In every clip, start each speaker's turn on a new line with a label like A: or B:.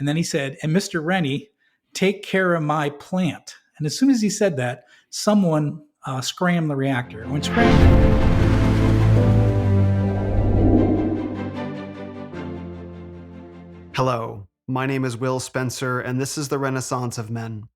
A: And then he said, and Mr. Rennie, take care of my plant. And as soon as he said that, someone scrammed the reactor. And when scrammed,
B: Hello, my name is Will Spencer, and this is the Renaissance of Men.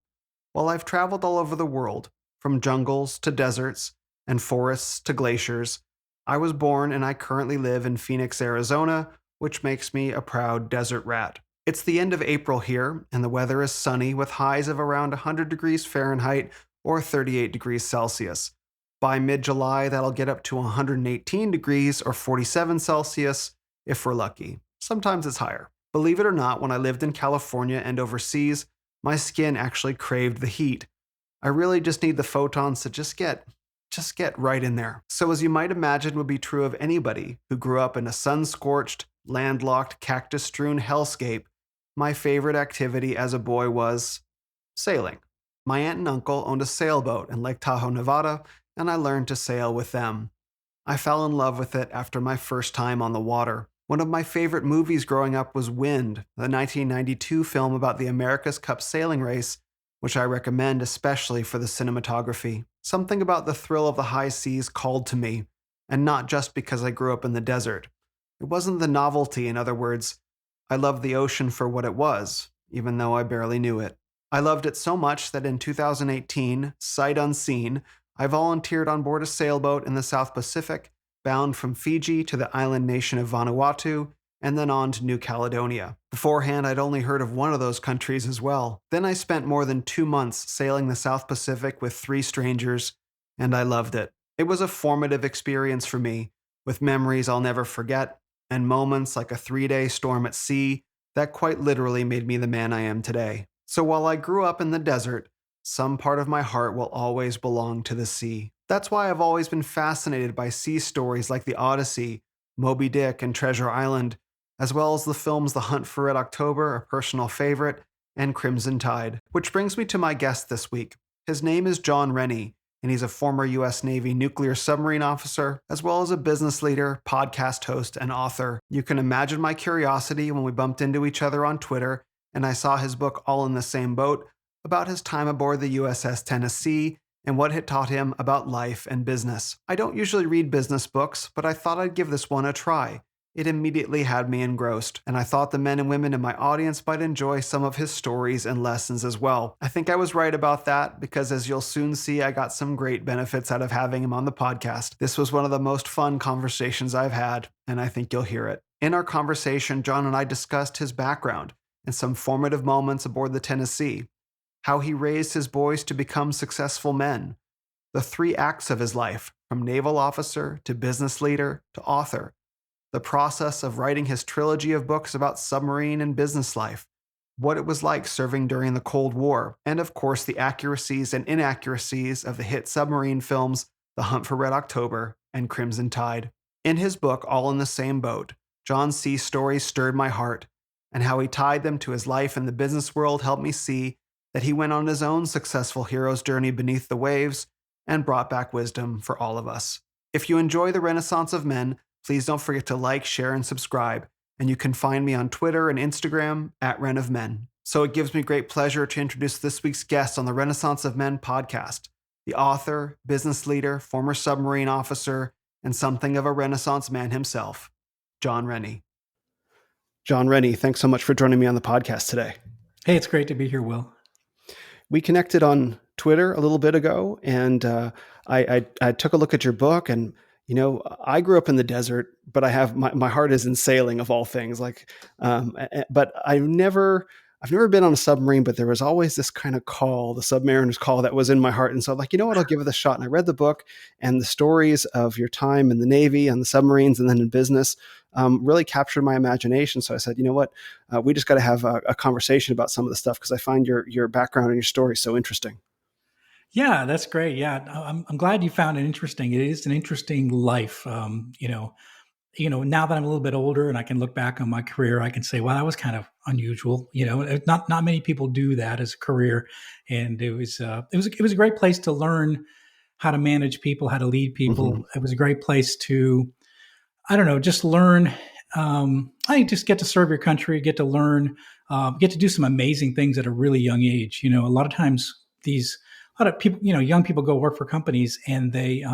B: While I've traveled all over the world, from jungles to deserts and forests to glaciers, I was born and I currently live in Phoenix, Arizona, which makes me a proud desert rat. It's the end of April here, and the weather is sunny with highs of around 100 degrees Fahrenheit or 38 degrees Celsius. By mid-July, that'll get up to 118 degrees or 47 Celsius if we're lucky. Sometimes it's higher. Believe it or not, when I lived in California and overseas, my skin actually craved the heat. I really just need the photons to just get right in there. So as you might imagine would be true of anybody who grew up in a sun-scorched, landlocked, cactus-strewn hellscape, my favorite activity as a boy was sailing. My aunt and uncle owned a sailboat in Lake Tahoe, Nevada, and I learned to sail with them. I fell in love with it after my first time on the water. One of my favorite movies growing up was Wind, the 1992 film about the America's Cup sailing race, which I recommend especially for the cinematography. Something about the thrill of the high seas called to me, and not just because I grew up in the desert. It wasn't the novelty, in other words. I loved the ocean for what it was, even though I barely knew it. I loved it so much that in 2018, sight unseen, I volunteered on board a sailboat in the South Pacific, bound from Fiji to the island nation of Vanuatu, and then on to New Caledonia. Beforehand, I'd only heard of one of those countries as well. Then I spent more than 2 months sailing the South Pacific with 3 strangers, and I loved it. It was a formative experience for me, with memories I'll never forget, and moments like a 3-day storm at sea that quite literally made me the man I am today. So while I grew up in the desert, some part of my heart will always belong to the sea. That's why I've always been fascinated by sea stories like the Odyssey, Moby Dick, and Treasure Island, as well as the films The Hunt for Red October, a personal favorite, and Crimson Tide. Which brings me to my guest this week. His name is Jon Rennie, and he's a former U.S. Navy nuclear submarine officer, as well as a business leader, podcast host, and author. You can imagine my curiosity when we bumped into each other on Twitter, and I saw his book All in the Same Boat about his time aboard the USS Tennessee and what it taught him about life and business. I don't usually read business books, but I thought I'd give this one a try. It immediately had me engrossed, and I thought the men and women in my audience might enjoy some of his stories and lessons as well. I think I was right about that because, as you'll soon see, I got some great benefits out of having him on the podcast. This was one of the most fun conversations I've had, and I think you'll hear it. In our conversation, Jon and I discussed his background and some formative moments aboard the Tennessee, how he raised his boys to become successful men, the 3 acts of his life, from naval officer to business leader to author, the process of writing his trilogy of books about submarine and business life, what it was like serving during the Cold War, and of course the accuracies and inaccuracies of the hit submarine films The Hunt for Red October and Crimson Tide. In his book, All in the Same Boat, Jon's sea stories stirred my heart, and how he tied them to his life in the business world helped me see that he went on his own successful hero's journey beneath the waves and brought back wisdom for all of us. If you enjoy the Renaissance of Men, please don't forget to like, share, and subscribe. And you can find me on Twitter and Instagram at Ren of Men. So it gives me great pleasure to introduce this week's guest on the Renaissance of Men podcast, the author, business leader, former submarine officer, and something of a Renaissance man himself, Jon Rennie. Jon Rennie, thanks so much for joining me on the podcast today.
A: hey, it's great to be here, Will.
B: We connected on Twitter a little bit ago, and I took a look at your book, and I grew up in the desert, but I have my heart is in sailing of all things. But I've never been on a submarine, but there was always this kind of call, the submariner's call, that was in my heart. And so I'm like, you know what, I'll give it a shot. And I read the book, and the stories of your time in the Navy and the submarines and then in business really captured my imagination. So I said, you know what, we just got to have a conversation about some of the stuff because I find your background and your story so interesting.
A: Yeah, that's great. Yeah, I'm glad you found it interesting. It is an interesting life. Now that I'm a little bit older and I can look back on my career, I can say, well, that was kind of unusual. Not many people do that as a career, and it was a great place to learn how to manage people, how to lead people. Mm-hmm. It was a great place to, I don't know, just learn I just get to serve your country, get to learn, get to do some amazing things at a really young age. A lot of times a lot of people, young people go work for companies and they're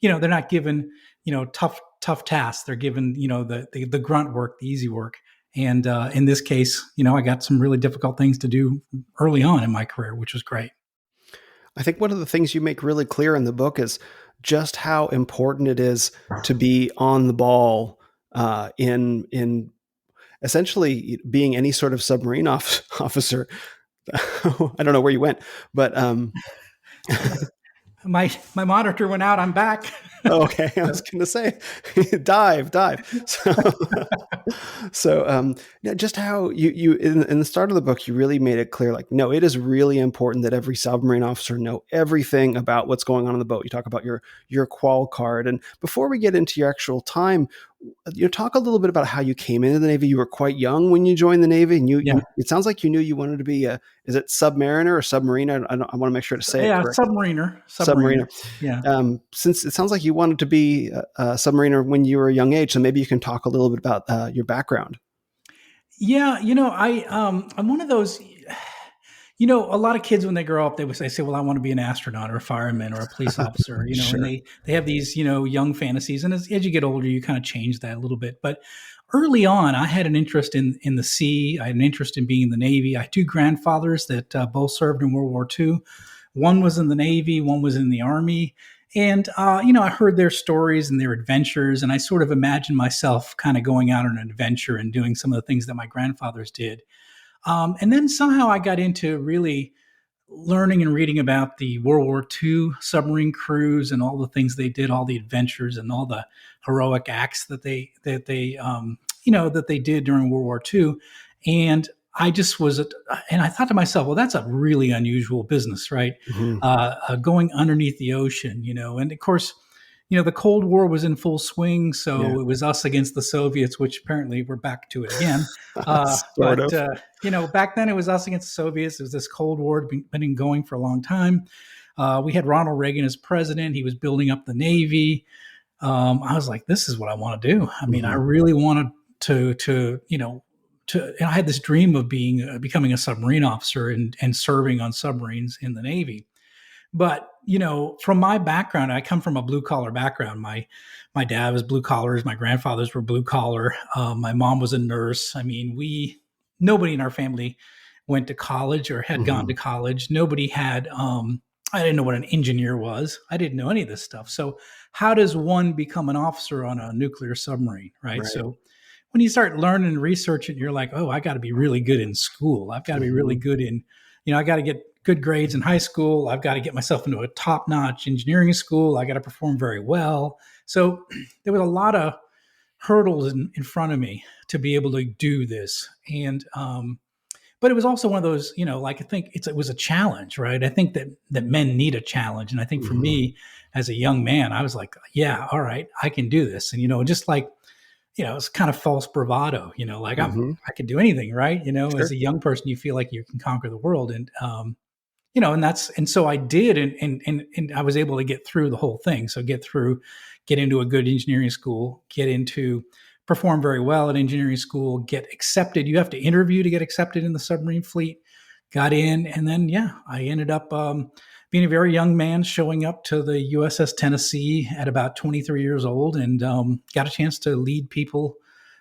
A: not given, tough tasks. They're given, the grunt work, the easy work. And in this case, I got some really difficult things to do early on in my career, which was great.
B: I think one of the things you make really clear in the book is just how important it is to be on the ball in essentially being any sort of submarine officer. I don't know where you went, but
A: My monitor went out. I'm back.
B: oh, okay. I
A: So,
B: was going to say, dive. So just how you in the start of the book, you really made it clear, like, no, it is really important that every submarine officer know everything about what's going on the boat. You talk about your qual card, and before we get into your actual time, talk a little bit about how you came into the Navy. You were quite young when you joined the Navy, and
A: yeah,
B: it sounds like you knew you wanted to be is it submariner or submarine? I want to make sure to say it
A: yeah,
B: correctly.
A: submariner.
B: Submariner.
A: Yeah.
B: Since it sounds like you wanted to be a submariner when you were a young age, so maybe you can talk a little bit about your background.
A: Yeah, I'm one of those. A lot of kids when they grow up, they say, "Well, I want to be an astronaut or a fireman or a police officer." And
B: Sure.
A: they have these young fantasies, and as you get older, you kind of change that a little bit. But early on, I had an interest in the sea. I had an interest in being in the Navy. I had two grandfathers that both served in World War II. One was in the Navy, one was in the Army. And, I heard their stories and their adventures, and I sort of imagined myself kind of going out on an adventure and doing some of the things that my grandfathers did. And then somehow I got into really learning and reading about the World War II submarine crews and all the things they did, all the adventures and all the heroic acts that they did during World War II. And I just was, and I thought to myself, well, that's a really unusual business, right?
B: Hmm.
A: Going underneath the ocean, and of course, the Cold War was in full swing,
B: Yeah.
A: so it was us against the Soviets, which apparently we're back to it again.
B: Sort
A: But
B: of.
A: back then it was us against the Soviets. It was this Cold War been going for a long time. We had Ronald Reagan as president. He was building up the Navy. I was like, this is what I want to do. I mean, I
B: Hmm.
A: really wanted I had this dream of becoming a submarine officer and serving on submarines in the Navy. But from my background, I come from a blue collar background. My dad was blue collars. My grandfathers were blue collar. My mom was a nurse. I mean, we nobody in our family went to college or had gone
B: Hmm.
A: to college. Nobody had. I didn't know what an engineer was. I didn't know any of this stuff. So how does one become an officer on a nuclear submarine, right?
B: Right.
A: So when you start learning and researching, you're like, oh, I got to be really good in school. I've got to be really
B: Hmm.
A: good in, I got to get good grades in high school. I've got to get myself into a top notch engineering school. I got to perform very well. So there was a lot of hurdles in front of me to be able to do this. But it was also one of those, like I think it was a challenge, right? I think that men need a challenge. And I think for
B: Hmm.
A: me as a young man, I was like, yeah, all right, I can do this. And, just like, it's kind of false bravado, like
B: Hmm.
A: I could do anything, right? As
B: Sure.
A: a young person, you feel like you can conquer the world. And so I did, and I was able to get through the whole thing. So get into a good engineering school, get into perform very well at engineering school, get accepted. You have to interview to get accepted in the submarine fleet. Got in, and then yeah, I ended up being a very young man, showing up to the USS Tennessee at about 23 years old, and got a chance to lead people.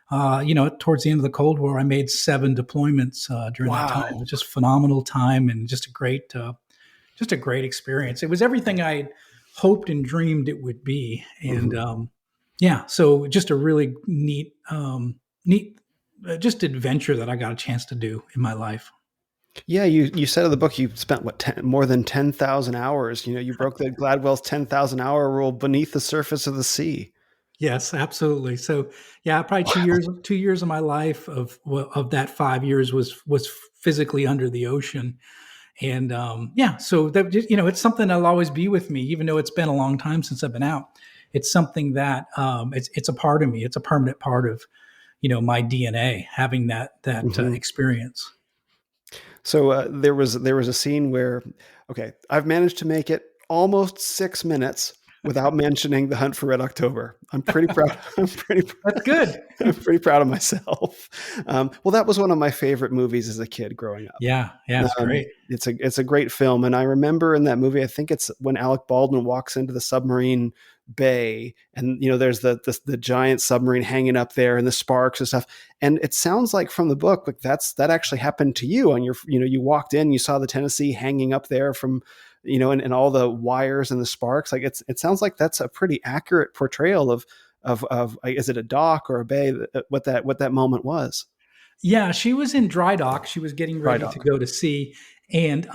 A: Towards the end of the Cold War, I made 7 deployments during that time. It
B: Wow.
A: was just phenomenal time and just a great experience. It was everything I hoped and dreamed it would be, and
B: Hmm.
A: yeah, so just a really neat, just adventure that I got a chance to do in my life.
B: Yeah, you said in the book you spent more than 10,000 hours. You broke the Gladwell's 10,000 hour rule beneath the surface of the sea.
A: Yes, absolutely. So yeah, probably
B: Wow.
A: 2 years of my life of that 5 years was physically under the ocean. And yeah, so that it's something that'll always be with me, even though it's been a long time since I've been out. It's something that it's a part of me. It's a permanent part of my DNA, having that
B: Hmm.
A: experience.
B: So there was a scene where, okay, I've managed to make it almost 6 minutes, without mentioning The Hunt for Red October. I'm pretty proud.
A: That's good.
B: I'm pretty proud of myself. Well, that was one of my favorite movies as a kid growing up.
A: Yeah, yeah, it's great.
B: It's a great film, and I remember in that movie, I think it's when Alec Baldwin walks into the submarine bay, and there's the giant submarine hanging up there, and the sparks and stuff. And it sounds like from the book, like that actually happened to you. On your, you walked in, you saw the Tennessee hanging up there from, and all the wires and the sparks. Like it sounds like that's a pretty accurate portrayal of is it a dock or a bay? What that moment was.
A: Yeah, she was in dry dock. She was getting
B: Dry
A: ready to
B: dock.
A: go to sea, and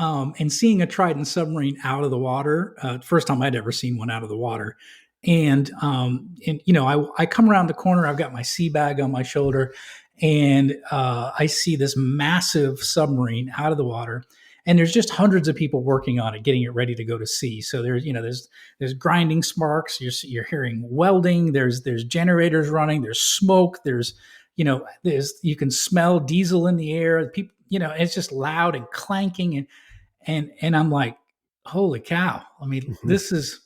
A: seeing a Trident submarine out of the water. First time I'd ever seen one out of the water, and I come around the corner. I've got my sea bag on my shoulder, and I see this massive submarine out of the water. And there's just hundreds of people working on it, getting it ready to go to sea. So there's grinding sparks. You're hearing welding. There's generators running. There's smoke. There's you can smell diesel in the air. People, it's just loud and clanking, and I'm like, holy cow! I mean,
B: Mhm.
A: this is,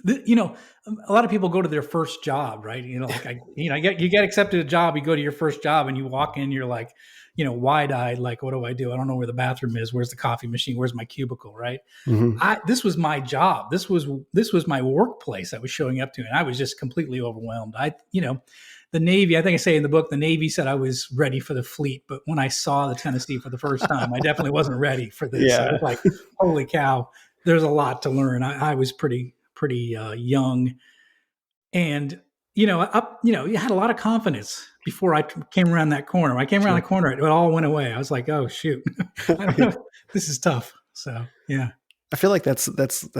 A: a lot of people go to their first job, right? Like you get accepted a job, you go to your first job, and you walk in, you're like, wide eyed, like, what do I do? I don't know where the bathroom is. Where's the coffee machine? Where's my cubicle? Right?
B: Mhm.
A: This was my job. This was my workplace I was showing up to, and I was just completely overwhelmed. The Navy, I think I say in the book, the Navy said I was ready for the fleet, but when I saw the Tennessee for the first time, I definitely wasn't ready for this. I
B: Yeah.
A: was like, holy cow, there's a lot to learn. I was pretty young, and you had a lot of confidence before I came around that corner. I came around the
B: Sure.
A: corner, it all went away. I was like, oh shoot, I don't
B: Yeah.
A: know, this is tough. So yeah.
B: I feel like that's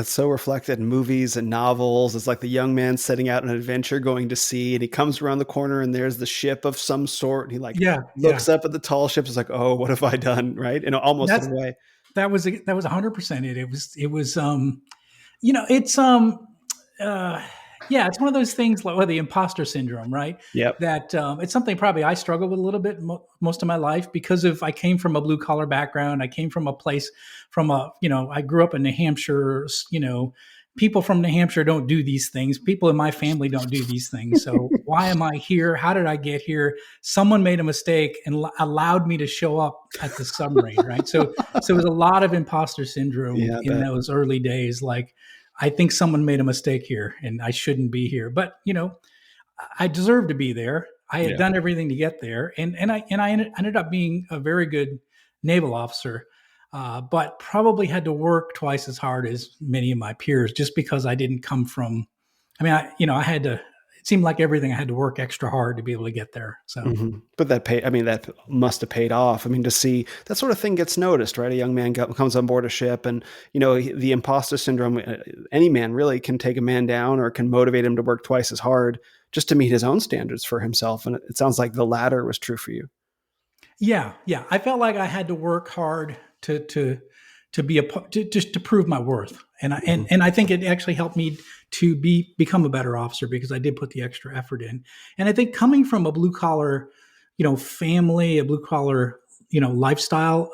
B: so reflected in movies and novels. It's like the young man setting out on an adventure going to sea, and he comes around the corner and there's the ship of some sort. And he like
A: Yeah, yeah.
B: looks up at the tall ship. It's like, oh, what have I done? Right. And almost in
A: That's
B: a way.
A: that was 100% it. It was it's uh yeah, it's one of those things like the imposter syndrome, right?
B: Yep.
A: That it's something probably I struggle with a little bit most of my life because of I came from a blue collar background. I came from a place from I grew up in New Hampshire. People from New Hampshire don't do these things. People in my family don't do these things. So why am I here? How did I get here? Someone made a mistake and allowed me to show up at the submarine, right? So it was a lot of imposter syndrome
B: Yeah. I
A: in
B: bet.
A: those early days. Like, I think someone made a mistake here and I shouldn't be here. But, I deserved to be there. I had
B: Yeah.
A: done everything to get there. And I ended up being a very good naval officer, but probably had to work twice as hard as many of my peers just because I didn't come from, I mean, I had to, it seemed like everything I had to work extra hard to be able to get there. So,
B: But that pay, I mean, that must have paid off. I mean, to see that sort of thing gets noticed, right? A young man comes on board a ship, and the imposter syndrome. Any man really can take a man down, or can motivate him to work twice as hard just to meet his own standards for himself. And it sounds like the latter was true for you.
A: yeah, yeah. I felt like I had to work hard to be just to prove my worth, and I and
B: Mhm.
A: and I think it actually helped me to become a better officer because I did put the extra effort in. And I think coming from a blue collar, family, a blue collar, lifestyle,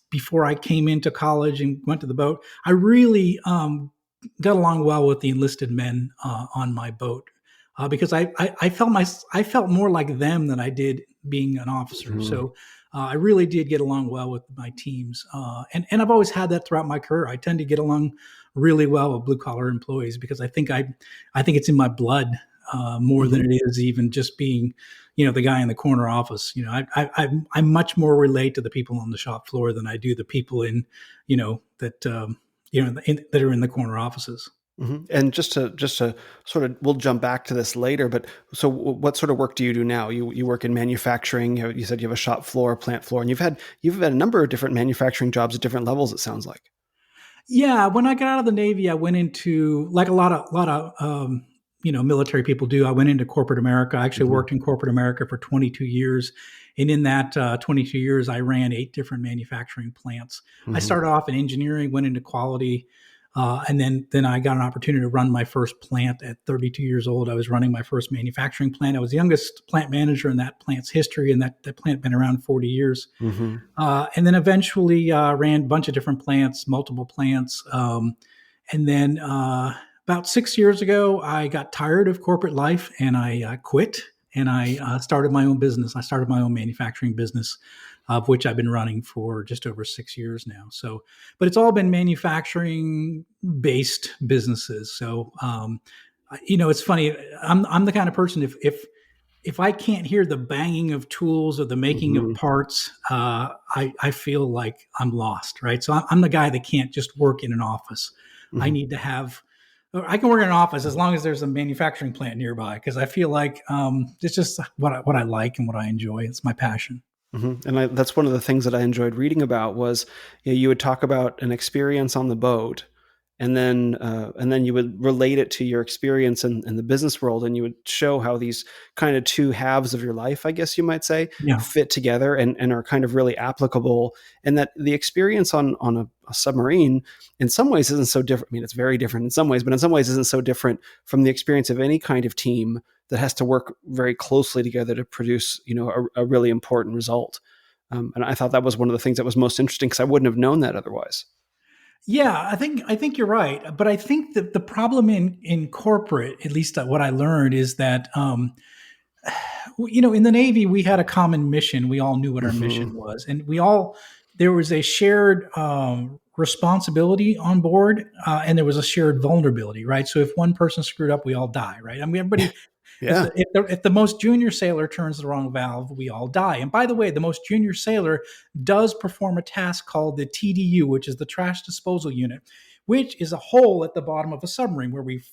A: before I came into college and went to the boat, I really got along well with the enlisted men on my boat because I felt more like them than I did being an officer.
B: Mhm.
A: So I really did get along well with my teams, and I've always had that throughout my career. I tend to get along really well with blue collar employees because I think it's in my blood more than
B: Mhm.
A: it is even just being the guy in the corner office. I much more relate to the people on the shop floor than I do the people in that that are in the corner offices.
B: And just to sort of, we'll jump back to this later. But so, what sort of work do you do now? You work in manufacturing. You said you have a shop floor, plant floor, and you've had a number of different manufacturing jobs at different levels. It sounds like.
A: Yeah, when I got out of the Navy, I went into like a lot of military people do. I went into corporate America. I actually
B: Hmm.
A: worked in corporate America for 22 years, and in that 22 years, I ran 8 different manufacturing plants. I
B: Hmm.
A: started off in engineering, went into quality, and then I got an opportunity to run my first plant at 32 years old. I was running my first manufacturing plant. I was the youngest plant manager in that plant's history, and that plant had been around 40 years.
B: Hmm.
A: And then eventually ran a bunch of different plants, multiple plants. And then about 6 years ago, I got tired of corporate life and I quit and I started my own business. I started my own manufacturing business, of which I've been running for just over 6 years now. So, but it's all been manufacturing based businesses. So, it's funny. I'm the kind of person if I can't hear the banging of tools or the making of
B: Hmm.
A: parts, I feel like I'm lost, right? So I'm the guy that can't just work in an office. I
B: Hmm.
A: need to have, I can work in an office as long as there's a manufacturing plant nearby because I feel like it's just what I like and what I enjoy. It's my passion.
B: And that's one of the things that I enjoyed reading about was, you would talk about an experience on the boat, and then you would relate it to your experience in the business world, and you would show how these kind of two halves of your life, I guess you might say,
A: Yeah.
B: fit together and are kind of really applicable, and that the experience on a submarine in some ways isn't so different. I mean, it's very different in some ways, but in some ways isn't so different from the experience of any kind of team that has to work very closely together to produce, a really important result. And I thought that was one of the things that was most interesting because I wouldn't have known that otherwise.
A: Yeah, I think you're right, but I think that the problem in corporate, at least what I learned, is that in the Navy, we had a common mission. We all knew what our
B: Hmm.
A: mission was, and there was a shared responsibility on board, and there was a shared vulnerability, right? So if one person screwed up, we all die, right? I mean, everybody. If
B: Yeah.
A: the most junior sailor turns the wrong valve, we all die. And by the way, the most junior sailor does perform a task called the TDU, which is the trash disposal unit, which is a hole at the bottom of a submarine where we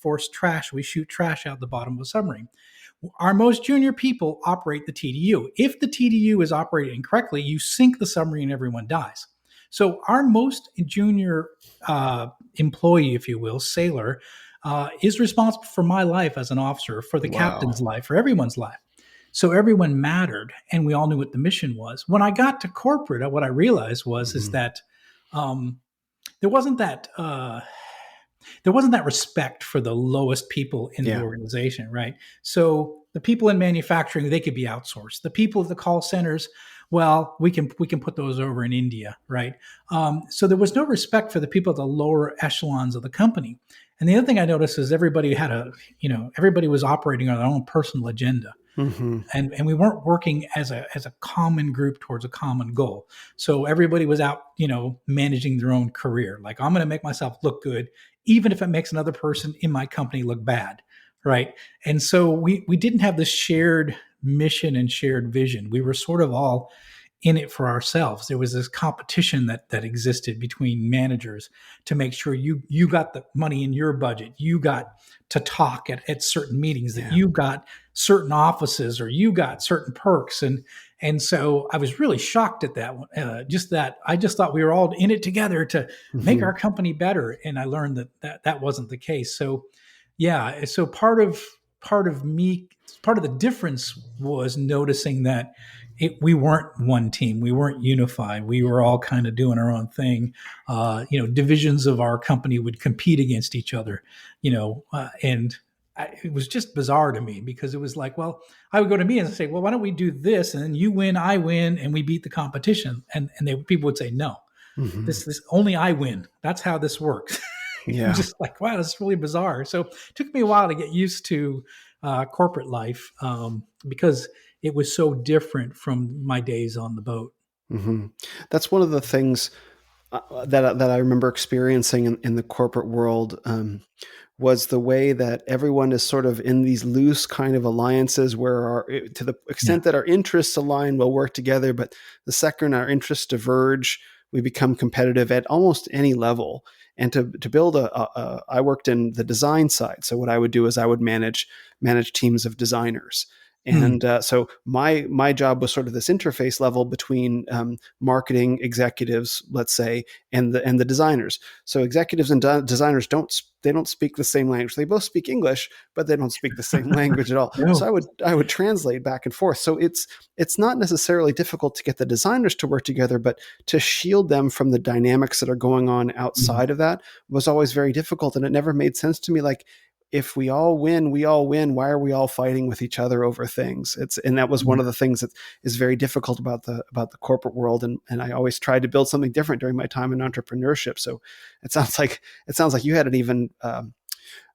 A: shoot trash out the bottom of a submarine. Our most junior people operate the TDU. If the TDU is operated incorrectly, you sink the submarine, everyone dies. So our most junior employee, if you will, sailor, is responsible for my life as an officer, for the captain's
B: Wow.
A: life, for everyone's life. So everyone mattered, and we all knew what the mission was. When I got to corporate, what I realized was is
B: Hmm.
A: that um, there wasn't that there wasn't that respect for the lowest people in the
B: Yeah.
A: organization, right? So the people in manufacturing, they could be outsourced. The people at the call centers, well, we can put those over in India, right? So there was no respect for the people at the lower echelons of the company. And the other thing I noticed is everybody was operating on their own personal agenda,
B: Hmm.
A: and we weren't working as a common group towards a common goal. So everybody was out, managing their own career. Like, I'm going to make myself look good, even if it makes another person in my company look bad, right? And so we didn't have this shared mission and shared vision. We were sort of all in it for ourselves. There was this competition that existed between managers to make sure you got the money in your budget, you got to talk at certain meetings, that
B: Yeah.
A: you got certain offices or you got certain perks. And so I was really shocked at that one. Just that I just thought we were all in it together to make
B: Hmm.
A: our company better, and I learned that wasn't the case. So yeah, so part of the difference was noticing that we weren't one team. We weren't unified. We were all kind of doing our own thing. Divisions of our company would compete against each other, and it was just bizarre to me because it was like, well, I would go to me and say, well, why don't we do this? And then you win, I win, and we beat the competition. And people would say, no,
B: Hmm.
A: this only I win. That's how this works. I'm
B: Yeah.
A: just like, wow, that's really bizarre. So it took me a while to get used to corporate life because it was so different from my days on the boat.
B: Hmm. That's one of the things that I remember experiencing in the corporate world, was the way that everyone is sort of in these loose kind of alliances where to the
A: Yeah.
B: extent that our interests align, we'll work together. But the second our interests diverge, we become competitive at almost any level. And to build I worked in the design side. So what I would do is I would manage teams of designers.
A: Hmm.
B: And so my job was sort of this interface level between marketing executives, let's say, and the designers. So executives and designers don't speak the same language. They both speak English, but they don't speak the same language at all. So
A: No.
B: I would translate back and forth. So it's not necessarily difficult to get the designers to work together, but to shield them from the dynamics that are going on
A: Mhm.
B: outside of that was always very difficult. And it never made sense to me. Like, if we all win, we all win. Why are we all fighting with each other over things? And that was one
A: Yeah.
B: of the things that is very difficult about the corporate world. And I always tried to build something different during my time in entrepreneurship. So it sounds like you had an even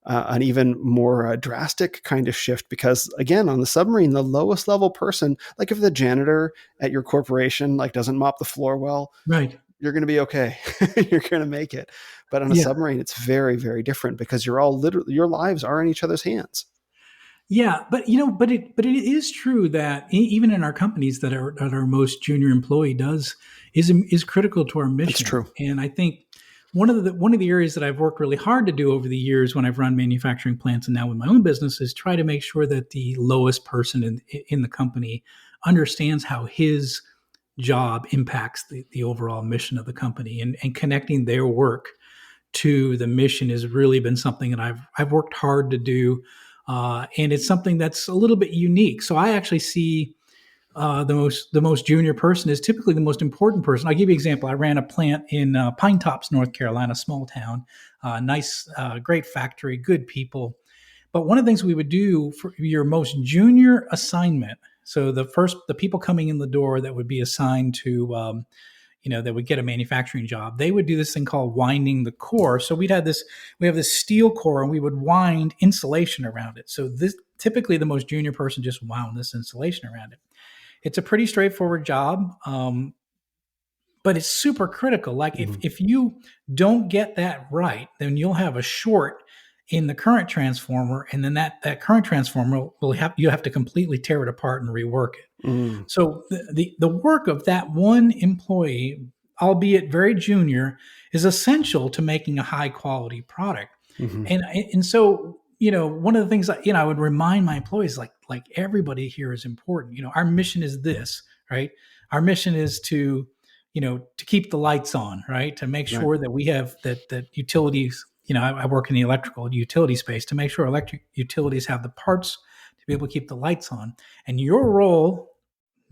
B: an even more drastic kind of shift because, again, on the submarine, the lowest level person, like if the janitor at your corporation like doesn't mop the floor well,
A: Right.
B: you're going to be okay. You're going to make it. But on a
A: Yeah.
B: submarine, it's very, very different because you're all literally, your lives are in each other's hands.
A: Yeah, but it is true that even in our companies that our most junior employee is critical to our
B: That's
A: mission.
B: true.
A: And I think one of the areas that I've worked really hard to do over the years when I've run manufacturing plants and now in my own business is try to make sure that the lowest person in the company understands how his job impacts the overall mission of the company, and connecting their work to the mission has really been something that I've worked hard to do, and it's something that's a little bit unique. So I actually see the most junior person is typically the most important person. I'll give you an example. I ran a plant in Pine Tops, North Carolina, small town, nice, great factory, good people. But one of the things we would do for your most junior assignment, so the people coming in the door that would be assigned to that would get a manufacturing job, they would do this thing called winding the core. So we have this steel core and we would wind insulation around it. So this typically the most junior person just wound this insulation around it. It's a pretty straightforward job, but it's super critical. Like
B: Mm-hmm.
A: if you don't get that right, then you'll have a short in the current transformer, and then that current transformer will have you have to completely tear it apart and rework it.
B: Mm-hmm.
A: So the work of that one employee, albeit very junior, is essential to making a high quality product.
B: Mm-hmm.
A: And so one of the things I would remind my employees, like everybody here is important. Our mission is this, right? Our mission is to keep the lights on, right? To make
B: Right.
A: sure that we have that utilities. I work in the electrical utility space to make sure electric utilities have the parts to be able to keep the lights on. And your role,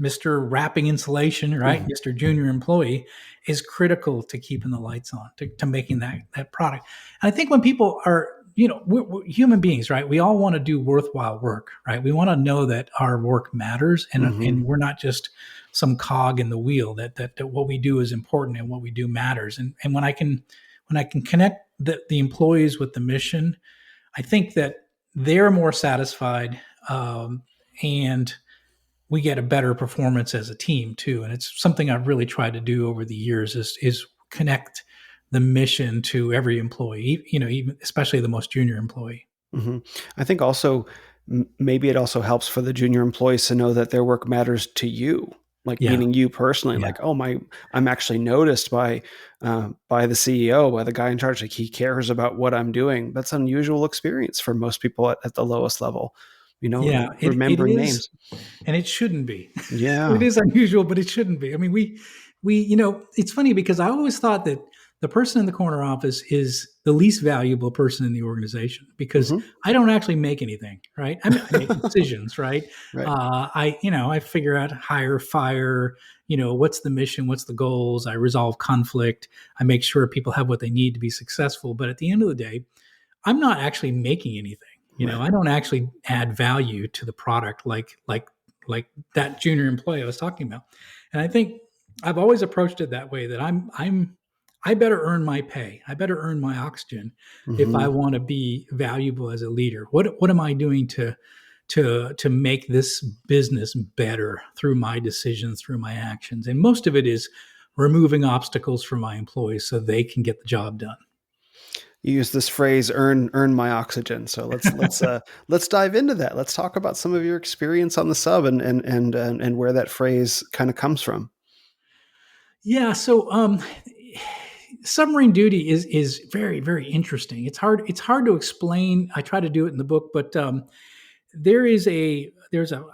A: Mr. Wrapping Insulation, right?
B: Mm-hmm.
A: Mr. Junior Employee is critical to keeping the lights on, to making that product. And I think when people are, we're human beings, right? We all want to do worthwhile work, right? We want to know that our work matters,
B: Mm-hmm.
A: and we're not just some cog in the wheel. That what we do is important and what we do matters. And when I can connect the employees with the mission, I think that they're more satisfied, and we get a better performance as a team too. And it's something I've really tried to do over the years is connect the mission to every employee, even especially the most junior employee.
B: Mm-hmm. I think also maybe it also helps for the junior employees to know that their work matters to you, like
A: Yeah.
B: meaning you personally.
A: Yeah.
B: Like, oh I'm actually noticed by the CEO, by the guy in charge. Like he cares about what I'm doing. That's an unusual experience for most people at the lowest level.
A: Yeah. It
B: Remembering
A: is,
B: names.
A: and it shouldn't be. It
B: Yeah.
A: is unusual, but it shouldn't be. I mean, it's funny because I always thought that the person in the corner office is the least valuable person in the organization because
B: Hmm.
A: I don't actually make anything, right? I mean, I make decisions, right?
B: Right.
A: I figure out hire, fire, what's the mission, what's the goals. I resolve conflict. I make sure people have what they need to be successful. But at the end of the day, I'm not actually making anything.
B: Right.
A: I don't actually add value to the product like that junior employee I was talking about. And I think I've always approached it that way, that I better earn my pay. I better earn my oxygen if I
B: Hmm.
A: want to be valuable as a leader. What am I doing to make this business better through my decisions, through my actions? And most of it is removing obstacles for my employees so they can get the job done.
B: You use this phrase earn my oxygen. So let's dive into that. Let's talk about some of your experience on the sub and where that phrase kind of comes from.
A: Yeah, so submarine duty is very, very interesting. It's hard to explain. I try to do it in the book, but there's a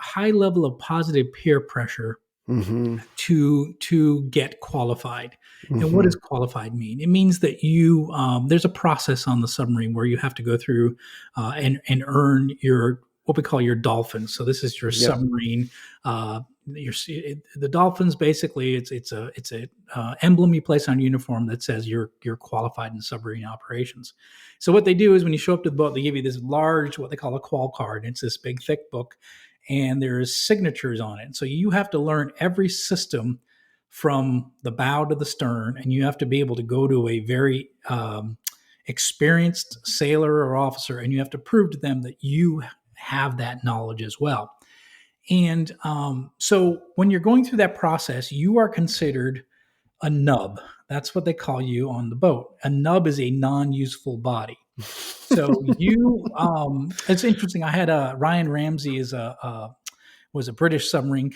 A: high level of positive peer pressure
B: Mm-hmm.
A: to get qualified. And what
B: Mm-hmm.
A: does qualified mean? It means that there's a process on the submarine where you have to go through and earn your what we call your dolphins. So this is your
B: Yep.
A: submarine. The dolphins basically it's a emblem you place on a uniform that says you're qualified in submarine operations. So what they do is when you show up to the boat, they give you this large what they call a qual card. It's this big thick book, and there's signatures on it. So you have to learn every system from the bow to the stern, and you have to be able to go to a very experienced sailor or officer, and you have to prove to them that you have that knowledge as well. And so when you're going through that process, you are considered a nub. That's what they call you on the boat. A nub is a non-useful body. So it's interesting. I had Ryan Ramsey is was a British submarine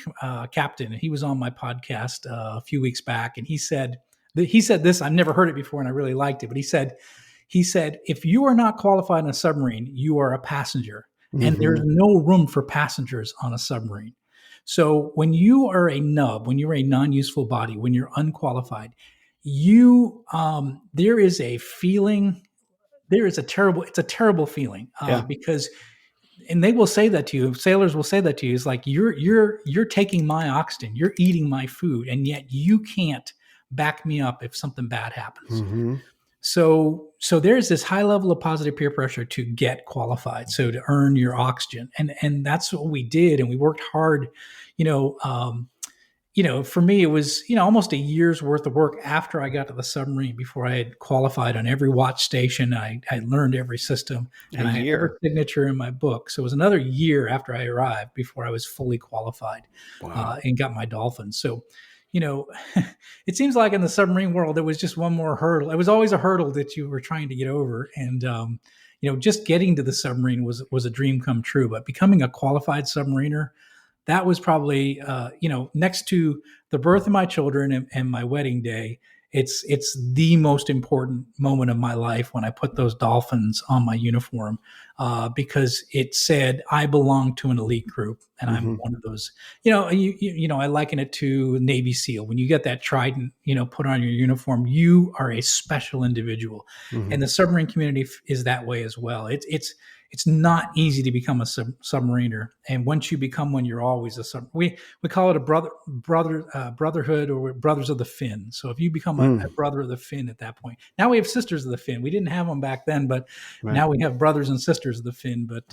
A: captain, and he was on my podcast a few weeks back, and he said this. I've never heard it before, and I really liked it. But he said if you are not qualified in a submarine, you are a passenger, and there's
B: Hmm.
A: no room for passengers on a submarine. So when you are a nub, when you're a non-useful body, when you're unqualified, you there is a feeling. There is a terrible. It's a terrible feeling
B: Yeah.
A: because and they will say that to you. Sailors will say that to you. It's like you're taking my oxygen, you're eating my food, and yet you can't back me up if something bad happens.
B: Hmm.
A: So there's this high level of positive peer pressure to get qualified, so to earn your oxygen, and that's what we did, and we worked hard. You know, for me, it was, almost a year's worth of work after I got to the submarine before I had qualified on every watch station. I learned every system
B: A
A: and I had every
B: year.
A: signature in my book. So it was another year after I arrived before I was fully qualified
B: Wow.
A: and got my dolphins. So, you know, it seems like in the submarine world, there was just one more hurdle. It was always a hurdle that you were trying to get over. And, just getting to the submarine was a dream come true. But becoming a qualified submariner, that was probably next to the birth of my children and my wedding day, it's the most important moment of my life when I put those dolphins on my uniform, because it said I belong to an elite group and I'm
B: Hmm.
A: one of those. I liken it to Navy SEAL. When you get that trident put on your uniform, you are a special individual,
B: Hmm.
A: and the submarine community is that way as well. It's not easy to become a submariner, and once you become one, you're always a sub. We call it a brotherhood, or brothers of the fin. So if you become a
B: Mm.
A: brother of the fin at that point, now we have sisters of the fin. We didn't have them back then, but
B: Right.
A: now we have brothers and sisters of the fin. But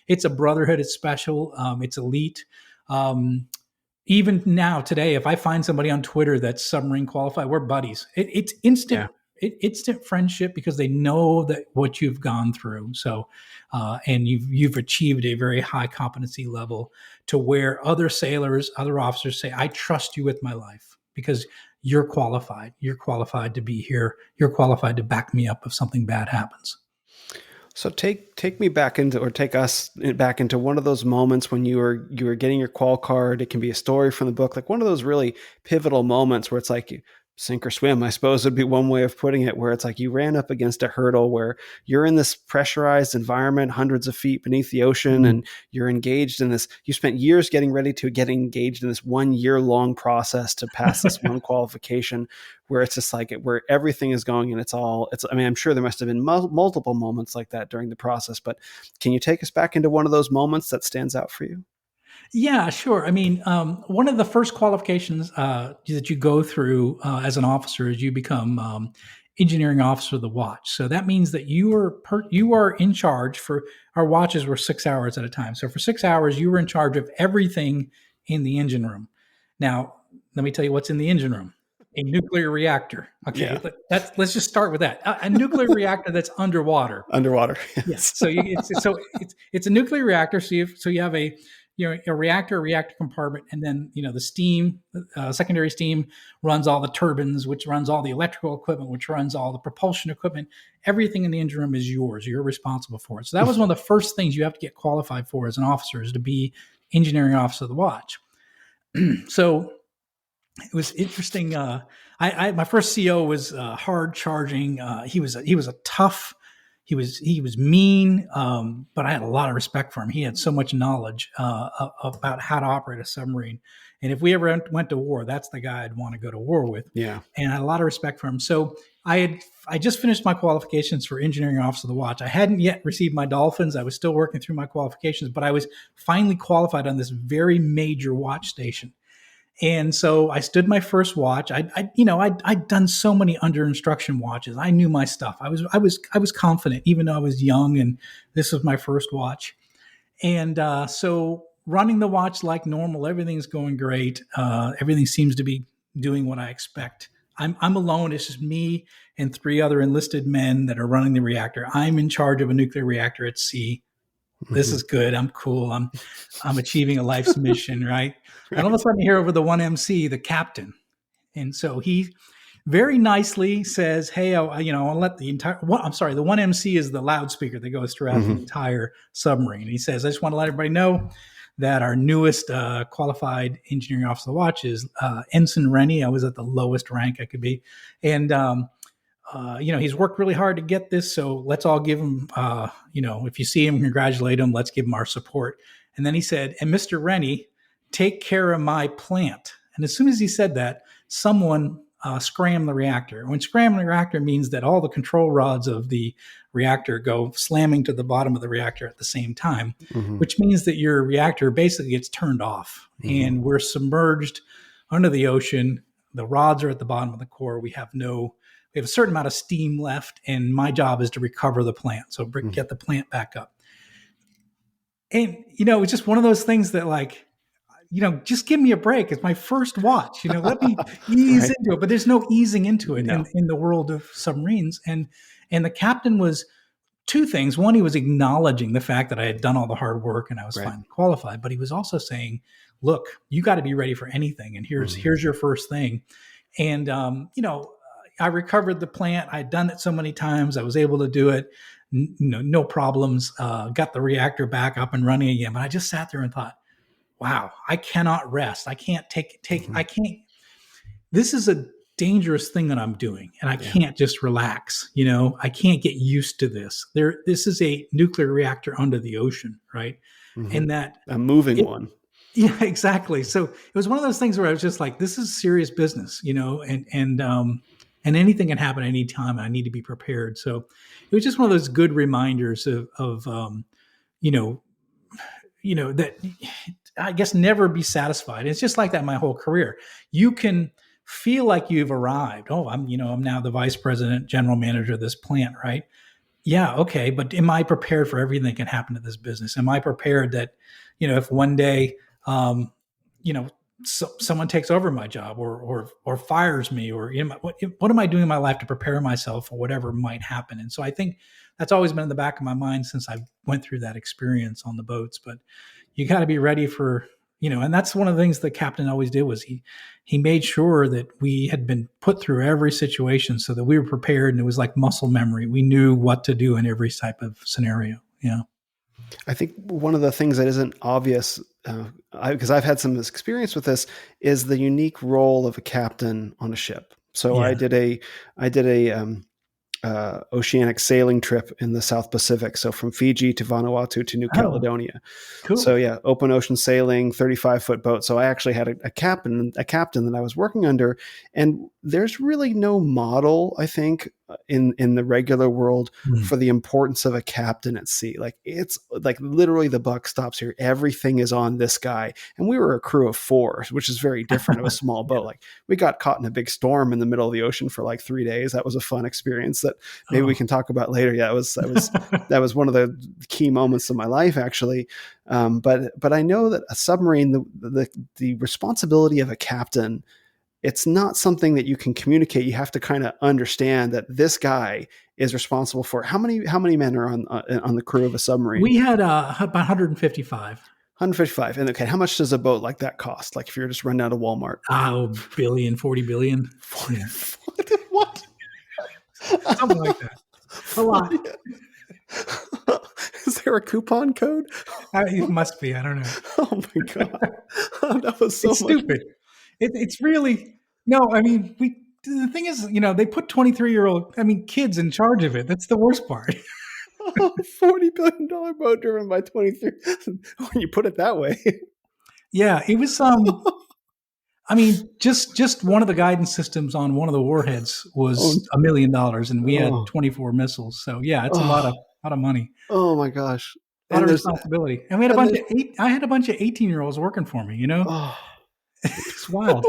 A: it's a brotherhood. It's special. It's elite. Um, Even now today, if I find somebody on Twitter that's submarine qualified, we're buddies. It's instant.
B: Yeah.
A: Instant friendship because they know that what you've gone through. So, and you've achieved a very high competency level to where other sailors, other officers say, "I trust you with my life because you're qualified. You're qualified to be here. You're qualified to back me up if something bad happens."
B: So take me back into, or take us back into one of those moments when you were getting your qual card. It can be a story from the book, like one of those really pivotal moments where it's like you sink or swim, I suppose would be one way of putting it, where it's like you ran up against a hurdle where you're in this pressurized environment, hundreds of feet beneath the ocean,
A: Mhm.
B: and you're engaged in this. You spent years getting ready to get engaged in this 1 year long process to pass this one qualification, where it's just like where everything is going and I mean, I'm sure there must have been multiple moments like that during the process, but can you take us back into one of those moments that stands out for you?
A: Yeah, sure. I mean, one of the first qualifications that you go through as an officer is you become engineering officer of the watch. So that means that you are in charge for our watches were 6 hours at a time. So for 6 hours, you were in charge of everything in the engine room. Now, let me tell you what's in the engine room: a nuclear reactor. Okay,
B: Yeah.
A: let's just start with that. A nuclear reactor that's underwater.
B: Underwater.
A: Yeah.
B: Yes.
A: So it's a nuclear reactor. So you have a reactor compartment, and then the steam, secondary steam, runs all the turbines, which runs all the electrical equipment, which runs all the propulsion equipment. Everything in the engine room is yours. You're responsible for it. So that was one of the first things you have to get qualified for as an officer, is to be engineering officer of the watch. So it was interesting. My first CO was hard charging. He was a tough. He was mean, but I had a lot of respect for him. He had so much knowledge about how to operate a submarine, and if we ever went to war, that's the guy I'd want to go to war with.
B: Yeah.
A: And I had a lot of respect for him. So I just finished my qualifications for engineering officer of the watch. I hadn't yet received my dolphins. I was still working through my qualifications, but I was finally qualified on this very major watch station. And so I stood my first watch. I'd done so many under instruction watches. I knew my stuff. I was confident, even though I was young, and this was my first watch. And so running the watch like normal, everything's going great. Everything seems to be doing what I expect. I'm alone. It's just me and three other enlisted men that are running the reactor. I'm in charge of a nuclear reactor at sea. This
B: Hmm.
A: is good. I'm cool. I'm achieving a life's mission, right? And all of a
B: Right.
A: sudden, I hear over the one MC, the captain, and so he very nicely says, "Hey, I'll let the entire. I'm sorry, the one MC is the loudspeaker that goes throughout the
B: Hmm.
A: entire submarine." He says, "I just want to let everybody know that our newest qualified engineering officer of the watch is Ensign Rennie. I was at the lowest rank I could be, and he's worked really hard to get this. So let's all give him, if you see him, congratulate him. Let's give him our support." And then he said, "And Mr. Rennie, take care of my plant." And as soon as he said that, someone scrammed the reactor. When scrambling the reactor means that all the control rods of the reactor go slamming to the bottom of the reactor at the same time,
B: Hmm.
A: which means that your reactor basically gets turned off
B: Hmm.
A: and we're submerged under the ocean. The rods are at the bottom of the core. We have a certain amount of steam left, and my job is to recover the plant. So
B: Hmm.
A: get the plant back up. And it's just one of those things that like, just give me a break. It's my first watch. Let me ease
B: Right.
A: into it. But there's no easing into it in
B: No.
A: in the world of submarines. And the captain was two things. One, he was acknowledging the fact that I had done all the hard work and I was
B: Right.
A: finally qualified. But he was also saying, "Look, you got to be ready for anything. And here's
B: Hmm.
A: here's your first thing." And I recovered the plant. I'd done it so many times. I was able to do it. No problems. Got the reactor back up and running again. But I just sat there and thought, wow, I cannot rest. I can't take.
B: Hmm.
A: I can't. This is a dangerous thing that I'm doing, and I
B: Yeah.
A: can't just relax. I can't get used to this. This is a nuclear reactor under the ocean, right?
B: Hmm.
A: And that
B: A moving
A: it,
B: one.
A: yeah, exactly. So it was one of those things where I was just like, this is serious business, and anything can happen anytime. I need to be prepared. So it was just one of those good reminders of you know, that I guess never be satisfied. It's just like that my whole career. You can feel like you've arrived. Oh, I'm now the vice president, general manager of this plant, right? Yeah, okay, but am I prepared for everything that can happen to this business? Am I prepared that, if one day, um, you know, someone takes over my job or fires me, or what am I doing in my life to prepare myself for whatever might happen? And so I think that's always been in the back of my mind since I went through that experience on the boats. But you got to be ready for, and that's one of the things the captain always did was he made sure that we had been put through every situation so that we were prepared, and it was like muscle memory. We knew what to do in every type of scenario. Yeah.
B: I think one of the things that isn't obvious, because I've had some experience with this, is the unique role of a captain on a ship. So
A: Yeah.
B: I did a oceanic sailing trip in the South Pacific. So from Fiji to Vanuatu to New
A: Oh,
B: Caledonia. So
A: cool.
B: yeah, open ocean sailing, 35-foot boat. So I actually had a captain that I was working under, and there's really no model, I think, in the regular world
A: Mm.
B: for the importance of a captain at sea. Like it's like literally the buck stops here. Everything is on this guy, and we were a crew of four, which is very different of a small boat.
A: Yeah.
B: Like we got caught in a big storm in the middle of the ocean for like 3 days. That was a fun experience that maybe we
A: Oh.
B: can talk about later. Yeah, that was one of the key moments of my life, actually. But I know that a submarine, the responsibility of a captain, it's not something that you can communicate. You have to kind of understand that this guy is responsible for how many men are on the crew of a submarine.
A: We had about 155.
B: 155. And okay, how much does a boat like that cost? Like if you're just running out of Walmart.
A: Oh, billion, 40 billion.
B: 40,
A: Yeah.
B: what?
A: Something like that. A lot.
B: 40. Is there a coupon code?
A: It must be. I don't know.
B: Oh my god, that was so
A: It's
B: much.
A: stupid. It's really no. I mean, the thing is, they put 23-year-old, kids in charge of it. That's the worst part.
B: $40 billion boat driven by 23. When you put it that way.
A: Yeah, it was. Just one of the guidance systems on one of the warheads
B: Oh,
A: was $1 million, and we had
B: oh,
A: 24 missiles. So yeah, it's a lot
B: oh,
A: of money,
B: oh my gosh.
A: a lot
B: And
A: of
B: there's,
A: responsibility, and we had a
B: and
A: bunch
B: there's,
A: of eight. I had a bunch of 18-year-olds working for me.
B: oh,
A: It's wild.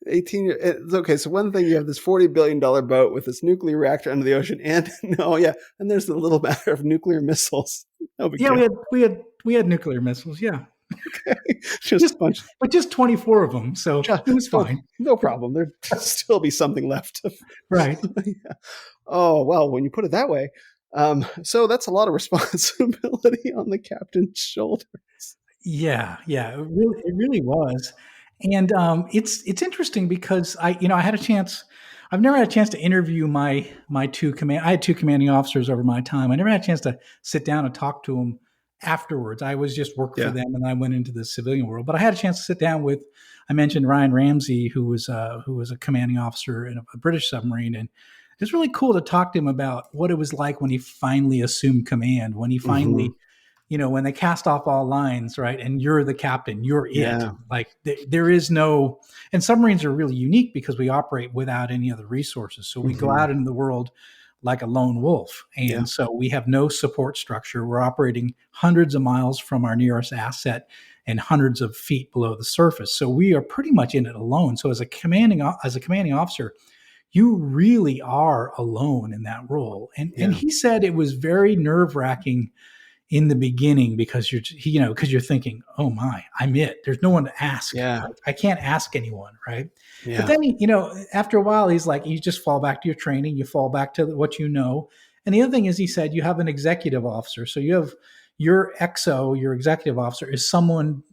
B: 18. It's okay. So one thing, you have this $40 billion boat with this nuclear reactor under the ocean, and no, yeah, and there's the little matter of nuclear missiles. No big
A: Yeah,
B: deal.
A: we had nuclear missiles. Yeah,
B: Okay. Just
A: just
B: a bunch.
A: but just 24 of them, so
B: Just,
A: it was
B: no,
A: fine.
B: no problem. There'd still be something left.
A: Right.
B: Yeah. Oh, well, when you put it that way. So that's a lot of responsibility on the captain's shoulders.
A: Yeah, yeah, it really was, and, it's interesting because I had a chance. I've never had a chance to interview my 2 command I had 2 commanding officers over my time. I never had a chance to sit down and talk to them afterwards. I was just worked for
B: Yeah.
A: them, and I went into the civilian world, but I had a chance to sit down with. I mentioned Ryan Ramsey, who was a commanding officer in a British submarine, and it's really cool to talk to him about what it was like when he finally assumed command, when he
B: Hmm.
A: finally, when they cast off all lines, right? And you're the captain, you're it.
B: Yeah.
A: Like there is no, and submarines are really unique because we operate without any other resources. So we go
B: Hmm.
A: out into the world like a lone wolf.
B: Yeah.
A: And so we have no support structure. We're operating hundreds of miles from our nearest asset and hundreds of feet below the surface. So we are pretty much in it alone. So as a commanding officer, you really are alone in that role. And
B: Yeah.
A: he said it was very nerve wracking in the beginning because because you're thinking, oh my, I'm it, there's no one to ask.
B: Yeah.
A: I can't ask anyone, right? But
B: Yeah.
A: then after a while he's like, you just fall back to your training, you fall back to what you know. And the other thing is, he said, you have an executive officer, so you have your XO, your executive officer is someone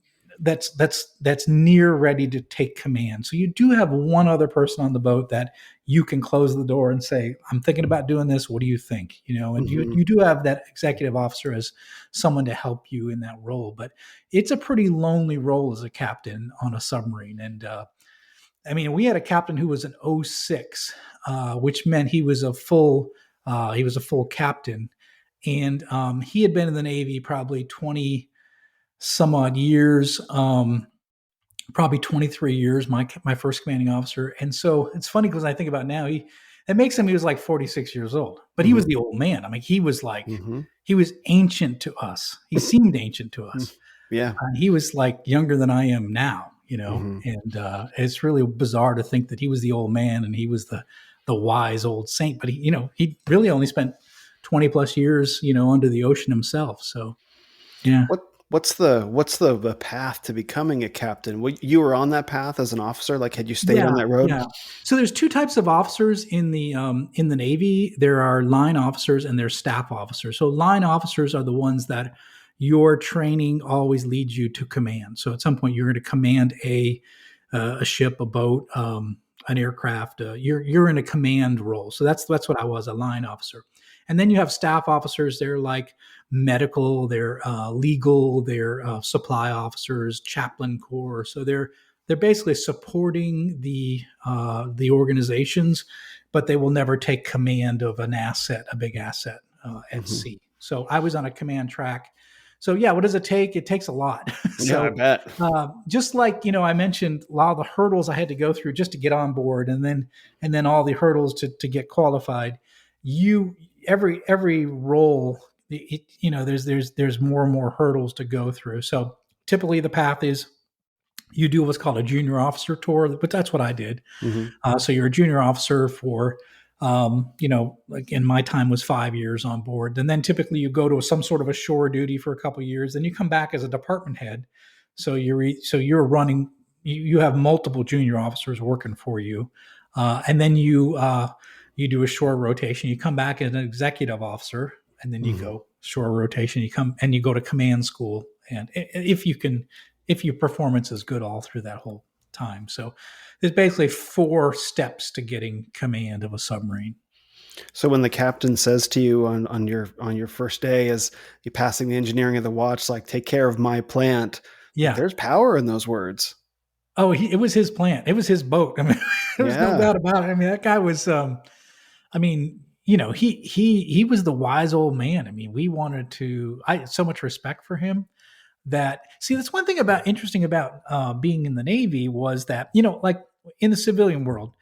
A: that's near ready to take command. So you do have one other person on the boat that you can close the door and say, I'm thinking about doing this, what do you think? And you
B: Hmm.
A: you do have that executive officer as someone to help you in that role. But it's a pretty lonely role as a captain on a submarine. And I mean, we had a captain who was an '06, which meant he was a full captain. And he had been in the Navy probably 20 some odd years, probably 23 years, my first commanding officer. And so it's funny because I think about now, he was like 46 years old, but he was
B: Hmm.
A: the old man. I mean, he was like,
B: Hmm.
A: he was ancient to us. He seemed ancient to us.
B: Yeah.
A: And he was like younger than I am now.
B: Hmm.
A: And it's really bizarre to think that he was the old man and he was the wise old saint. But he really only spent 20 plus years, under the ocean himself. So yeah.
B: What's the path to becoming a captain? You were on that path as an officer. Like, had you stayed
A: Yeah,
B: on that road?
A: yeah. So there's two types of officers in the Navy. There are line officers and there's staff officers. So line officers are the ones that your training always leads you to command. So at some point you're going to command a ship, a boat, an aircraft. You're in a command role. So that's what I was, a line officer. And then you have staff officers. They're like medical, they're legal, they're supply officers, chaplain corps. So they're basically supporting the organizations, but they will never take command of an asset, a big asset at
B: Hmm.
A: sea. So I was on a command track. So yeah, what does it take? It takes a lot.
B: Yeah, I
A: So
B: bet.
A: just like I mentioned a lot of the hurdles I had to go through just to get on board, and then all the hurdles to get qualified. You every role, there's more and more hurdles to go through. So typically the path is you do what's called a junior officer tour, but that's what I did.
B: Hmm.
A: So you're a junior officer for, like in my time was 5 years on board. And then typically you go to some sort of a shore duty for a couple of years. Then you come back as a department head. So you're running. You have multiple junior officers working for you, and then you do a shore rotation. You come back as an executive officer, and then you
B: Hmm.
A: go shore rotation. You come and you go to command school, and if your performance is good all through that whole time. So there's basically 4 steps to getting command of a submarine.
B: So when the captain says to you on your first day, as you passing the engineering of the watch, like, take care of my plant, like,
A: Yeah.
B: there's power in those words.
A: Oh, it was his plant. It was his boat. I mean, there was no
B: Yeah.
A: doubt about it. I mean, that guy was. I mean, he was the wise old man. I mean, we wanted to. I had so much respect for him. That see, that's one thing about interesting about being in the Navy was that like in the civilian world,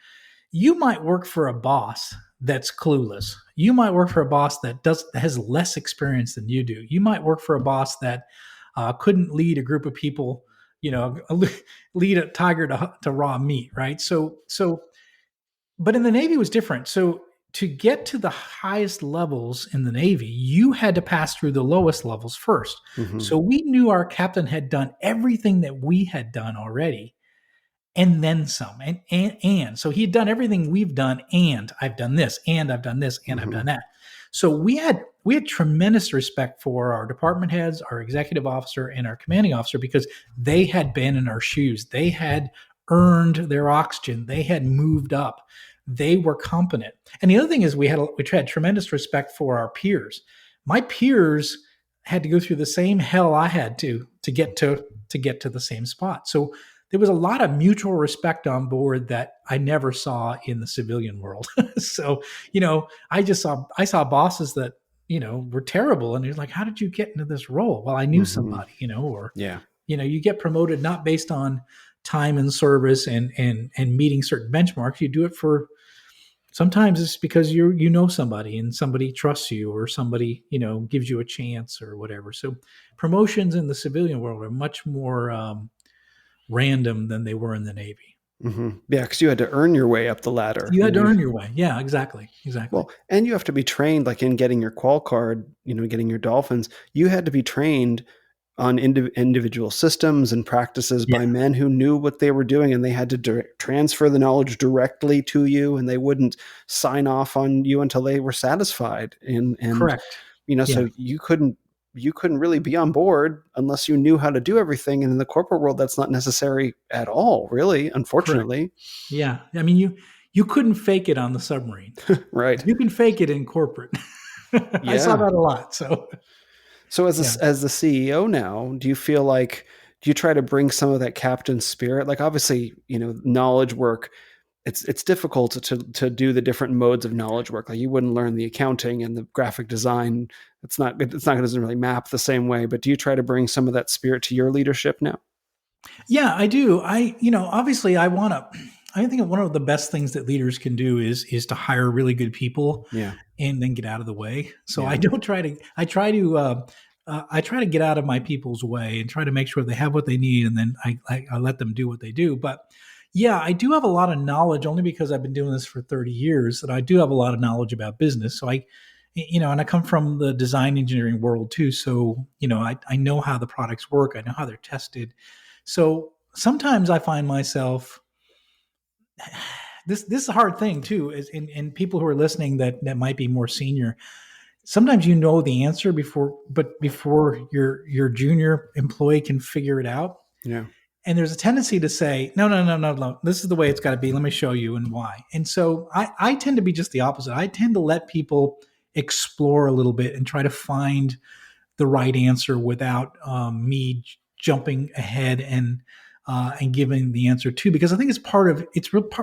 A: you might work for a boss that's clueless. You might work for a boss that has less experience than you do. You might work for a boss that couldn't lead a group of people, lead a tiger to raw meat, right? So, but in the Navy it was different. So to get to the highest levels in the Navy, you had to pass through the lowest levels first.
B: Hmm.
A: So we knew our captain had done everything that we had done already and then some. And so he'd done everything we've done, and I've done this, and I've done this, and I've
B: Hmm.
A: done that. So we had tremendous respect for our department heads, our executive officer, and our commanding officer because they had been in our shoes. They had earned their oxygen. They had moved up. They were competent. And the other thing is we had tremendous respect for our peers. My peers had to go through the same hell I had to get to the same spot. So there was a lot of mutual respect on board that I never saw in the civilian world. So, I saw bosses that, were terrible. And he was like, how did you get into this role? Well, I knew
B: Hmm.
A: somebody, or,
B: Yeah.
A: you get promoted not based on time and service and meeting certain benchmarks. You do it for sometimes it's because you know somebody and somebody trusts you or somebody, gives you a chance or whatever. So promotions in the civilian world are much more random than they were in the Navy.
B: Hmm. Yeah, because you had to earn your way up the ladder.
A: You had to earn your way. Yeah, exactly. Exactly.
B: Well, and you have to be trained, like in getting your qual card, getting your dolphins. You had to be trained on individual systems and practices
A: Yeah,
B: by men who knew what they were doing, and they had to transfer the knowledge directly to you, and they wouldn't sign off on you until they were satisfied. And
A: correct. Yeah,
B: so you couldn't really be on board unless you knew how to do everything. And in the corporate world, that's not necessary at all, really,
A: correct.
B: unfortunately.
A: Yeah. I mean, you couldn't fake it on the submarine.
B: Right.
A: You can fake it in corporate. I saw
B: Yeah.
A: that a lot. So,
B: So
A: yeah.
B: as the CEO now, do you feel like do you try to bring some of that captain spirit? Like obviously, knowledge work, it's difficult to do the different modes of knowledge work. Like you wouldn't learn the accounting and the graphic design. It doesn't really map the same way. But do you try to bring some of that spirit to your leadership now?
A: Yeah, I do. Obviously I want to I think one of the best things that leaders can do is to hire really good people
B: Yeah.
A: and then get out of the way. So I
B: Yeah.
A: don't try to I try to get out of my people's way and try to make sure they have what they need, and then I let them do what they do. But yeah, I do have a lot of knowledge only because I've been doing this for 30 years that I do have a lot of knowledge about business. So and I come from the design engineering world too. So, I know how the products work. I know how they're tested. So sometimes I find myself this is a hard thing too, is in people who are listening that might be more senior. Sometimes you know the answer before your junior employee can figure it out.
B: Yeah.
A: And there's a tendency to say, no, no, no, no, no, this is the way it's got to be. Let me show you and why. And so I tend to be just the opposite. I tend to let people explore a little bit and try to find the right answer without me jumping ahead and giving the answer too, because I think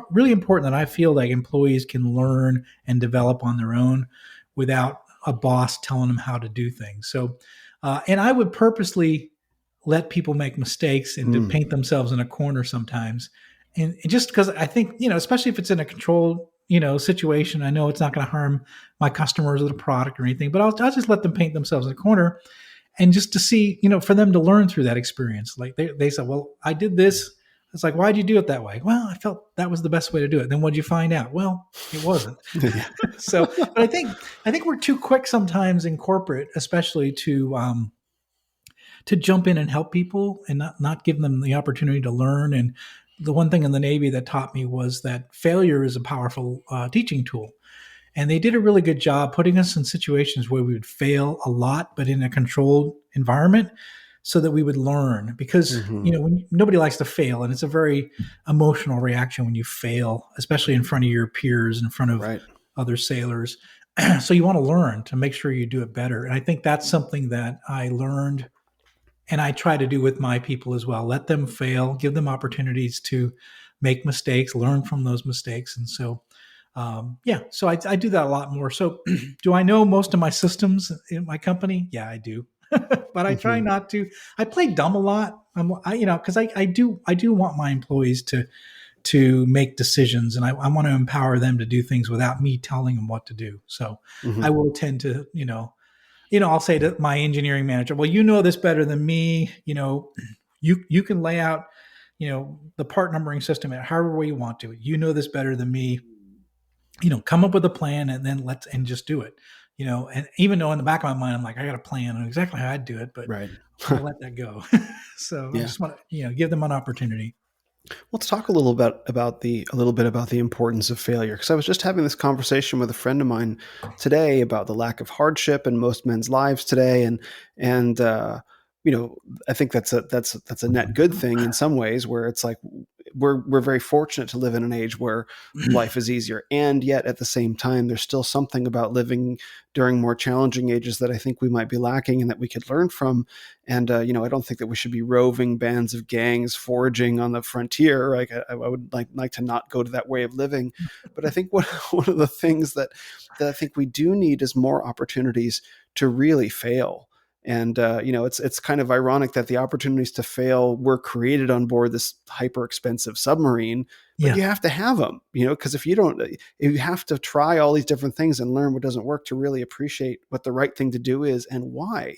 A: really important that I feel like employees can learn and develop on their own without a boss telling them how to do things. So, and I would purposely let people make mistakes and to
B: Mm.
A: paint themselves in a corner sometimes. And just because I think, especially if it's in a controlled, situation, I know it's not going to harm my customers or the product or anything, but I'll just let them paint themselves in a corner and just to see, for them to learn through that experience. Like they said, well, I did this. It's like, why'd you do it that way? Well, I felt that was the best way to do it. Then what'd you find out? Well, it wasn't.
B: Yeah.
A: So, but I think we're too quick sometimes in corporate, especially to jump in and help people and not give them the opportunity to learn. And the one thing in the Navy that taught me was that failure is a powerful teaching tool. And they did a really good job putting us in situations where we would fail a lot, but in a controlled environment so that we would learn. Because,
B: Hmm.
A: nobody likes to fail. And it's a very emotional reaction when you fail, especially in front of your peers, in front of
B: Right.
A: other sailors. So you want to learn to make sure you do it better. And I think that's something that I learned and I try to do with my people as well. Let them fail, give them opportunities to make mistakes, learn from those mistakes. And so, yeah, so I do that a lot more. So, do I know most of my systems in my company? Yeah, I do, but I try
B: Hmm.
A: not to. I play dumb a lot. Because I do want my employees to make decisions, and I want to empower them to do things without me telling them what to do. So, I
B: Hmm.
A: will tend to, I'll say to my engineering manager, well, you know this better than me. You can lay out, the part numbering system however way you want to. You know this better than me. come up with a plan and then and just do it. And even though in the back of my mind I'm like, I got a plan on exactly how I'd do it, but
B: Right.
A: I'm going to let that go. So I
B: Yeah.
A: just want to, give them an opportunity.
B: Let's talk a little bit about the importance of failure, because I was just having this conversation with a friend of mine today about the lack of hardship in most men's lives today, and you know I think that's a net good thing in some ways, where it's like we're very fortunate to live in an age where life is easier, and yet at the same time there's still something about living during more challenging ages that I think we might be lacking and that we could learn from. And I don't think that we should be roving bands of gangs foraging on the frontier. Like I would like to not go to that way of living. But I think one of the things that I think we do need is more opportunities to really fail. And it's kind of ironic that the opportunities to fail were created on board this hyper expensive submarine, but
A: Yeah.
B: you have to have them, because if you have to try all these different things and learn what doesn't work to really appreciate what the right thing to do is and why.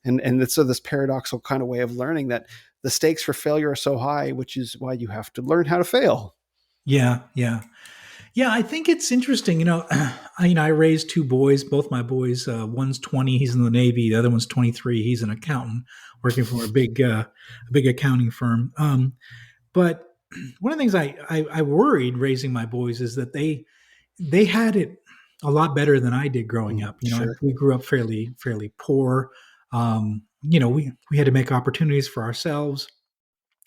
B: And it's so this paradoxical kind of way of learning that the stakes for failure are so high, which is why you have to learn how to fail.
A: Yeah. Yeah. Yeah. I think it's interesting. I raised two boys, both my boys, one's 20, he's in the Navy. The other one's 23. He's an accountant working for a big accounting firm. But one of the things I worried raising my boys is that they had it a lot better than I did growing up.
B: Sure.
A: We grew up fairly poor. We had to make opportunities for ourselves.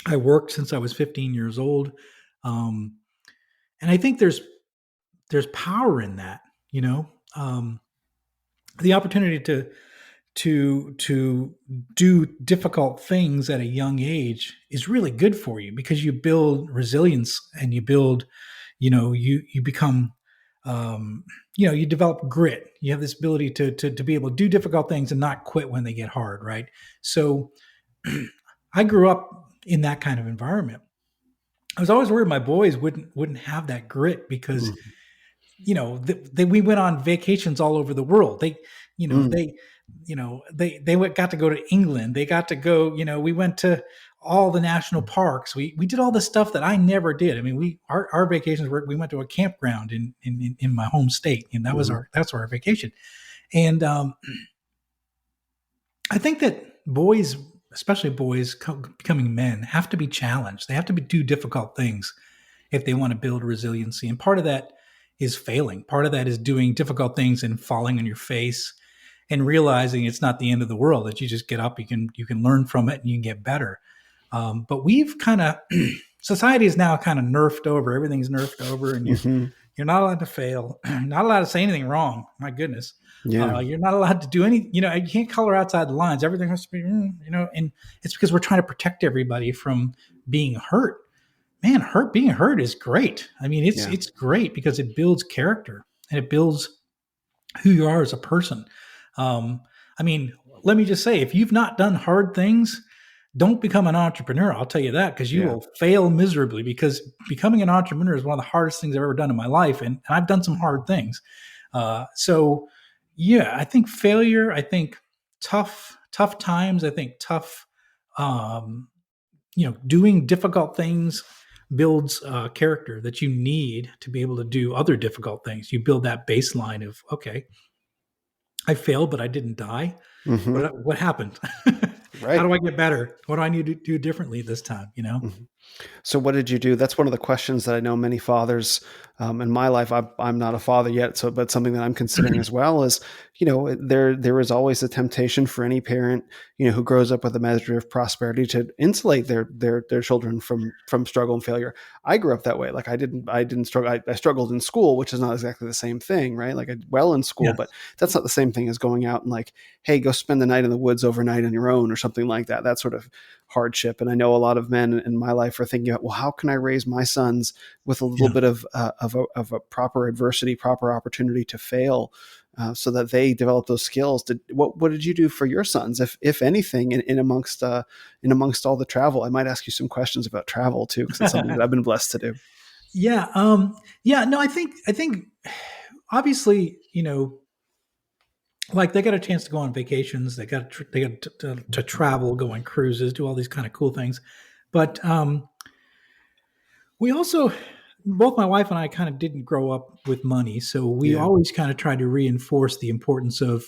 A: I worked since I was 15 years old, um, and I think there's power in that. You know, the opportunity to do difficult things at a young age is really good for you because you build resilience and you build, you become, um, you develop grit. You have this ability to be able to do difficult things and not quit when they get hard, right? So I grew up in that kind of environment. I was always worried my boys wouldn't have that grit because
B: Mm.
A: we went on vacations all over the world. You know,
B: Mm.
A: they, got to go to England. They got to go. We went to all the national parks. We did all the stuff that I never did. I mean, our vacations were we went to a campground in my home state, and
B: Mhm.
A: that's our vacation. And I think that boys, especially boys becoming men, have to be challenged. They have to do difficult things if they want to build resiliency. And part of that is failing. Part of that is doing difficult things and falling on your face and realizing it's not the end of the world. That you just get up, you can learn from it, and you can get better. But we've kind of society is now kind of nerfed over. Everything's nerfed over, and
B: Mhm.
A: you're not allowed to fail. Not allowed to say anything wrong. My goodness.
B: Yeah.
A: You're not allowed to do any, you can't color outside the lines. Everything has to be, and it's because we're trying to protect everybody from being hurt. Man, being hurt is great. I mean, it's
B: Yeah.
A: it's great because it builds character and it builds who you are as a person. Um, I mean, let me just say, if you've not done hard things, don't become an entrepreneur. I'll tell you that because you
B: Yeah.
A: will fail miserably. Because becoming an entrepreneur is one of the hardest things I've ever done in my life, and I've done some hard things. So, yeah, I think failure. I think tough times. I think tough. Um, doing difficult things builds character that you need to be able to do other difficult things. You build that baseline of, okay, I failed, but I didn't die.
B: Mhm.
A: What happened? How
B: Right.
A: do I get better? What do I need to do differently this time?
B: Mhm. So what did you do? That's one of the questions that I know many fathers in my life. I'm not a father yet, so but something that I'm considering as well is, there is always a temptation for any parent, who grows up with a measure of prosperity to insulate their children from struggle and failure. I grew up that way. Like I didn't struggle. I struggled in school, which is not exactly the same thing, right? Like I did well in school,
A: Yeah,
B: but that's not the same thing as going out and like, hey, go spend the night in the woods overnight on your own or something like that. That sort of hardship. And I know a lot of men in my life are thinking about, well, how can I raise my sons with a little
A: yeah.
B: bit of a proper adversity, proper opportunity to fail, so that they develop those skills. What did you do for your sons, if anything, in amongst all the travel? I might ask you some questions about travel too, because it's something that I've been blessed to do.
A: Yeah, yeah. No, I think obviously, like they got a chance to go on vacations. They got to travel, go on cruises, do all these kind of cool things. But we also both my wife and I kind of didn't grow up with money, so we
B: Yeah.
A: always kind of tried to reinforce the importance of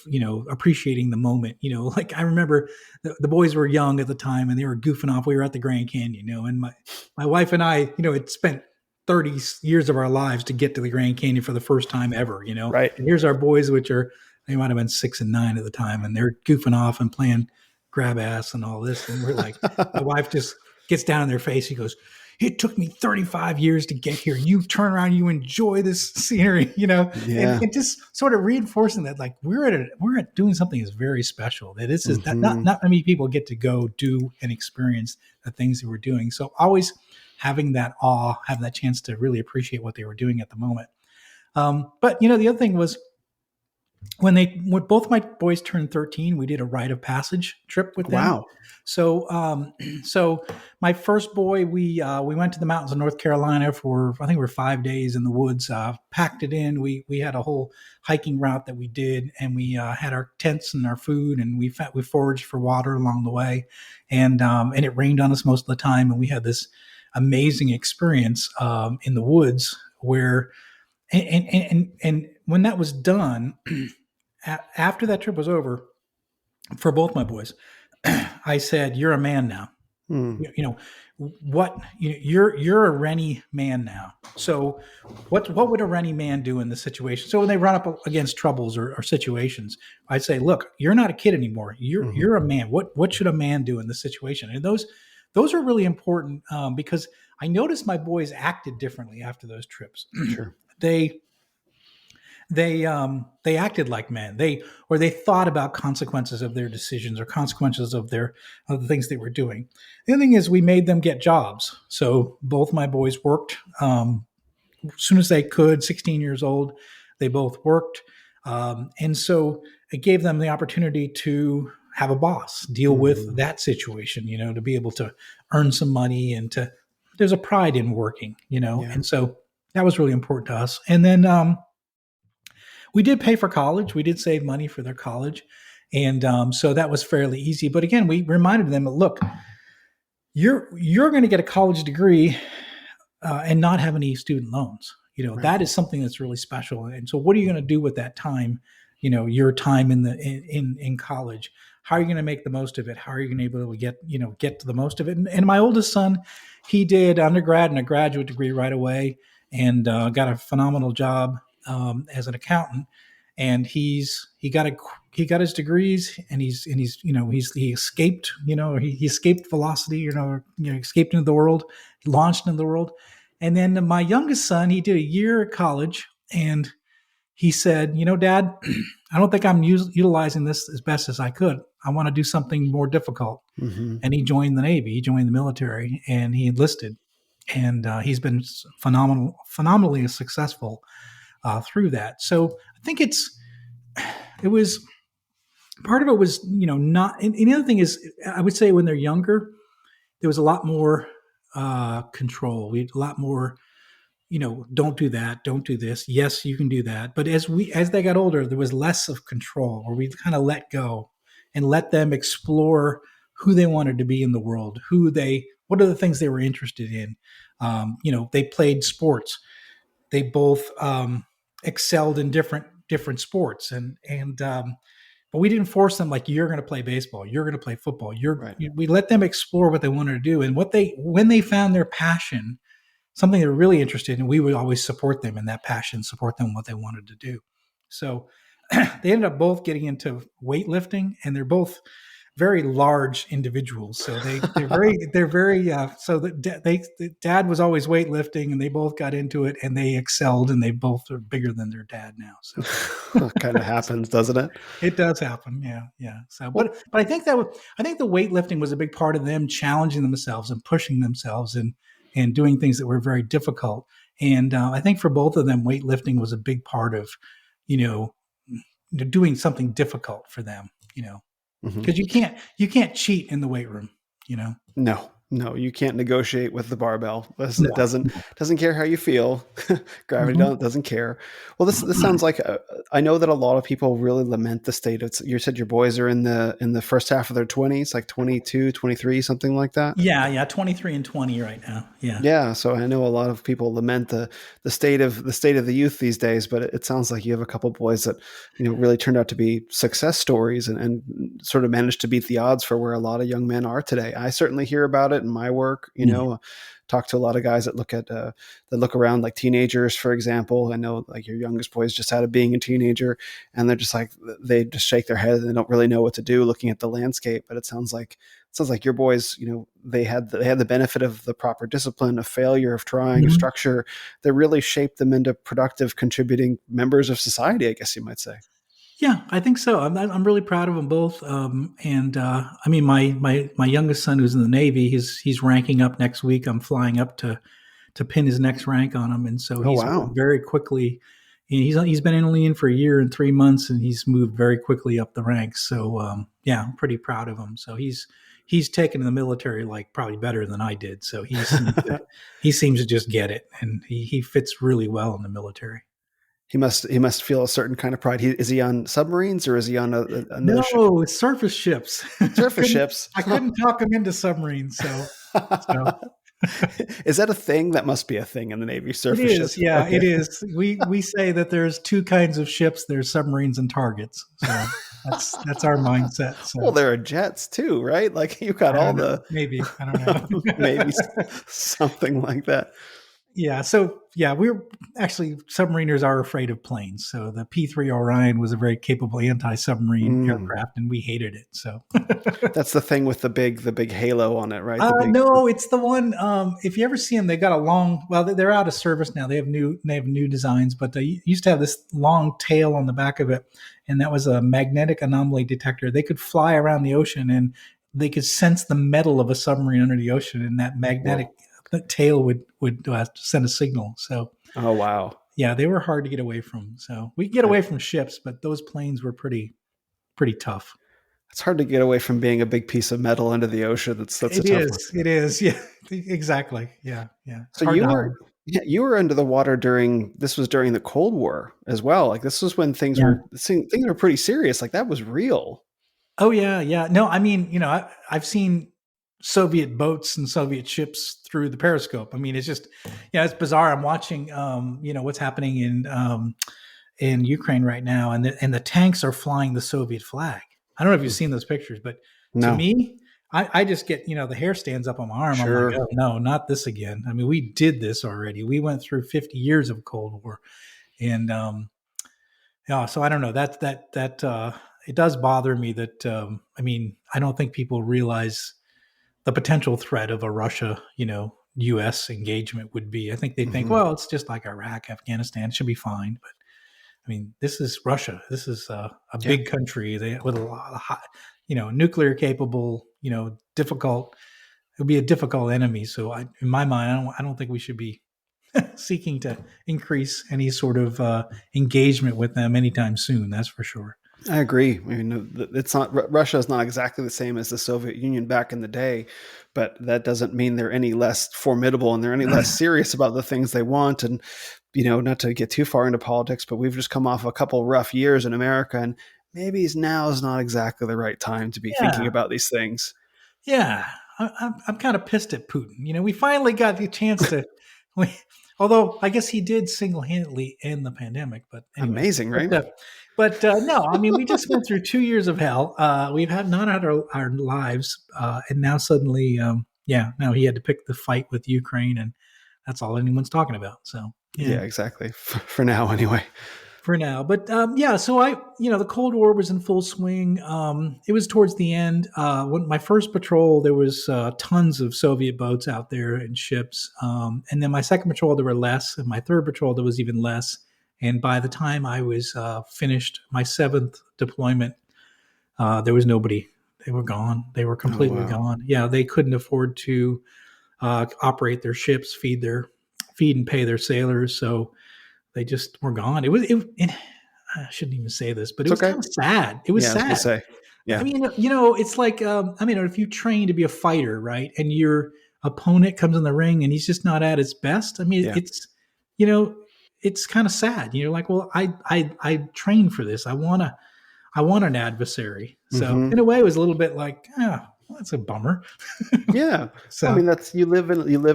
A: appreciating the moment. Like I remember the boys were young at the time and they were goofing off. We were at the Grand Canyon, and my wife and I, had spent 30 years of our lives to get to the Grand Canyon for the first time ever.
B: Right.
A: And here's our boys, which are they might have been 6 and 9 at the time, and they're goofing off and playing grab ass and all this, and we're like, my wife just gets down in their face. He goes, it took me 35 years to get here. You turn around, you enjoy this scenery, and
B: Yeah.
A: just sort of reinforcing that, like we're at doing something that's very special. That this is that
B: Hmm.
A: not many people get to go do and experience the things that we're doing. So always having that awe, having that chance to really appreciate what they were doing at the moment. But the other thing was when both my boys turned 13, we did a rite of passage trip with them.
B: Wow.
A: So, so my first boy, we went to the mountains of North Carolina for I think we were 5 days in the woods. Packed it in. We had a whole hiking route that we did, and we had our tents and our food, and we foraged for water along the way, and it rained on us most of the time, and we had this amazing experience in the woods where and when that was done, after that trip was over for both my boys, I said, "You're a man now.
B: Hmm.
A: You know what? You're a Rennie man now. So, what would a Rennie man do in this situation? So when they run up against troubles or situations, I'd say, look, you're not a kid anymore. You're
B: Hmm.
A: you're a man. What should a man do in this situation? And those are really important because I noticed my boys acted differently after those trips.
B: Sure.
A: they they acted like men. They thought about consequences of their decisions or consequences of the things they were doing. The other thing is we made them get jobs. So both my boys worked as soon as they could. 16 years old, they both worked, and so it gave them the opportunity to have a boss, deal with
B: Hmm.
A: that situation. To be able to earn some money and to there's a pride in working.
B: Yeah.
A: And so that was really important to us. And then we did pay for college. We did save money for their college. And so that was fairly easy. But again, we reminded them, look, you're going to get a college degree and not have any student loans.
B: Right.
A: That is something that's really special. And so, what are you going to do with that time? Your time in college. How are you going to make the most of it? How are you going to be able to get to the most of it? And my oldest son, he did undergrad and a graduate degree right away, and got a phenomenal job as an accountant. And he got his degrees, and he escaped. He escaped velocity. Escaped into the world, launched into the world. And then my youngest son, he did a year at college, and he said, Dad, I don't think I'm utilizing this as best as I could. I want to do something more difficult.
B: Hmm.
A: And he joined the Navy, he joined the military, and he enlisted. And he's been phenomenally successful through that. So I think it was part of it was, not, and the other thing is, I would say when they're younger, there was a lot more control. We had a lot more don't do that, don't do this, yes, you can do that. But as they got older, there was less of control, where we kind of let go and let them explore who they wanted to be in the world, what are the things they were interested in. They played sports. They both excelled in different sports, and but we didn't force them, like, you're going to play baseball, you're going to play football.
B: Right.
A: We let them explore what they wanted to do, and when they found their passion, something they're really interested in, we would always support them in that passion, support them in what they wanted to do. So they ended up both getting into weightlifting, and they're both very large individuals. So they're very so the dad was always weightlifting, and they both got into it, and they excelled, and they both are bigger than their dad now. So
B: Kind of happens, doesn't it?
A: it does happen. Yeah, yeah. So,
B: Well,
A: but I think the weightlifting was a big part of them challenging themselves and pushing themselves and doing things that were very difficult. And I think for both of them, weightlifting was a big part of, you know, doing something difficult for them.
B: mhm.
A: Because you can't cheat in the weight room. You know.
B: No. No, you can't negotiate with the barbell. It
A: No, no.
B: doesn't care how you feel. Gravity
A: Mhm.
B: doesn't care. Well, this sounds like I know that a lot of people really lament the state. You said your boys are in the first half of their 20s, like 22, 23, something like that.
A: Yeah, yeah, 23 and 20 right now. Yeah.
B: Yeah, so I know a lot of people lament the state of the youth these days, but it sounds like you have a couple boys that really turned out to be success stories and sort of managed to beat the odds for where a lot of young men are today. I certainly hear about it in my work.
A: Yeah.
B: Talk to a lot of guys that look around like teenagers, for example. I know like your youngest boys just out of being a teenager, and they're just like they just shake their head and they don't really know what to do looking at the landscape. But it sounds like your boys, they had the benefit of the proper discipline, of failure, of trying, of
A: Mhm.
B: structure that really shaped them into productive, contributing members of society. I guess you might say.
A: Yeah, I think so. I'm really proud of them both. And I mean, my youngest son, who's in the Navy, he's ranking up next week. I'm flying up to pin his next rank on him, and so
B: Oh
A: he's moved
B: wow,
A: very quickly. He's been only in for a year and 3 months, and he's moved very quickly up the ranks. So yeah, I'm pretty proud of him. So he's taken to the military like probably better than I did. So he seems to just get it, and he fits really well in the military.
B: he must feel a certain kind of pride. Is he on submarines or is he on another ship?
A: No, it's surface ships.
B: Surface
A: couldn't
B: ships.
A: I couldn't talk him into submarines, so
B: Is that a thing? That must be a thing in the Navy.
A: it
B: Surface
A: is.
B: ships.
A: Yeah,
B: Okay.
A: it is. We say that there's two kinds of ships. There's submarines and targets. So that's our mindset.
B: Well,
A: So
B: there are jets too, right? Like you got
A: I
B: all
A: don't know.
B: the
A: Maybe I don't know.
B: maybe something like that.
A: Yeah. So yeah, we're actually submariners are afraid of planes. So the P-3 Orion was a very capable anti-submarine
B: Mm.
A: aircraft, and we hated it. So
B: That's the thing with the big halo on it, right? The big.
A: no, it's the one. If you ever see them, they got a long. Well, they're out of service now. They have new designs, but they used to have this long tail on the back of it, and that was a magnetic anomaly detector. They could fly around the ocean, and they could sense the metal of a submarine under the ocean, and that magnetic
B: Whoa.
A: tail would send a signal. So
B: Oh wow.
A: yeah, they were hard to get away from. So we could get
B: I,
A: away from ships, but those planes were pretty tough.
B: it's hard to get away from being a big piece of metal under the ocean. That's a
A: It
B: tough one.
A: is. It is. Yeah. Exactly. Yeah. Yeah.
B: So
A: Hard
B: you
A: to
B: were
A: hide.
B: yeah, you were under the water during this was during the Cold War as well. Like this was when
A: Yeah.
B: things were pretty serious. Like that was real.
A: Oh yeah, yeah. No, I mean, I've seen Soviet boats and Soviet ships through the periscope. I mean, it's just, it's bizarre. I'm watching, what's happening in Ukraine right now, and the tanks are flying the Soviet flag. I don't know if you've seen those pictures, but to
B: No,
A: me, I just get, the hair stands up on my arm. I'm like,
B: sure.
A: oh no, not this again. I mean, we did this already. We went through 50 years of Cold War, and yeah, so I don't know. That it does bother me that I mean, I don't think people realize the potential threat of a Russia, U.S. engagement would be. I think they think,
B: Hmm.
A: well, it's just like Iraq, Afghanistan, it should be fine. But I mean, this is Russia. This is a
B: Yeah,
A: big country with a lot of high, nuclear capable, difficult. It would be a difficult enemy. So, in my mind, I don't think we should be seeking to increase any sort of engagement with them anytime soon. That's for sure.
B: I agree. I mean, it's not Russia is not exactly the same as the Soviet Union back in the day, but that doesn't mean they're any less formidable and they're any less serious about the things they want. And not to get too far into politics, but we've just come off a couple rough years in America, and maybe now is not exactly the right time to be thinking
A: Yeah,
B: about these things.
A: yeah. I'm kind of pissed at Putin. We finally got the chance to. We, although I guess he did single-handedly end the pandemic, but anyway.
B: Amazing, right?
A: But no, I mean we just went through 2 years of hell. We've had not had our lives, and now suddenly, now he had to pick the fight with Ukraine, and that's all anyone's talking about. So yeah.
B: Yeah, exactly. For now, anyway.
A: For now. But yeah, so the Cold War was in full swing. It was towards the end. When my first patrol, there was tons of Soviet boats out there and ships. And then my second patrol, there were less. And my third patrol, there was even less. And by the time I was finished my seventh deployment, there was nobody. They were gone. They were
B: Oh
A: completely
B: wow.
A: gone. Yeah, they couldn't afford to operate their ships, feed and pay their sailors. So they just were gone. I shouldn't even say this, but it
B: It's
A: was
B: okay.
A: kind of sad. It was
B: Yeah, I was gonna
A: sad.
B: say.
A: I
B: Yeah.
A: mean, it's like, I mean, if you train to be a fighter, right, and your opponent comes in the ring and he's just not at his best, I mean,
B: Yeah.
A: you know, it's kind of sad. You're like, well, I trained for this. I want an adversary. So
B: Hmm.
A: in a way, it was a little bit like, well, that's a bummer.
B: Yeah. Well, I
A: So
B: mean, that's you live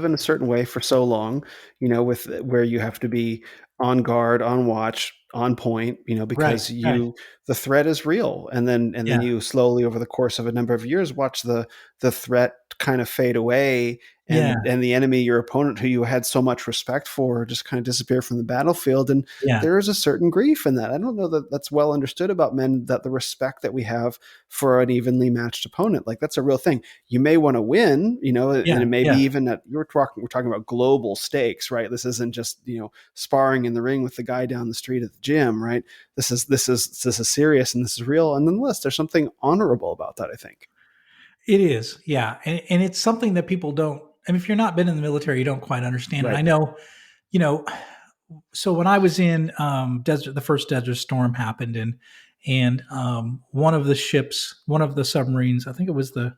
B: in a certain way for so long, with where you have to be on guard, on watch, on point,
A: right,
B: because
A: right,
B: the threat is real. And then
A: yeah,
B: you slowly over the course of a number of years watch the threat kind of fade away,
A: yeah,
B: and the enemy, your opponent who you had so much respect for, just kind of disappear from the battlefield. And
A: yeah,
B: there is a certain grief in that. I don't know that that's well understood about men, that the respect that we have for an evenly matched opponent, like that's a real thing. You may want to win, and
A: yeah,
B: it may be
A: yeah.
B: even at we're talking about global stakes, right? This isn't just, sparring in the ring with the guy down the street at the gym, right? This is serious, and this is real. And nonetheless, there's something honorable about that, I think.
A: It is, yeah, and it's something that people don't. I mean, if you're not been in the military, you don't quite understand it.
B: Right.
A: I know, you know. So when I was in desert, the first Desert Storm happened, and one of the ships, one of the submarines, I think it was the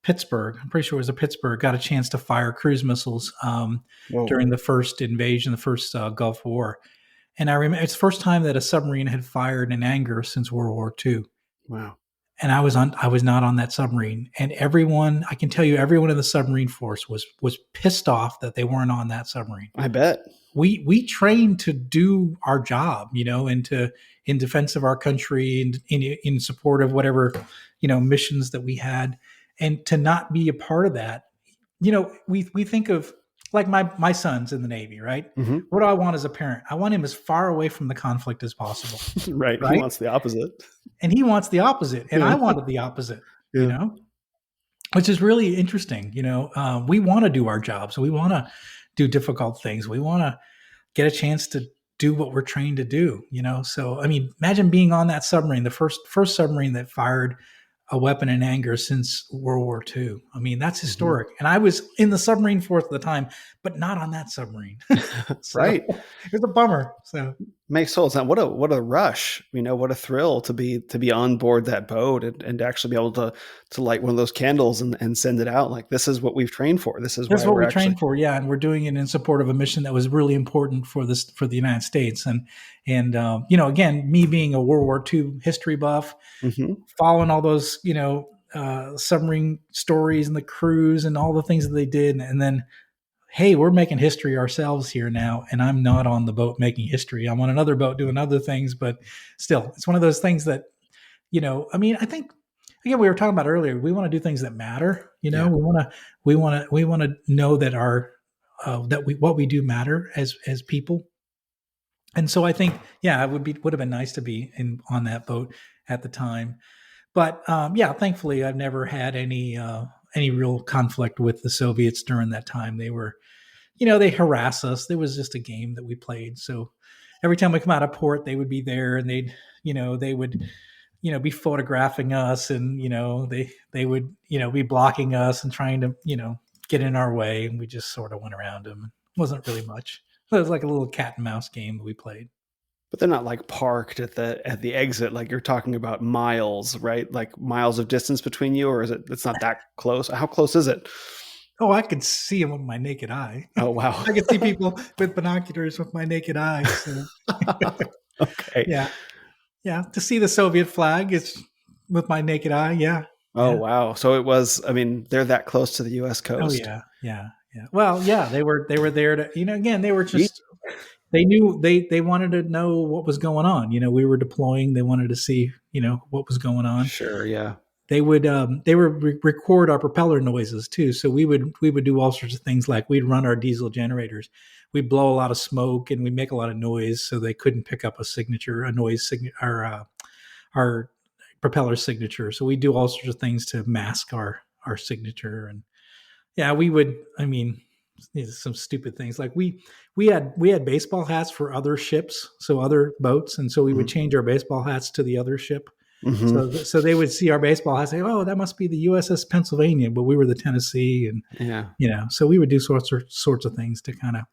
A: Pittsburgh. I'm pretty sure it was a Pittsburgh. Got a chance to fire cruise missiles
B: Whoa.
A: during the first invasion, the first Gulf War. And I remember it's the first time that a submarine had fired in anger since World War II.
B: Wow.
A: And I was not on that submarine. And everyone, I can tell you, everyone in the submarine force was pissed off that they weren't on that submarine.
B: I bet.
A: We trained to do our job, and to in defense of our country and in support of whatever missions that we had, and to not be a part of that. We think of like my son's in the Navy, right?
B: Hmm.
A: What do I want as a parent? I want him as far away from the conflict as possible,
B: Right. He
A: right?
B: wants the opposite.
A: And he wants the opposite, and I
B: Yeah.
A: wanted the opposite,
B: Yeah.
A: which is really interesting. We want to do our jobs, we want to do difficult things, we want to get a chance to do what we're trained to do. So I mean, imagine being on that submarine, the first submarine that fired a weapon in anger since World War II. I mean, that's
B: Hmm.
A: historic. And I was in the submarine force at the time, but not on that submarine. So
B: Right.
A: it was a bummer. So
B: Makes total sense. What a rush, what a thrill to be on board that boat, and to actually be able to light one of those candles and send it out. Like, this is what we've trained for. This is
A: that's
B: why
A: what
B: we're
A: we
B: actually.
A: trained for. Yeah. And we're doing it in support of a mission that was really important for the United States. And again, me being a World War II history buff,
B: Hmm.
A: following all those, submarine stories and the crews and all the things that they did. And then, hey, we're making history ourselves here now. And I'm not on the boat making history. I'm on another boat doing other things. But still, it's one of those things that, I mean, I think, again, we were talking about earlier, we want to do things that matter.
B: Yeah.
A: We want to know that what we do matter as people. And so I think, yeah, would have been nice to be on that boat at the time. But yeah, thankfully, I've never had any real conflict with the Soviets during that time. They were, they harass us. There was just a game that we played. So every time we come out of port, they would be there, and they would, be photographing us, and they would, be blocking us and trying to, get in our way, and we just sort of went around them. It wasn't really much. It was like a little cat and mouse game that we played.
B: But they're not like parked at the exit, like you're talking about miles, right? Like miles of distance between you, or is it's not that close? How close is it?
A: Oh, I could see them with my naked eye.
B: Oh, wow.
A: I could see people with binoculars with my naked eye. So
B: Okay.
A: yeah, yeah. To see the Soviet flag is with my naked eye. Yeah,
B: Oh,
A: yeah.
B: wow. So it was, I mean, they're that close to the US
A: Oh
B: coast.
A: yeah, yeah, yeah. Well, yeah. They were there to again they were
B: Ye-
A: just they knew they wanted to know what was going on. We were deploying. They wanted to see what was going on.
B: Sure, yeah.
A: They would record our propeller noises too. So we would do all sorts of things, like we'd run our diesel generators, we'd blow a lot of smoke, and we make a lot of noise, so they couldn't pick up a noise our propeller signature. So we do all sorts of things to mask our signature. And yeah, we would. I mean, some stupid things like we had baseball hats for other ships, so other boats, and so we would change our baseball hats to the other ship.
B: Mm-hmm.
A: So they would see our baseball hats, say, "Oh, that must be the USS Pennsylvania," but we were the Tennessee, and
B: Yeah.
A: so we would do sorts of things to kind of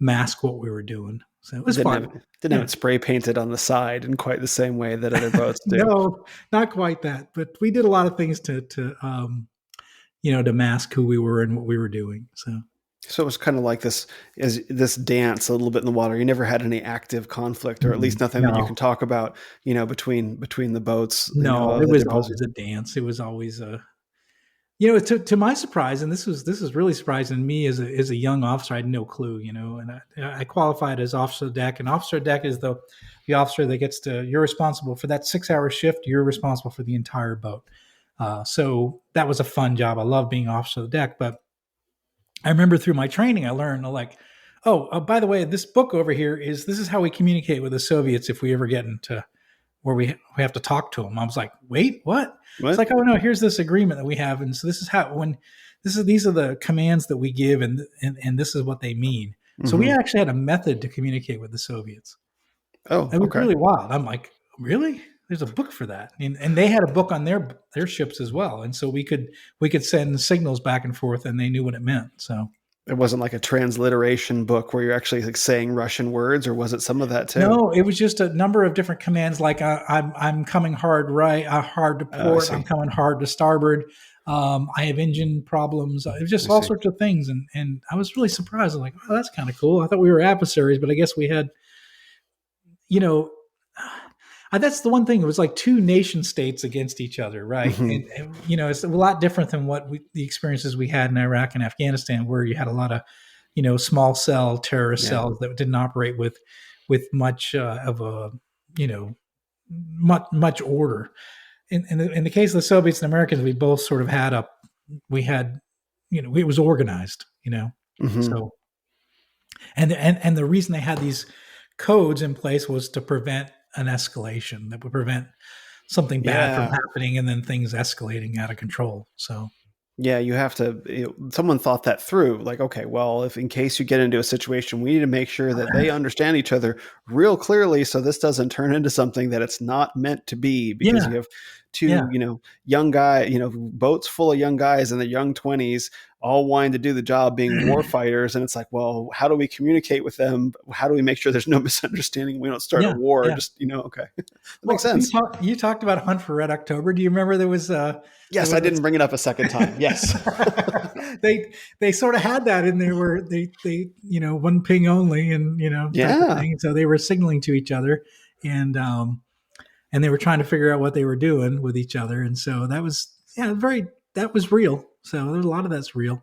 A: mask what we were doing. So it was
B: Didn't
A: fun.
B: have didn't have
A: Yeah.
B: it spray painted on the side in quite the same way that other boats do.
A: No, not quite that, but we did a lot of things to mask who we were and what we were doing. So
B: So it was kind of like this dance a little bit in the water. You never had any active conflict, or at least nothing that you
A: no,
B: can talk about, between the boats,
A: no,
B: of
A: it
B: the
A: was
B: different boats.
A: always a dance. It was always a to my surprise, and this was really surprising to me as a young officer. I had no clue, and I qualified as officer deck. And officer deck is the officer that gets to you're responsible for that 6 hour shift. You're responsible for the entire boat. So that was a fun job. I love being officer of the deck. But I remember through my training, I learned like, oh, by the way, this book over here this is how we communicate with the Soviets if we ever get into where we have to talk to them. I was like, wait, what? It's
B: What?
A: like, oh no, here's this agreement that we have, and so this is how when these are the commands that we give, and this is what they mean. So we
B: Hmm.
A: actually had a method to communicate with the Soviets.
B: Oh,
A: It was
B: okay.
A: really wild. I'm like, really? There's a book for that, and they had a book on their ships as well, and so we could send signals back and forth, and they knew what it meant. So
B: It wasn't like a transliteration book where you're actually like saying Russian words, or was it some of that too?
A: no, it was just a number of different commands. Like I'm coming hard right, hard to
B: Oh, I
A: port. I'm
B: see.
A: coming hard to starboard. I have engine problems. It was
B: I
A: just all
B: see.
A: sorts of things, and I was really surprised. I'm like, oh, that's kind of cool. I thought we were adversaries, but I guess we had, you know, that's the one thing. It was like two nation states against each other, right?
B: Hmm.
A: And it's a lot different than the experiences we had in Iraq and Afghanistan, where you had a lot of, small cell terrorist
B: Yeah.
A: cells that didn't operate with much of a, you know, much order. In the case of the Soviets and Americans, we both sort of we had, it was organized,
B: Hmm.
A: so and the reason they had these codes in place was to prevent an escalation that would prevent something bad from
B: Yeah.
A: happening and then things escalating out of control. So
B: Yeah, you have to. Someone thought that through. Like, okay, well, if in case you get into a situation, we need to make sure that they understand each other real clearly, so this doesn't turn into something that it's not meant to be. Because
A: yeah,
B: you have
A: yeah,
B: two, young guy, boats full of young guys in their young 20s, all wanting to do the job, being war fighters, and it's like, well, how do we communicate with them? How do we make sure there's no misunderstanding? We don't start a
A: yeah,
B: war.
A: yeah.
B: Just okay, that makes
A: Well,
B: sense.
A: you talked about Hunt for Red October. Do you remember there
B: Yes, I
A: was
B: didn't bring it up a second time. Yes.
A: they sort of had that in there where they one ping only and type of
B: Yeah.
A: thing. So they were signaling to each other, and and they were trying to figure out what they were doing with each other. And so that was that was real. So there's a lot of that's real.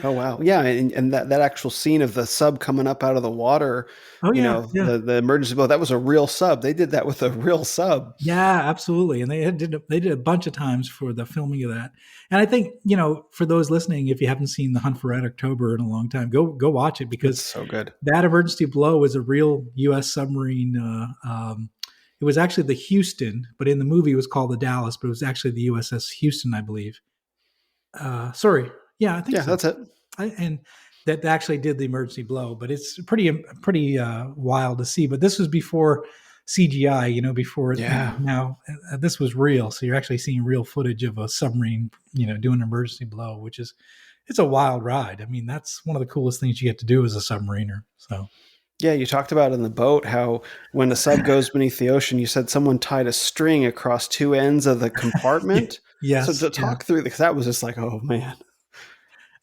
B: Oh wow. Yeah, and that actual scene of the sub coming up out of the water,
A: Oh yeah, yeah.
B: the emergency boat, that was a real sub. They did that with a real sub.
A: Yeah, absolutely. And they did a bunch of times for the filming of that. And I think, for those listening, if you haven't seen The Hunt for Red October in a long time, go watch it
B: It's
A: because
B: so good.
A: that emergency blow was a real U.S. submarine. It was actually the Houston, but in the movie it was called the Dallas, but it was actually the USS Houston, I believe. Sorry, yeah, I think
B: Yeah,
A: so.
B: that's it.
A: And that actually did the emergency blow, but it's pretty wild to see. But this was before CGI, before
B: Yeah.
A: now this was real. So you're actually seeing real footage of a submarine, doing an emergency blow, which is it's a wild ride. I mean, that's one of the coolest things you get to do as a submariner. So
B: Yeah, you talked about in the boat how when a sub goes beneath the ocean, you said someone tied a string across two ends of the
A: yeah,
B: compartment. So
A: yes,
B: to
A: yeah.
B: talk through because that was just like, oh man.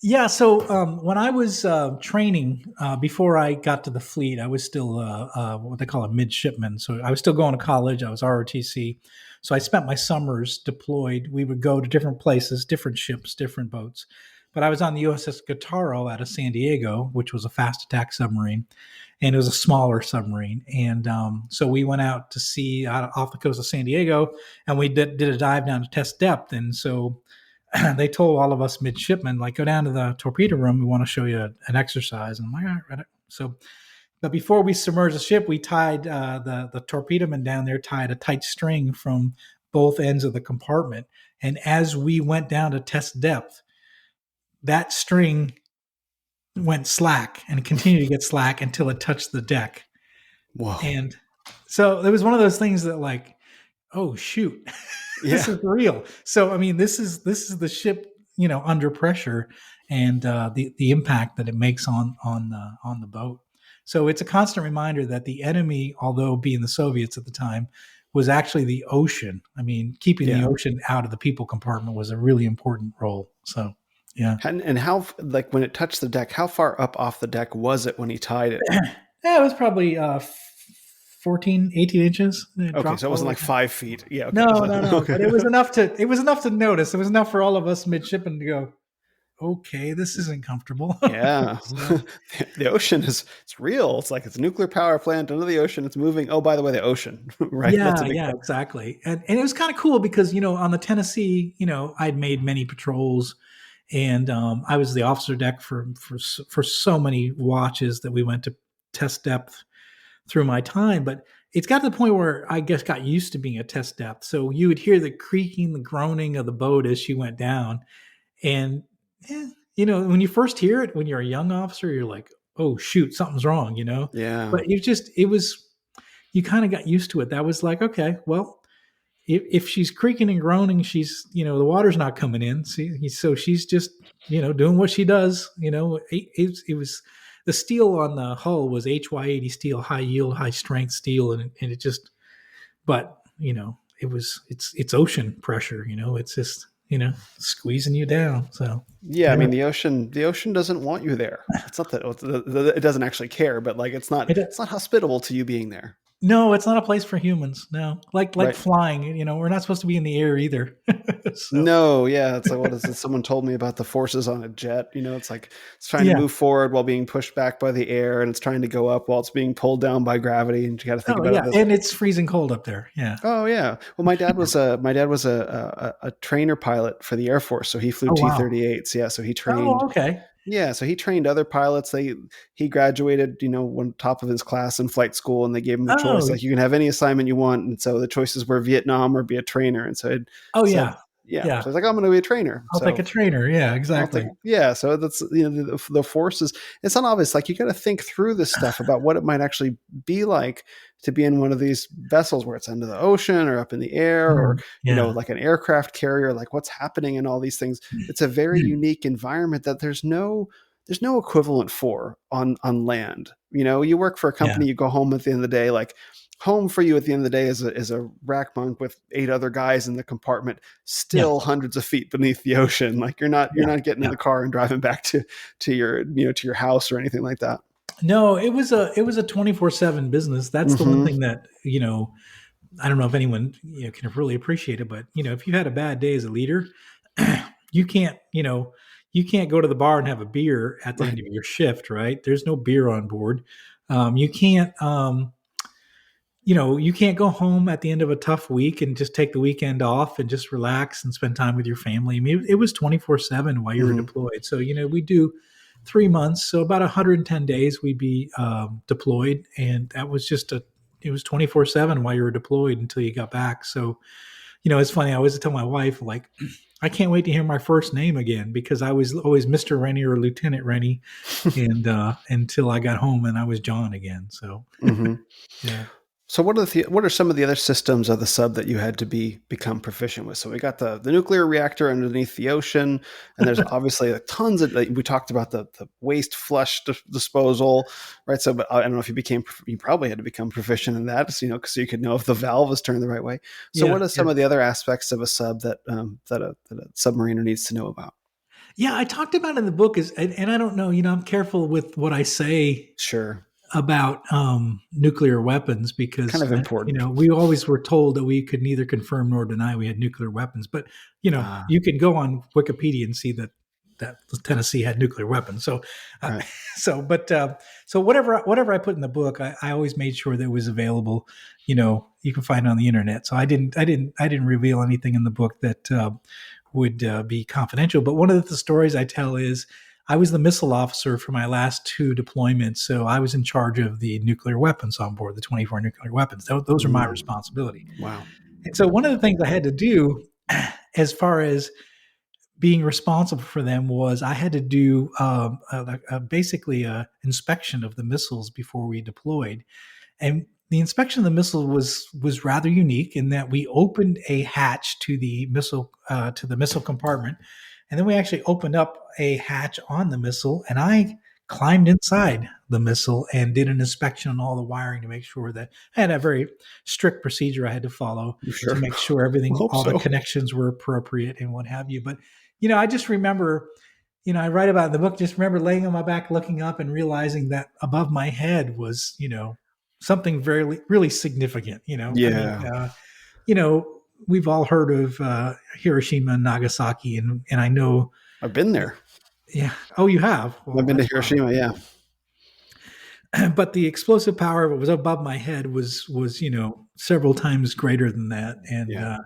A: Yeah, so when I was training before I got to the fleet, I was still what they call a midshipman. So I was still going to college. I was ROTC. So I spent my summers deployed. We would go to different places, different ships, different boats. But I was on the USS Guitarro out of San Diego, which was a fast attack submarine, and it was a smaller submarine. And so we went out to sea off the coast of San Diego, and we did a dive down to test depth. And so they told all of us midshipmen, like, go down to the torpedo room. We want to show you an exercise. And I'm like, all right. So, but before we submerged the ship, we tied the torpedo man down there, tied a tight string from both ends of the compartment. And as we went down to test depth, that string went slack and continued to get slack until it touched the deck.
B: Whoa.
A: And so it was one of those things that, like, oh shoot, this
B: Yeah.
A: is real. So I mean, this is the ship, under pressure, and the impact that it makes on the boat. So it's a constant reminder that the enemy, although being the Soviets at the time, was actually the ocean. I mean, keeping the
B: Yeah.
A: ocean out of the people compartment was a really important role. So, yeah.
B: And how, like, when it touched the deck, how far up off the deck was it when he tied it?
A: Yeah, it was probably 14, 18 inches. It
B: Okay,
A: dropped
B: so it
A: all the
B: wasn't
A: way
B: like
A: down.
B: 5 feet. Yeah. Okay.
A: No,
B: So
A: no, no.
B: okay.
A: But it was enough to notice. It was enough for all of us midshipmen to go, okay, this isn't comfortable.
B: Yeah.
A: So
B: The ocean is, it's real. It's like it's a nuclear power plant under the ocean. It's moving. Oh, by the way, the ocean, right? That's a
A: yeah,
B: big
A: yeah,
B: part.
A: exactly. And it was kind of cool because, on the Tennessee, I'd made many patrols, and I was the officer deck for so many watches that we went to test depth through my time. But it's got to the point where I guess got used to being a test depth. So you would hear the creaking, the groaning of the boat as she went down. And when you first hear it, when you're a young officer, you're like, oh shoot, something's wrong.
B: Yeah.
A: But it was you kind of got used to it. That was like, okay, well, if she's creaking and groaning, she's the water's not coming in. See, so she's just doing what she does. It was the steel on the hull was HY80 steel, high yield, high strength steel, and it just, but it's ocean pressure. It's just squeezing you down. So
B: Yeah. I
A: yeah,
B: mean, the ocean doesn't want you there. It's not that it doesn't actually care, but like
A: it,
B: it's not hospitable to you being there.
A: no, it's not a place for humans. No, like
B: Right.
A: flying. We're not supposed to be in the air either. So
B: No, yeah, it's like, what is it? Someone told me about the forces on a jet. It's like it's trying to
A: yeah.
B: move forward while being pushed back by the air, and it's trying to go up while it's being pulled down by gravity. And you got to think
A: Oh
B: about it
A: yeah,
B: this.
A: and it's freezing cold up there. Yeah.
B: Oh yeah. Well, my dad was a trainer pilot for the Air Force, so he flew
A: Oh wow.
B: T-38s. Yeah, so he trained.
A: Oh okay.
B: Yeah, so he trained other pilots. He graduated, one top of his class in flight school, and they gave him a choice,
A: Oh
B: like you can have any assignment you want. And so the choices were Vietnam or be a trainer. And so it
A: oh
B: said,
A: yeah.
B: yeah.
A: Yeah.
B: So I was like, I'm going to be a trainer.
A: I'll take
B: So
A: a trainer. Yeah,
B: I'll take,
A: exactly.
B: yeah. So that's, the forces. It's not obvious. Like you got to think through this stuff about what it might actually be like to be in one of these vessels where it's under the ocean or up in the air, or,
A: Yeah.
B: like an aircraft carrier, like what's happening in all these things. It's a very unique environment that there's no equivalent for on land. You work for a
A: Yeah.
B: company, you go home at the end of the day, like home for you at the end of the day is a rack bunk with 8 other guys in the compartment,
A: Yeah.
B: still hundreds of feet beneath the ocean. Like you're
A: Yeah.
B: not getting in
A: Yeah.
B: the car and driving back to your to your house or anything like that.
A: No, it was a 24/7 business. That's the one
B: Mm-hmm.
A: thing that, I don't know if anyone, can really appreciate it, but if you had a bad day as a leader, you can't, you can't go to the bar and have a beer at the
B: Right.
A: end of your shift, right? There's no beer on board. You can't you can't go home at the end of a tough week and just take the weekend off and just relax and spend time with your family. I mean, it was 24/7 while you were
B: Mm-hmm.
A: deployed. So, we do 3 months. So about 110 days we'd be deployed. And that was it was 24/7 while you were deployed until you got back. So, it's funny. I always tell my wife, like, I can't wait to hear my first name again because I was always Mr. Rennie or Lieutenant Rennie. And until I got home and I was John again. So,
B: Mm-hmm.
A: yeah.
B: So what are some of the other systems of the sub that you had to become proficient with? So we got the nuclear reactor underneath the ocean, and there's obviously tons of, like, we talked about the waste flush disposal, right? So, but I don't know if you probably had to become proficient in that, so you could know if the valve was turned the right way. So
A: Yeah.
B: what are
A: Yeah.
B: some of the other aspects of a sub that a submariner needs to know about?
A: Yeah, I talked about in the book and I don't know, I'm careful with what I say
B: Sure,
A: about nuclear weapons
B: kind
A: because
B: of important.
A: we always were told that we could neither confirm nor deny we had nuclear weapons. But
B: Ah,
A: you can go on Wikipedia and see that Tennessee had nuclear weapons. So, uh,
B: right.
A: so whatever I put in the book, I always made sure that it was available. You can find it on the internet. So I didn't reveal anything in the book that would be confidential. But one of the stories I tell is I was the missile officer for my last two deployments. So I was in charge of the nuclear weapons on board, the 24 nuclear weapons. Those are my
B: Mm,
A: responsibility.
B: wow.
A: And so one of the things I had to do as far as being responsible for them was I had to do basically a inspection of the missiles before we deployed. And the inspection of the missile was rather unique in that we opened a hatch to the missile compartment, and then we actually opened up a hatch on the missile, and I climbed inside the missile and did an inspection on all the wiring to make sure that I had a very strict procedure I had to follow
B: You
A: to
B: sure?
A: make sure
B: I
A: everything,
B: hope
A: all the
B: so.
A: connections were appropriate and what have you. But, I just remember, I write about it in the book, just remember laying on my back, looking up and realizing that above my head was, something very, really significant, I mean,
B: Yeah,
A: you know, we've all heard of Hiroshima and Nagasaki, and I know,
B: I've been there.
A: yeah. Oh, you have.
B: I've
A: Well,
B: been to
A: that's wild.
B: Hiroshima. Yeah,
A: But the explosive power of what was above my head was several times greater than that, and
B: yeah,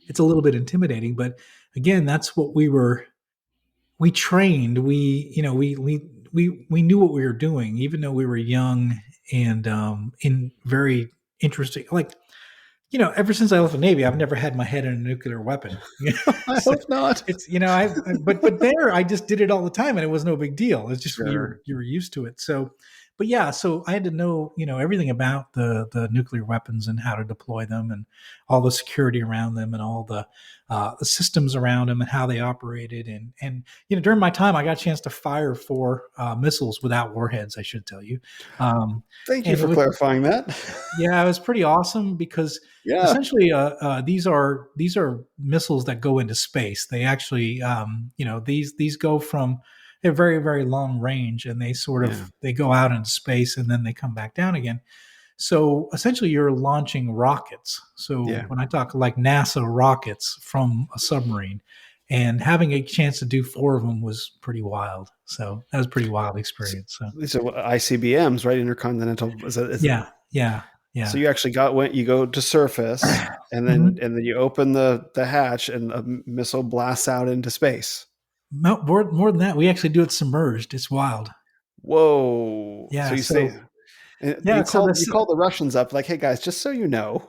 A: it's a little bit intimidating. But again, that's what we trained. We knew what we were doing, even though we were young and in very interesting. Like, ever since I left the Navy, I've never had my head in a nuclear weapon.
B: I
A: So
B: hope not.
A: it's but there I just did it all the time, and it was no big deal. It's just
B: Sure.
A: you were used to it. So, but yeah, so I had to know everything about the nuclear weapons and how to deploy them, and all the security around them, and all the systems around them, and how they operated. And during my time, I got a chance to fire 4 missiles without warheads. I should tell you, um,
B: Thank you
A: and it
B: for
A: was
B: clarifying that.
A: yeah, it was pretty awesome because
B: Yeah,
A: essentially, these are missiles that go into space. They actually, these go from a very very long range, and they sort of
B: yeah,
A: they go out into space and then they come back down again. So essentially, you're launching rockets. So
B: yeah.
A: when I talk like NASA rockets from a submarine, and having a chance to do 4 of them was pretty wild. So that was a pretty wild
B: So,
A: experience. So
B: these are ICBMs, right? Intercontinental.
A: yeah, yeah,
B: So
A: yeah.
B: you actually you go to surface, and then
A: Mhm.
B: you open the hatch, and a missile blasts out into space.
A: No, more than that, we actually do it submerged. It's wild.
B: Whoa! So
A: Yeah.
B: you say
A: So
B: you
A: yeah. So that's
B: call the Russians up, like, hey guys, just so you know.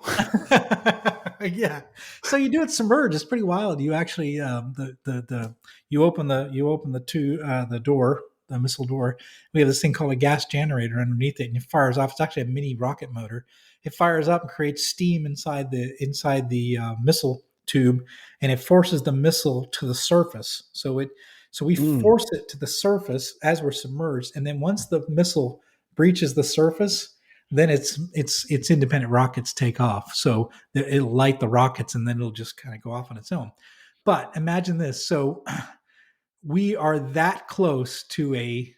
A: yeah. So you do it submerged. It's pretty wild. You actually the you open the door, the missile door. We have this thing called a gas generator underneath it, and it fires off. It's actually a mini rocket motor. It fires up and creates steam inside the missile tube, and it forces the missile to the surface. So we
B: Mm,
A: force it to the surface as we're submerged, and then once the missile breaches the surface, then it's independent rockets take off. So it'll light the rockets, and then it'll just kind of go off on its own. But imagine this: so we are that close to a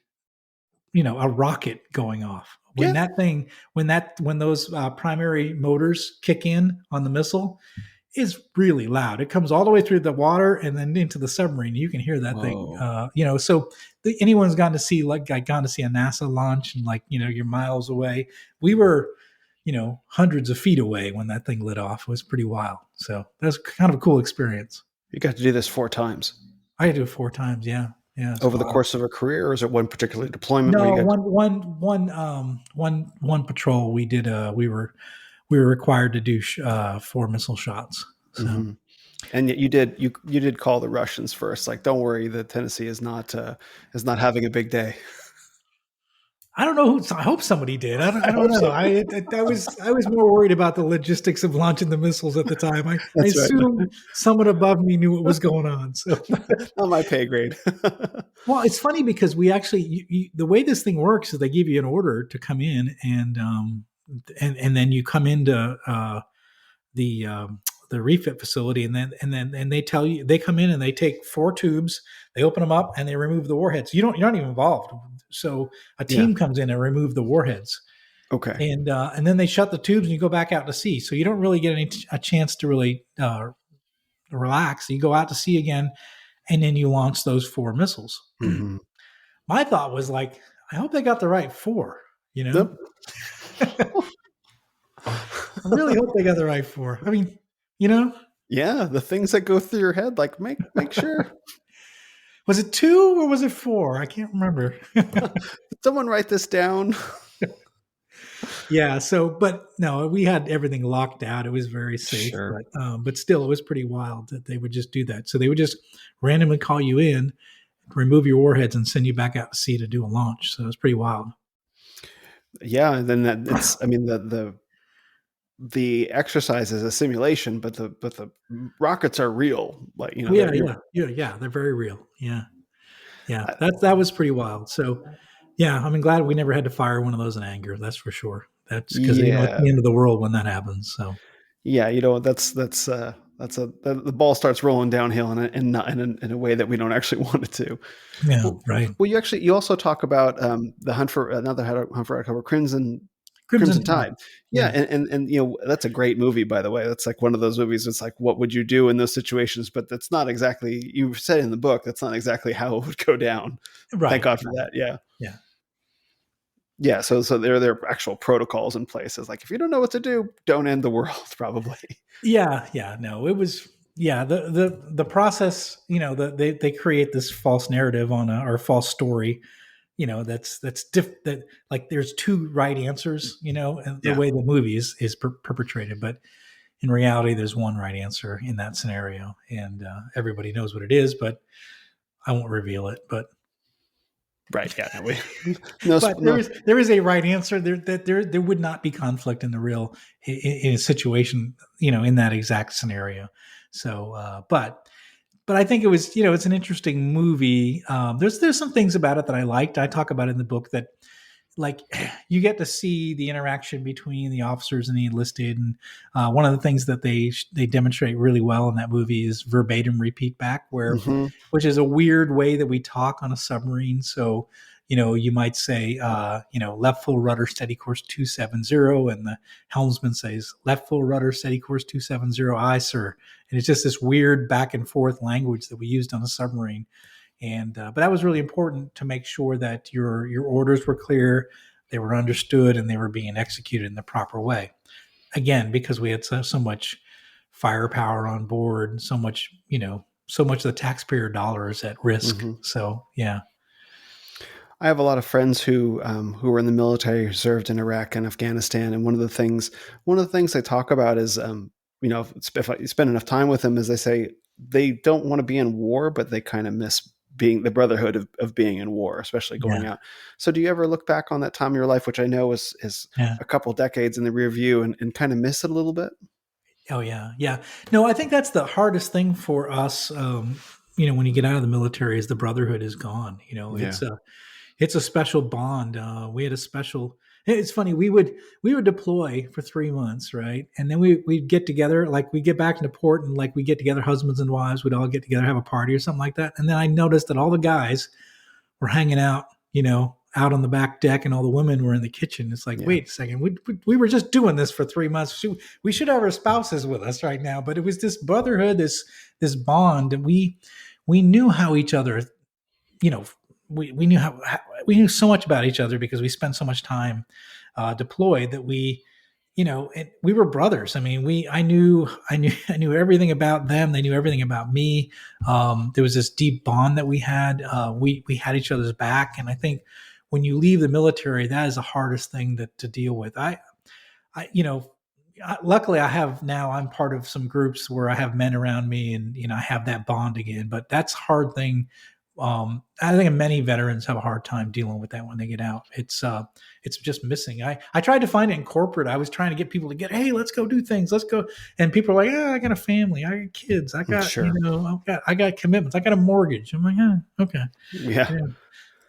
A: rocket going off. When
B: yeah.
A: that thing, when those primary motors kick in on the missile, is really loud. It comes all the way through the water and then into the submarine. You can hear that thing.
B: Whoa.
A: So anyone's gone to see gone to see a NASA launch, and you're miles away. We were, hundreds of feet away when that thing lit off. It was pretty wild. So that was kind of a cool experience.
B: You got to do this 4 times
A: I had to do it 4 times. Yeah, yeah, it's
B: over the
A: wild.
B: course of a career, or is it one particular deployment where you
A: No,
B: got?
A: one patrol we did. We were required to do 4 missile shots. So
B: Mhm. And yet you did call the Russians first. Like, don't worry, the Tennessee is not having a big day.
A: I don't know who. I hope somebody did. I
B: I
A: don't
B: hope
A: know.
B: so.
A: I was more worried about the logistics of launching the missiles at the time. I
B: That's right.
A: assumed someone above me knew what was going on. So,
B: Not my pay grade.
A: well, it's funny because we actually the way this thing works is they give you an order to come in, and then you come into the refit facility, and they tell you, they come in and they take 4 tubes, they open them up and they remove the warheads. You're not even involved. So a
B: Yeah.
A: team comes in and remove the warheads,
B: Okay.
A: and then they shut the tubes and you go back out to sea. So you don't really get a chance to really relax. You go out to sea again, and then you launch those 4 missiles.
B: Hmm.
A: My thought was like, I hope they got the right 4. You know,
B: Yep.
A: I really hope they got the right 4. I mean, you know,
B: Yeah, the things that go through your head, like, make sure.
A: was it 2 or was it 4? I can't remember.
B: Did someone write this down?
A: Yeah. So, but no, we had everything locked out. It was very safe,
B: Sure.
A: but still, it was pretty wild that they would just do that. So they would just randomly call you in, remove your warheads, and send you back out to sea to do a launch. So it was pretty wild.
B: Yeah, and then that it's I mean the exercise is a simulation, but the rockets are real. Like,
A: Oh yeah,
B: they're you're
A: yeah, yeah, yeah. They're very real. Yeah, yeah.
B: I,
A: That was pretty wild. So, Yeah, I'm glad we never had to fire one of those in anger. That's for sure. That's because it's
B: Yeah.
A: the end of the world when that happens. So
B: Yeah, that's the ball starts rolling downhill in not in a way that we don't actually want it to.
A: yeah,
B: Well,
A: right.
B: you also talk about the hunt for another hunt for October,
A: Crimson
B: Crimson
A: Tide.
B: Tide. Yeah,
A: Yeah,
B: and that's a great movie, by the way. That's like one of those movies. It's like, what would you do in those situations? But that's not exactly, you said in the book, that's not exactly how it would go down. Thank
A: right,
B: God for
A: right.
B: that. Yeah.
A: Yeah,
B: Yeah. So there are actual protocols in place. It's like, if you don't know what to do, don't end the world, probably.
A: yeah, yeah. No, it was yeah. The process. They create this false narrative on or false story. That like there's two right answers. And the
B: Yeah.
A: way the movie is perpetrated, but in reality, there's one right answer in that scenario, and everybody knows what it is. But I won't reveal it.
B: Right. Yeah. No, no,
A: But there
B: no.
A: is there is a right answer. There would not be conflict in the real in a situation, in that exact scenario. So, but I think it was, it's an interesting movie. There's some things about it that I liked. I talk about it in the book that, like, you get to see the interaction between the officers and the enlisted, and one of the things that they demonstrate really well in that movie is verbatim repeat back,
B: Hmm.
A: which is a weird way that we talk on a submarine. So, you might say, left full rudder, steady course 270, and the helmsman says, left full rudder, steady course 270, aye, sir. And it's just this weird back and forth language that we used on a submarine. And but that was really important to make sure that your orders were clear, they were understood, and they were being executed in the proper way. Again, because we had so much firepower on board, so much of the taxpayer dollar is at risk.
B: Hmm.
A: So yeah,
B: I have a lot of friends who were in the military, who served in Iraq and Afghanistan, and one of the things they talk about is, if you spend enough time with them, is they say they don't want to be in war, but they kind of miss being the brotherhood of being in war, especially going
A: yeah,
B: out. So, do you ever look back on that time of your life, which I know is
A: yeah.
B: a couple decades in the rear view, and kind of miss it a little bit?
A: Oh yeah, yeah. No, I think that's the hardest thing for us. When you get out of the military, is the brotherhood is gone.
B: Yeah.
A: It's a special bond. We had a special. It's funny. We would deploy for 3 months, right? And then we'd get together. Like we get back into port, and like we get together, husbands and wives. We'd all get together, have a party or something like that. And then I noticed that all the guys were hanging out, out on the back deck, and all the women were in the kitchen. It's like,
B: Yeah.
A: wait a second, we were just doing this for 3 months. We should have our spouses with us right now. But it was this brotherhood, this bond, and we knew how each other, you know, we knew how we knew so much about each other because we spent so much time deployed that we were brothers. I mean, I knew everything about them. They knew everything about me. There was this deep bond that we had. We had each other's back, and I think when you leave the military, that is the hardest thing to deal with. I luckily I'm part of some groups where I have men around me, and I have that bond again. But that's a hard thing. I think many veterans have a hard time dealing with that when they get out. It's just missing. I tried to find it in corporate. I was trying to get people to hey, let's go do things, let's go. And people are like, yeah, I got a family, I got kids, I got
B: Sure.
A: I got commitments, I got a mortgage. I'm like, okay,
B: Yeah.
A: yeah.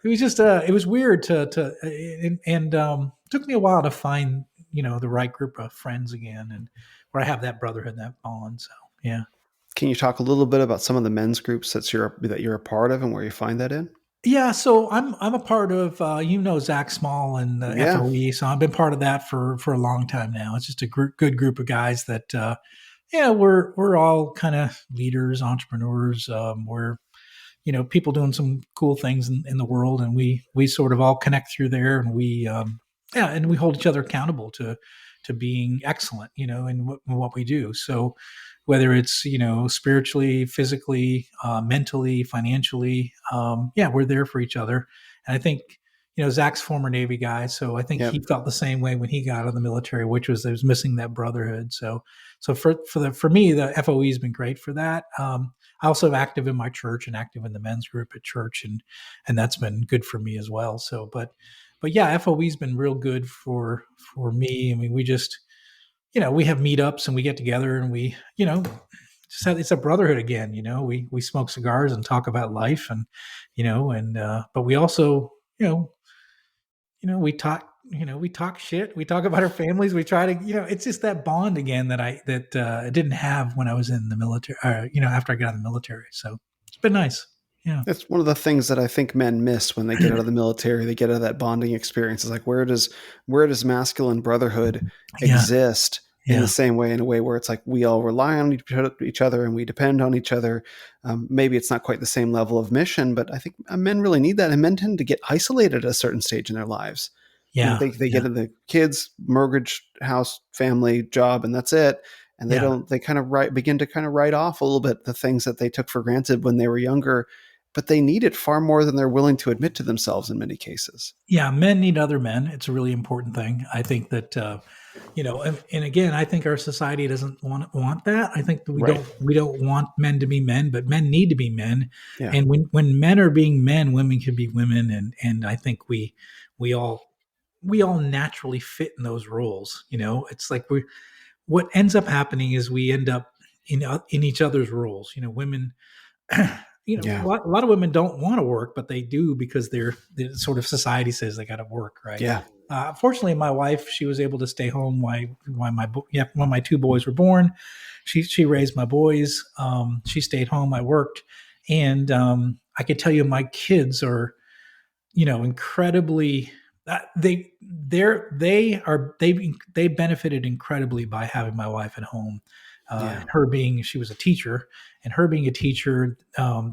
A: It was just it was weird to and took me a while to find the right group of friends again, and where I have that brotherhood, that bond. So yeah.
B: Can you talk a little bit about some of the men's groups that you're a part of and where you find that in?
A: Yeah, so I'm a part of Zach Small and the
B: Yeah.
A: FOE, so I've been part of that for a long time now. It's just a good group of guys that yeah, we're all kind of leaders, entrepreneurs. We're people doing some cool things in the world, and we sort of all connect through there, and we hold each other accountable to being excellent, in what we do. So whether it's spiritually, physically, mentally, financially, yeah, we're there for each other. And I think Zach's former Navy guy, so I think he
B: Yep.
A: felt the same way when he got out of the military, which was missing that brotherhood. So for me, the FOE has been great for that. I also am active in my church and active in the men's group at church, and that's been good for me as well. So, but yeah, FOE's been real good for me. I mean, we just we have meetups and we get together and we just it's a brotherhood again. We smoke cigars and talk about life, and but we also we talk shit, we talk about our families, we try to, it's just that bond again that I didn't have when I was in the military, after I got out of the military. So it's been nice. Yeah.
B: It's one of the things that I think men miss when they get out of the military. They get out of that bonding experience. It's like, where does masculine brotherhood
A: Yeah.
B: exist in the
A: Yeah.
B: same way, in a way where it's like we all rely on each other and we depend on each other. Maybe it's not quite the same level of mission, but I think men really need that. And men tend to get isolated at a certain stage in their lives.
A: Yeah.
B: They
A: Yeah.
B: get in the kids, mortgage, house, family, job, and that's it. And
A: Yeah.
B: they kind of begin to kind of write off a little bit the things that they took for granted when they were younger, but they need it far more than they're willing to admit to themselves in many cases.
A: Yeah. Men need other men. It's a really important thing. I think that, and again, I think our society doesn't want that. I think that
B: Right.
A: we don't want men to be men, but men need to be men.
B: Yeah.
A: And when men are being men, women can be women. And I think we all, we all naturally fit in those roles. It's like what ends up happening is we end up in each other's roles. Women,
B: Yeah.
A: a lot of women don't want to work, but they do because the sort of society says they got to work, right?
B: Yeah.
A: Fortunately, my wife, she was able to stay home when my two boys were born. She raised my boys. She stayed home. I worked, and I could tell you, my kids are incredibly they benefited incredibly by having my wife at home,
B: Yeah.
A: and her being she was a teacher, and her being a teacher,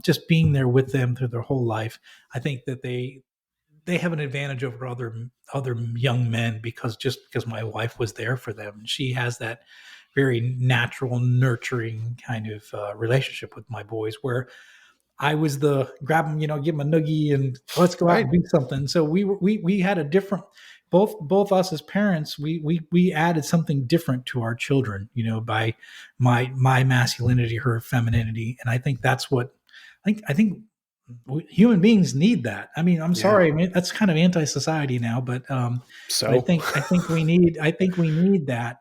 A: just being there with them through their whole life. I think that they have an advantage over other young men because my wife was there for them, and she has that very natural nurturing kind of relationship with my boys, where I was the grab them, give them a noogie and let's go out
B: Right.
A: and do something. So we had a different, both us as parents, we added something different to our children, by my masculinity, her femininity. And I think that's what I think human beings need that. I mean, I'm
B: Yeah.
A: sorry, I mean, that's kind of anti-society now, but
B: So,
A: I think we need that.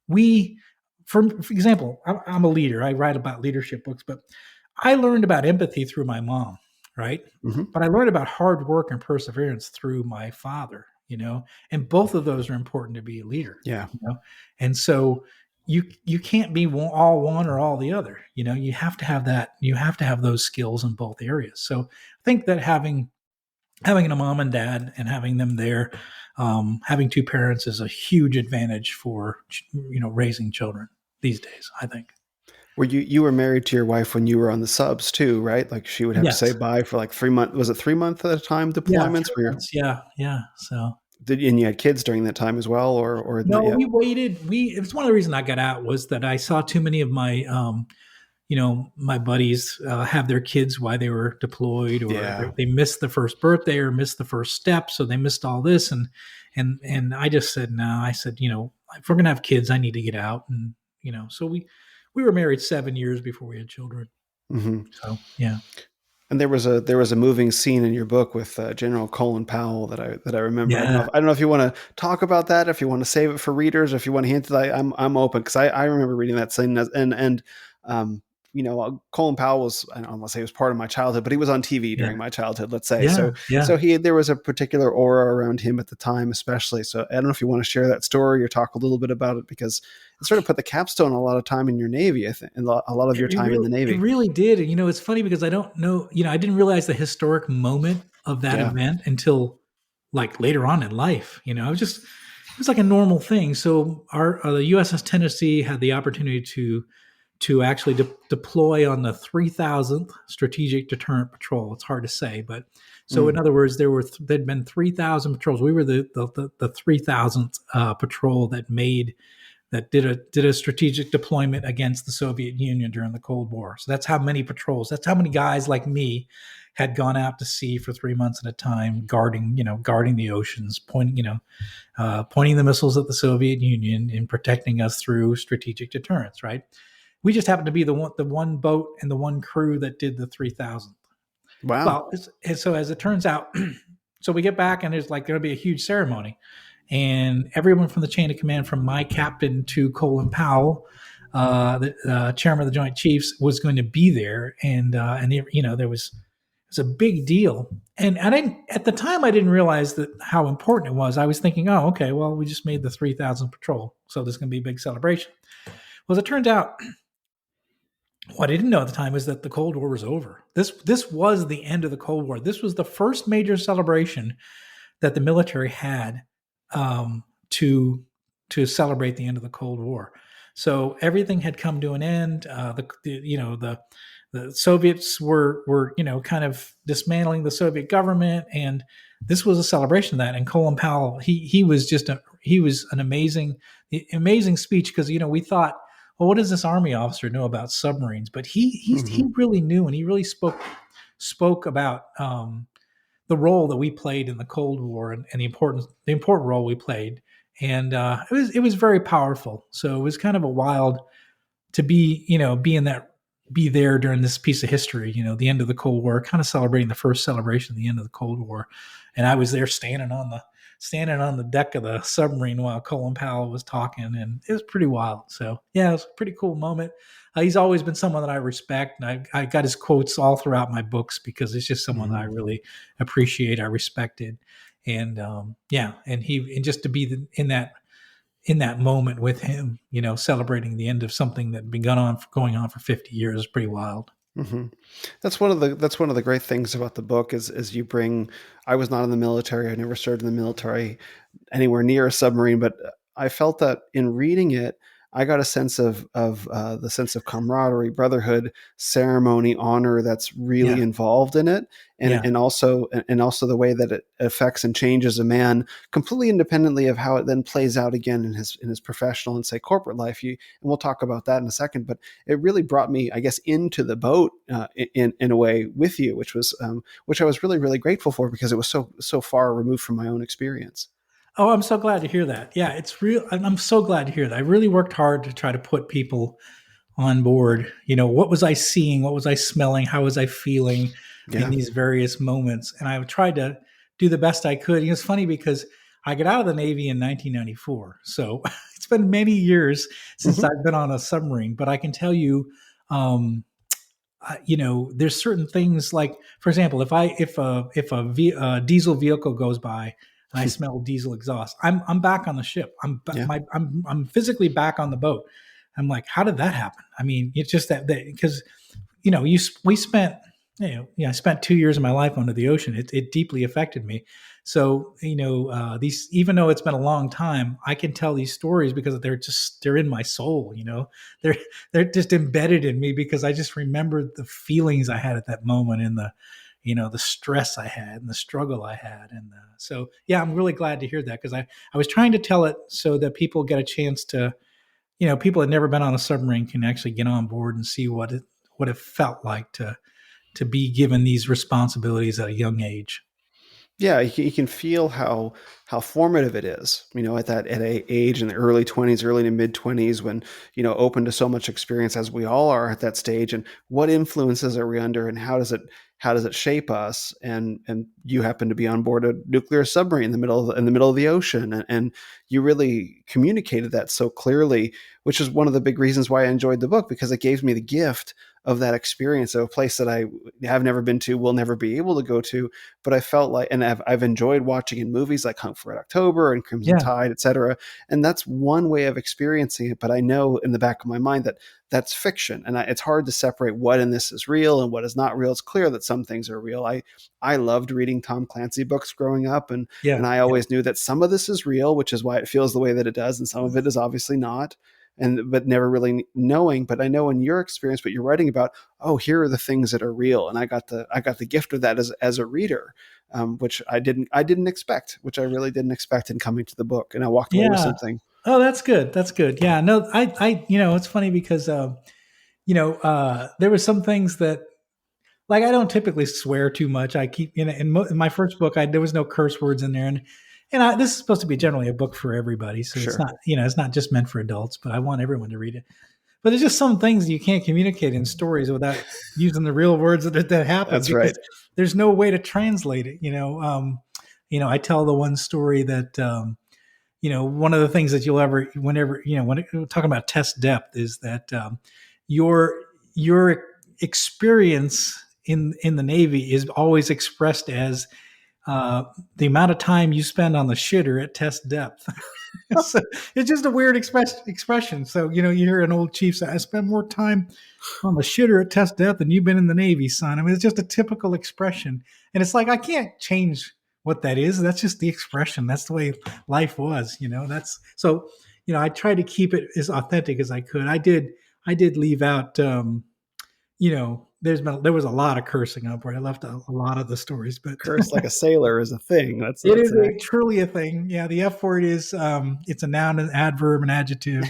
A: We, for example, I'm a leader. I write about leadership books, but I learned about empathy through my mom, right?
B: mhm.
A: But I learned about hard work and perseverance through my father, and both of those are important to be a leader,
B: Yeah.
A: and so you can't be all one or all the other. You have to have that. You have to have those skills in both areas. So I think that having a mom and dad and having them there, having two parents is a huge advantage for raising children these days, I think.
B: Were you were married to your wife when you were on the subs too, right? Like she would have to say
A: Yes.
B: bye for like 3 months. Was it 3 month at a time
A: Yeah,
B: deployments?
A: 3 months. Yeah, yeah. So
B: And you had kids during that time as well, or not
A: no,
B: yet?
A: we waited. It was one of the reasons I got out was that I saw too many of my buddies have their kids while they were deployed, or
B: Yeah.
A: they missed the first birthday or missed the first step, so they missed all this. And I just said no. I said, if we're gonna have kids, I need to get out. And so we were married 7 years before we had children.
B: Hmm.
A: So yeah,
B: And there was a moving scene in your book with General Colin Powell that I remember.
A: yeah,
B: I don't know if you want to talk about that, if you want to save it for readers, if you want to hint it. I'm open because I remember reading that scene and um, Colin Powell was, I don't want to say he was part of my childhood, but he was on TV
A: yeah,
B: during my childhood, let's say.
A: yeah, yeah.
B: So there was a particular aura around him at the time, especially. So I don't know if you want to share that story or talk a little bit about it, because it sort of put the capstone on a lot of time in your Navy, I think, and a lot of your time in the
A: It
B: Navy.
A: really did. And it's funny because I don't know, I didn't realize the historic moment of that
B: Yeah.
A: event until like later on in life. It was like a normal thing. So the USS Tennessee had the opportunity to actually deploy on the 3000th Strategic Deterrent Patrol. It's hard to say, but so in
B: Mm.
A: other words, there'd been 3,000 patrols. We were the 3000th patrol that did a strategic deployment against the Soviet Union during the Cold War. So that's how many patrols. That's how many guys like me had gone out to sea for 3 months at a time, guarding the oceans, pointing the missiles at the Soviet Union and protecting us through strategic deterrence. Right. We just happened to be the one boat and the one crew that did the 3,000th.
B: Wow.
A: Well, so as it turns out, so we get back and there's like going to be a huge ceremony, and everyone from the chain of command, from my captain to Colin Powell, the chairman of the Joint Chiefs, was going to be there, and there was was a big deal. And I didn't at the time I didn't realize that how important it was. I was thinking, oh, okay, well, we just made the 3,000 patrol, so there's going to be a big celebration. Well, as it turns out, what I didn't know at the time was that the Cold War was over. This was the end of the Cold War. This was the first major celebration that the military had to celebrate the end of the Cold War. So everything had come to an end. The Soviets were kind of dismantling the Soviet government, and this was a celebration of that. And Colin Powell, he was an amazing speech, because we thought, well, what does this Army officer know about submarines? But he
B: Hmm.
A: really knew, and he really spoke about the role that we played in the Cold War, and the important role we played, and it was very powerful. So it was kind of a wild to be there during this piece of history, the end of the Cold War, kind of celebrating the first celebration of the end of the Cold War. And I was there standing on the deck of the submarine while Colin Powell was talking, and it was pretty wild. So yeah, it was a pretty cool moment. He's always been someone that I respect, and I got his quotes all throughout my books, because it's just someone that I
B: Hmm.
A: really appreciate, I respected, and yeah, and just to be in that moment with him, celebrating the end of something that had been going on for 50 years is pretty wild.
B: Hmm. That's one of the great things about the book is you bring. I was not in the military. I never served in the military anywhere near a submarine, but I felt that in reading it, I got a sense of the sense of camaraderie, brotherhood, ceremony, honor that's really
A: Yeah,
B: involved in it, and
A: yeah,
B: and also the way that it affects and changes a man completely independently of how it then plays out again in his professional and say corporate life. And we'll talk about that in a second, but it really brought me, I guess, into the boat in a way with you, which I was really really grateful for because it was so far removed from my own experience.
A: Oh, I'm so glad to hear that. Yeah, it's real. I'm so glad to hear that. I really worked hard to try to put people on board. What was I seeing? What was I smelling? How was I feeling in
B: Yeah.
A: these various moments? And I tried to do the best I could. It's funny because I got out of the Navy in 1994. So it's been many years since
B: Hmm.
A: I've been on a submarine, but I can tell you, um, there's certain things like, for example, if a diesel vehicle goes by and I smell diesel exhaust, I'm back on the ship.
B: Yeah.
A: I'm physically back on the boat. I'm like, how did that happen? I mean, it's just that because we spent I spent 2 years of my life under the ocean. It deeply affected me. So these, even though it's been a long time, I can tell these stories because they're in my soul. They're they're just embedded in me because I just remembered the feelings I had at that moment, and the stress I had and the struggle I had. And so yeah, I'm really glad to hear that, because I was trying to tell it so that people get a chance to, people that never been on a submarine can actually get on board and see what it felt like to be given these responsibilities at a young age.
B: Yeah, you can feel how formative it is. At a age in the early 20s, early to mid 20s, when open to so much experience as we all are at that stage, and what influences are we under, and how does it shape us? And you happen to be on board a nuclear submarine in the middle of the ocean, and you really communicated that so clearly, which is one of the big reasons why I enjoyed the book, because it gave me the gift of that experience of a place that I have never been to, will never be able to go to, but I felt like, and I've enjoyed watching in movies like Hunt for Red October and Crimson
A: Yeah,
B: Tide, etc. And that's one way of experiencing it. But I know in the back of my mind that that's fiction, and it's hard to separate what in this is real and what is not real. It's clear that some things are real. I loved reading Tom Clancy books growing up, and
A: yeah,
B: I
A: yeah,
B: always knew that some of this is real, which is why it feels the way that it does, and some of it is obviously not. And but never really knowing. But I know in your experience, what you're writing about, oh, here are the things that are real, and I got the gift of that as a reader, which I didn't expect, which I really didn't expect in coming to the book, and I walked away with
A: yeah.
B: something.
A: Oh, that's good. That's good. Yeah. No, it's funny because, there were some things that, like, I don't typically swear too much. I keep, in my first book, there was no curse words in there. And this is supposed to be generally a book for everybody. So it's
B: Sure,
A: not, it's not just meant for adults, but I want everyone to read it. But there's just some things you can't communicate in stories without using the real words that happen,
B: that's
A: because
B: right.
A: there's no way to translate it. I tell the one story that, one of the things that you'll ever, whenever, when talking about test depth, is that your experience in the Navy is always expressed as uh, the amount of time you spend on the shitter at test depth. So it's just a weird expression. So you hear an old chief say, "I spend more time on the shitter at test depth than you've been in the Navy, son." I mean, it's just a typical expression, and it's like I can't change what that is. That's just the expression. That's the way life was. That's so. I tried to keep it as authentic as I could. I did leave out. There was a lot of cursing up where I left a lot of the stories, but
B: Curse like a sailor is a thing. That's
A: it
B: that's
A: is
B: an
A: truly a thing. Yeah, the F word is it's a noun, an adverb, an adjective.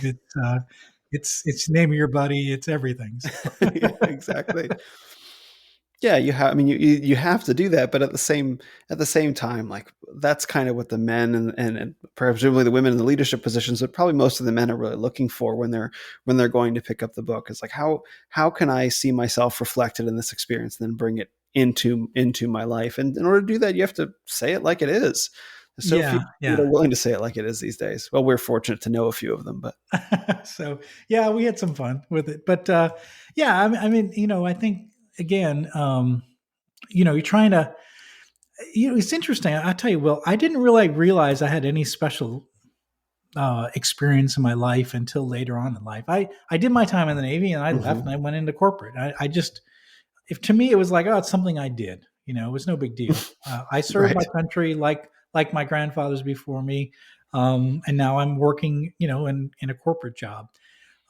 A: It's name of your buddy. It's everything. So.
B: yeah, exactly. Yeah, you have. I mean, you have to do that, but at the same time, like that's kind of what the men and presumably the women in the leadership positions, but probably most of the men are really looking for when they're going to pick up the book. It's like how can I see myself reflected in this experience, and then bring it into my life. And in order to do that, you have to say it like it is. There's so few
A: Yeah,
B: people that
A: yeah.
B: are willing to say it like it is these days. Well, we're fortunate to know a few of them, but
A: So yeah, we had some fun with it, but yeah, I mean, I think again, you're trying to, it's interesting. I tell you, Will, I didn't really realize I had any special experience in my life until later on in life. I did my time in the Navy and I left and I
B: mm-hmm.
A: went into corporate. I just, if to me it was like, oh, it's something I did. It was no big deal. I served my
B: Right.
A: country like my grandfathers before me, and now I'm working, in a corporate job.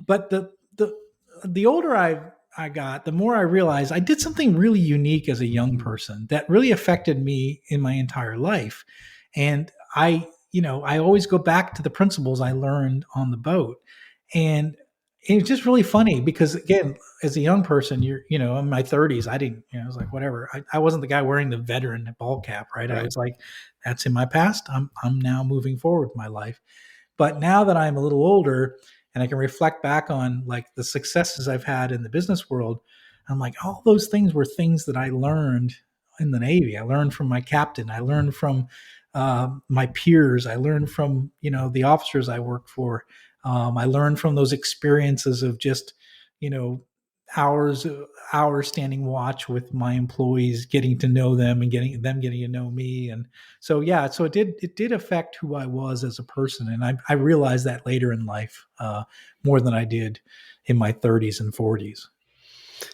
A: But the older I got, the more I realized I did something really unique as a young person that really affected me in my entire life. And I always go back to the principles I learned on the boat. And it's just really funny because again, as a young person, in my 30s, I didn't, I was like, whatever. I wasn't the guy wearing the veteran ball cap, right? I
B: Right.
A: was like, that's in my past. I'm now moving forward with my life. But now that I'm a little older and I can reflect back on like the successes I've had in the business world, I'm like, all those things were things that I learned in the Navy. I learned from my captain. I learned from my peers. I learned from, the officers I worked for. I learned from those experiences of just, you know, hours hours standing watch with my employees, getting to know them and getting to know me. And so yeah, so it did affect who I was as a person, and I realized that later in life, more than I did in my 30s and 40s.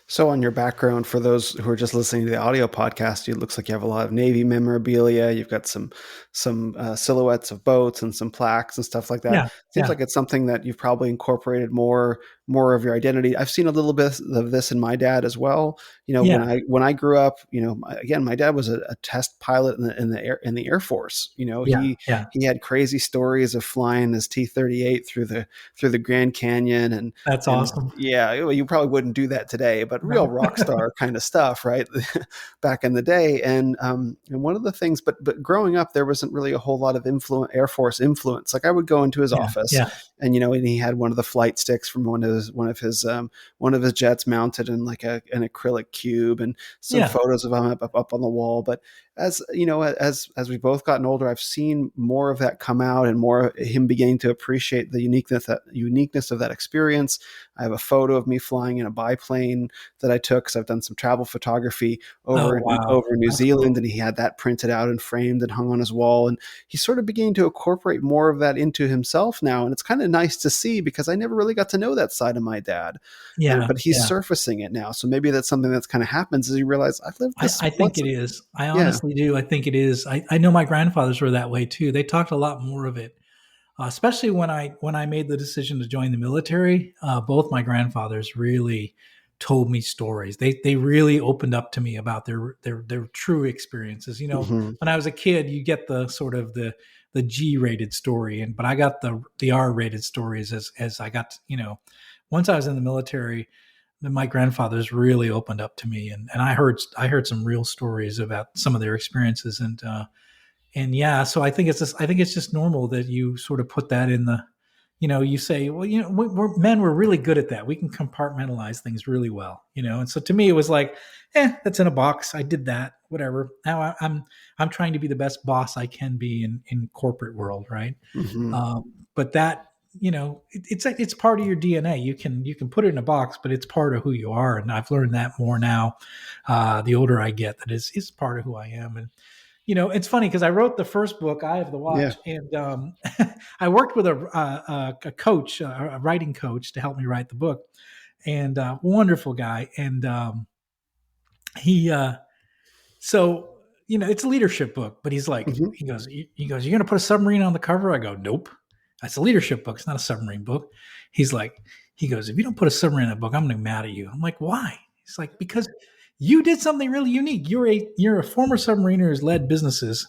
B: So, on your background, for those who are just listening to the audio podcast, it looks like you have a lot of Navy memorabilia. You've got some silhouettes of boats and some plaques and stuff like that.
A: Yeah,
B: Seems
A: yeah,
B: like it's something that you've probably incorporated more of your identity. I've seen a little bit of this in my dad as well.
A: yeah,
B: When I grew up, again, my dad was a test pilot in the Air Force.
A: yeah, yeah.
B: He had crazy stories of flying his T-38 through the Grand Canyon,
A: That's
B: and
A: awesome.
B: yeah, you probably wouldn't do that today, but real
A: No.
B: rock star kind of stuff, right? Back in the day. And one of the things, but growing up, there wasn't really a whole lot of Air Force influence. Like I would go into his
A: Yeah,
B: office,
A: yeah,
B: and he had one of the flight sticks from one of his jets mounted in like an acrylic cube, and some
A: yeah,
B: photos of him up on the wall. But as you know, as we've both gotten older, I've seen more of that come out, and more of him beginning to appreciate the uniqueness of that experience. I have a photo of me flying in a biplane that I took because I've done some travel photography
A: oh wow,
B: over in New
A: that's cool.
B: Zealand, and he had that printed out and framed and hung on his wall. And he's sort of beginning to incorporate more of that into himself now, and it's kind of nice to see because I never really got to know that side of my dad,
A: Yeah,
B: but he's
A: yeah.
B: surfacing it now. So maybe that's something that's kind of happens as you realize I've lived
A: I,
B: this
A: I think
B: once.
A: it is. I
B: Yeah.
A: honestly do. I think it is. I know my grandfathers were that way too. They talked a lot more of it, especially when I made the decision to join the military. Both my grandfathers really told me stories. They really opened up to me about their true experiences.
B: Hmm.
A: When I was a kid, you get the sort of the G-rated story, but I got the R-rated stories as I got. Once I was in the military, my grandfathers really opened up to me, and I heard some real stories about some of their experiences, and yeah, so I think it's just normal that you sort of put that in the, you say, well, we're really good at that. We can compartmentalize things really well, and so to me it was like, that's in a box. I did that, whatever. Now I'm trying to be the best boss I can be in corporate world, right?
B: Hmm.
A: But that it's part of your DNA. You can put it in a box, but it's part of who you are. And I've learned that more now. The older I get, that is part of who I am. And it's funny because I wrote the first book, Eye of the
B: Yeah.
A: Watch, and I worked with a coach, a writing coach, to help me write the book, and wonderful guy. And he so it's a leadership book, but he's like,
B: Hmm.
A: he goes, you're gonna put a submarine on the cover? I go, nope. That's a leadership book. It's not a submarine book. He's like, he goes, if you don't put a submarine in that book, I'm gonna be mad at you. I'm like, why? He's like, because you did something really unique. You're a former submariner who's led businesses.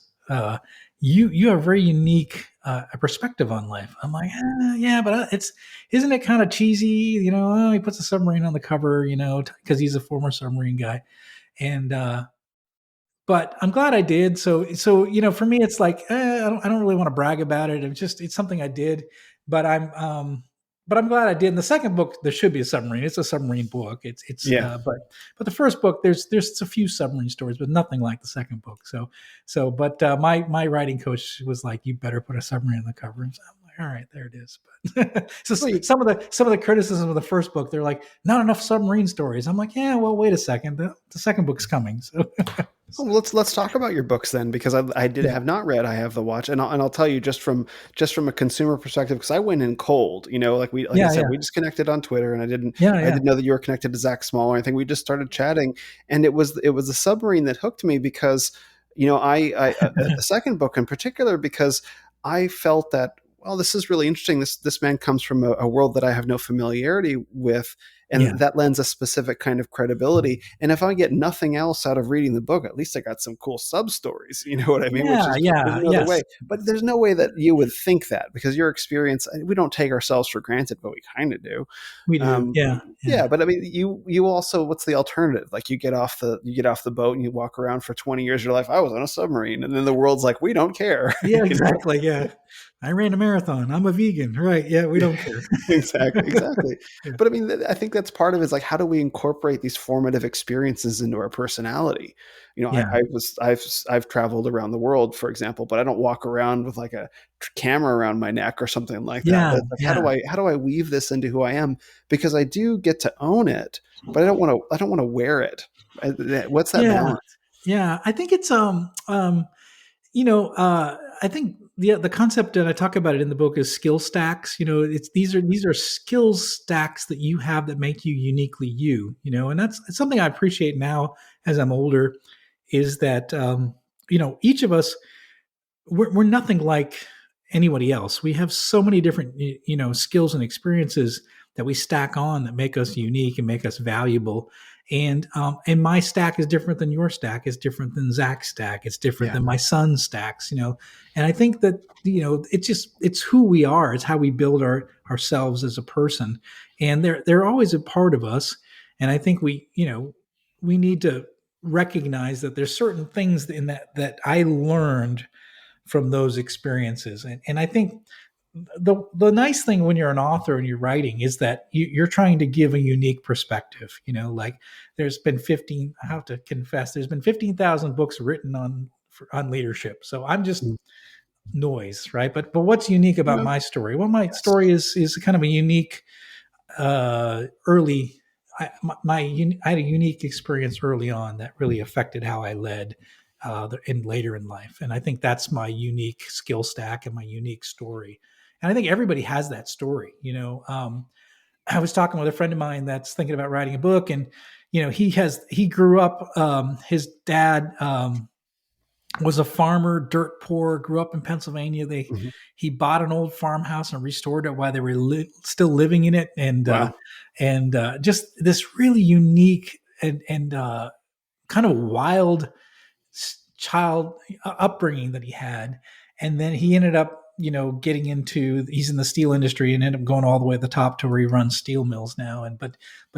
A: You have a very unique a perspective on life. I'm like, yeah, but it's isn't it kind of cheesy? He puts a submarine on the cover, because he's a former submarine guy, and but I'm glad I did. So for me, it's like I don't really want to brag about it. It's something I did, but I'm glad I did. In the second book, there should be a submarine. It's a submarine book.
B: Yeah.
A: But the first book, there's a few submarine stories, but nothing like the second book. But my writing coach was like, you better put a submarine on the cover. And so I'm like, all right, there it is. But so
B: Well,
A: some of the criticism of the first book, they're like, not enough submarine stories. I'm like, yeah, well, wait a second, the second book's coming. So.
B: well, let's talk about your books then, because I did
A: Yeah.
B: have not read I Have the Watch, and I'll tell you just from a consumer perspective, because I went in cold. Like I
A: Yeah,
B: said,
A: yeah,
B: we just connected on Twitter, and
A: yeah,
B: I
A: yeah,
B: didn't know that you were connected to Zach Small or anything. We just started chatting, and it was a submarine that hooked me because the second book in particular, because I felt that, well, this is really interesting. This man comes from a world that I have no familiarity with, and
A: yeah,
B: that lends a specific kind of credibility. And if I get nothing else out of reading the book, at least I got some cool sub stories. You know what I mean? Which
A: yeah,
B: is there's
A: yeah.
B: no other
A: Yes,
B: way. But there's no way that you would think that, because your experience. We don't take ourselves for granted, but we kind of do.
A: we do.
B: Um,
A: Yeah, yeah,
B: yeah, but I mean, you also, what's the alternative? Like, you get off the boat and you walk around for 20 years of your life. I was on a submarine, and then the world's like, we don't care.
A: yeah.
B: you know?
A: Exactly. Yeah, I ran a marathon. I'm a vegan. Right. Yeah, we don't care.
B: Exactly.
A: Yeah,
B: But I mean, I think that's part of it, is like, how do we incorporate these formative experiences into our personality?
A: yeah,
B: I've traveled around the world, for example, but I don't walk around with like a camera around my neck or something like that.
A: yeah,
B: That's like, how
A: yeah,
B: do I weave this into who I am? Because I do get to own it, but I don't want to wear it. What's that
A: yeah,
B: balance?
A: yeah. I think it's I think the concept, and I talk about it in the book, is skill stacks. It's these are skills stacks that you have that make you uniquely you. And it's something I appreciate now as I'm older, is that each of us, we're nothing like anybody else. We have so many different skills and experiences that we stack on that make us unique and make us valuable. And my stack is different than your stack, is different than Zach's stack. It's different
B: Yeah.
A: than my son's stacks. And I think that it's who we are. It's how we build ourselves as a person, and they're always a part of us. And I think we need to recognize that there's certain things in that I learned from those experiences. And I think the nice thing when you're an author and you're writing is that you're trying to give a unique perspective. Like there's been 15. I have to confess, there's been 15,000 books written on leadership. So I'm just
B: Mm.
A: noise, right? But what's unique about
B: No.
A: my story? Well, my
B: Yes.
A: story is kind of a unique early. I had a unique experience early on that really affected how I led in later in life, and I think that's my unique skill stack and my unique story. And I think everybody has that story. I was talking with a friend of mine that's thinking about writing a book, and he grew up. His dad was a farmer, dirt poor, grew up in Pennsylvania.
B: Mhm.
A: He bought an old farmhouse and restored it while they were still living in it,
B: Wow.
A: and just this really unique and kind of wild child upbringing that he had. And then he ended up, getting into, he's in the steel industry and ended up going all the way at the top to where he runs steel mills now. But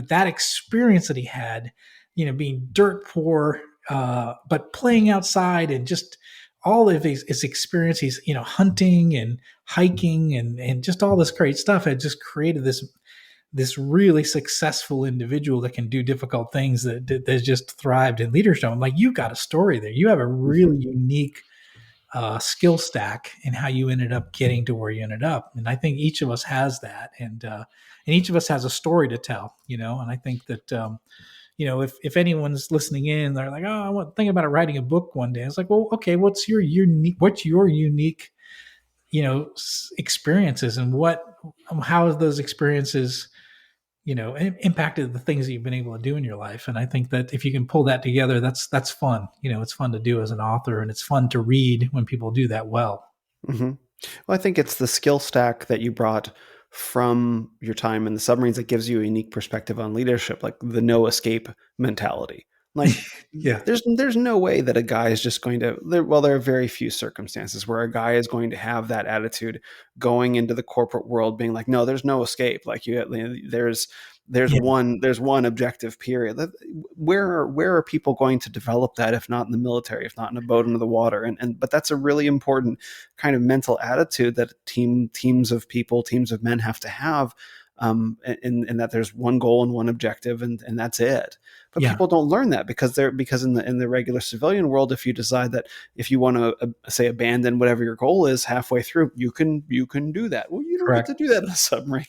A: that experience that he had, being dirt poor, but playing outside and just all of his experiences, hunting and hiking and just all this great stuff had just created this really successful individual that can do difficult things that just thrived in leadership. I'm like, you've got a story there. You have a really unique skill stack and how you ended up getting to where you ended up. And I think each of us has that, and each of us has a story to tell, And I think that if anyone's listening in, they're like, oh, I want thinking about writing a book one day. It's like, well, okay, what's your unique, experiences, and how have those experiences impacted the things that you've been able to do in your life. And I think that if you can pull that together, that's fun. It's fun to do as an author, and it's fun to read when people do that well.
B: Hmm. Well, I think it's the skill stack that you brought from your time in the submarines that gives you a unique perspective on leadership, like the no escape mentality. Like,
A: Yeah,
B: there's no way that a guy is just going to. There are very few circumstances where a guy is going to have that attitude going into the corporate world, being like, no, there's no escape. Like
A: yeah,
B: there's one objective period. Where are people going to develop that if not in the military, if not in a boat under the water? But that's a really important kind of mental attitude that teams of people, teams of men have to have. And that there's one goal and one objective, and that's it. But
A: yeah,
B: people don't learn that because in the regular civilian world, if you decide that if you want to say abandon whatever your goal is halfway through, you can do that. Well, you don't get
A: correct.
B: to do that in a submarine.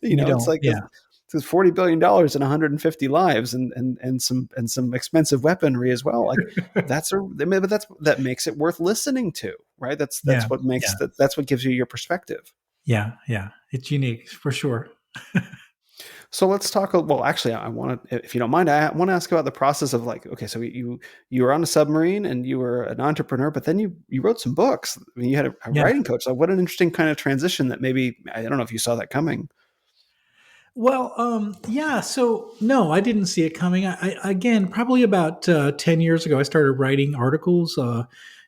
A: You
B: It's
A: don't.
B: like
A: Yeah,
B: it's $40 billion and 150 lives and some expensive weaponry as well. Like that makes it worth listening to, right?
A: yeah, yeah,
B: That's what gives you your perspective.
A: yeah, yeah. It's unique for sure.
B: So let's talk. Well, actually, I want to, if you don't mind, I want to ask about the process of like, okay, so you were on a submarine and you were an entrepreneur, but then you wrote some books. I mean, you had a
A: Yeah.
B: writing coach. So what an interesting kind of transition that maybe I don't know if you saw that coming.
A: Well, yeah. So no, I didn't see it coming. Again, probably about 10 years ago, I started writing articles. I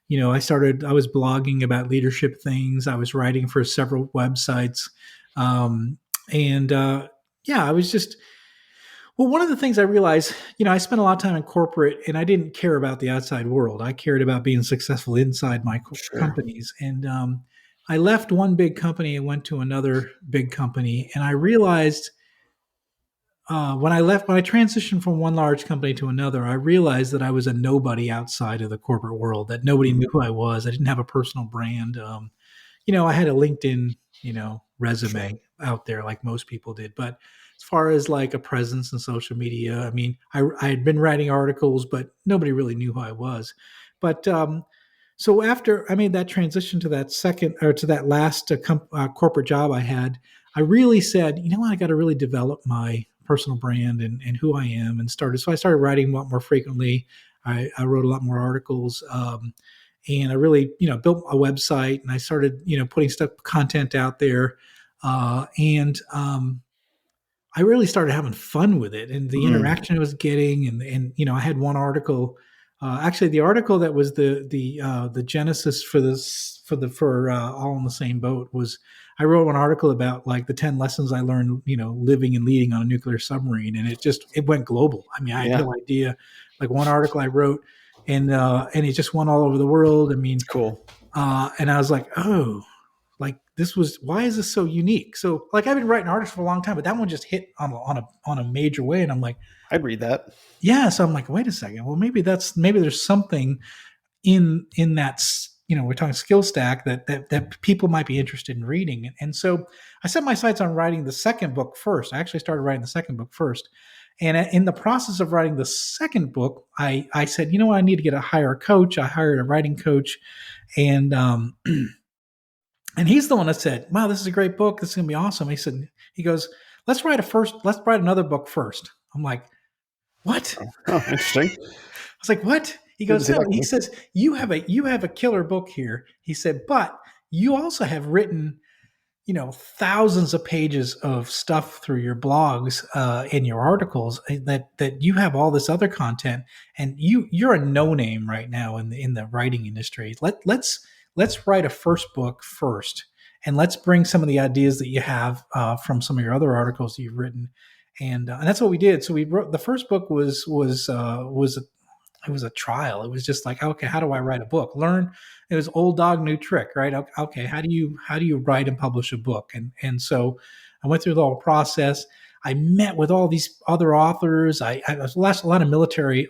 A: was blogging about leadership things. I was writing for several websites, um, and yeah, I was just well. One of the things I realized, I spent a lot of time in corporate, and I didn't care about the outside world. I cared about being successful inside my
B: Sure.
A: companies, and I left one big company and went to another big company, and I realized when I transitioned from one large company to another, I realized that I was a nobody outside of the corporate world, that nobody
B: Mm,
A: knew who I was. I didn't have a personal brand. I had a LinkedIn,
B: sure.
A: resume out there like most people did. But as far as like a presence in social media, I mean, I had been writing articles, but nobody really knew who I was. But so after I made that transition to that second or to that last corporate job I had, I really said, you know what, I got to really develop my personal brand and who I am, and started. So I started writing a lot more frequently. I wrote a lot more articles, and I really, built a website, and I started, putting content out there, and I really started having fun with it, and the
B: Mm,
A: interaction I was getting, and I had one article, actually the article that was the genesis for this for all in the same boat was I wrote an article about like the 10 lessons I learned, living and leading on a nuclear submarine, and it went global. I mean, I had
B: yeah.
A: no idea. Like one article I wrote, and it just went all over the world. I mean,
B: Cool.
A: and I was like, oh, like this was why is this so unique? So like I've been writing articles for a long time, but that one just hit on a major way, and I'm like,
B: I'd read that.
A: yeah. So I'm like, wait a second. Well, maybe there's something in that we're talking skill stack that people might be interested in reading, and so I set my sights on writing the second book first. I actually started writing the second book first, and in the process of writing the second book, I said, you know what, I need to hire a coach. I hired a writing coach, and and he's the one that said, wow, this is a great book. This is going to be awesome. He goes, let's write another book first. I'm like, what?
B: Oh, interesting.
A: I was like, what? He
B: Didn't
A: goes,
B: see
A: no.
B: that
A: He
B: coming.
A: says, you have a killer book here. He said, but you also have written, thousands of pages of stuff through your blogs, in your articles, that you have all this other content, and you're a no name right now in the writing industry. Let's write a first book first, and let's bring some of the ideas that you have, from some of your other articles that you've written, and that's what we did. So we wrote the first book was it was a trial. It was just like, okay, how do I write a book? Learn. It was old dog, new trick, right? Okay, how do you write and publish a book? And so I went through the whole process. I met with all these other authors. I was a lot of military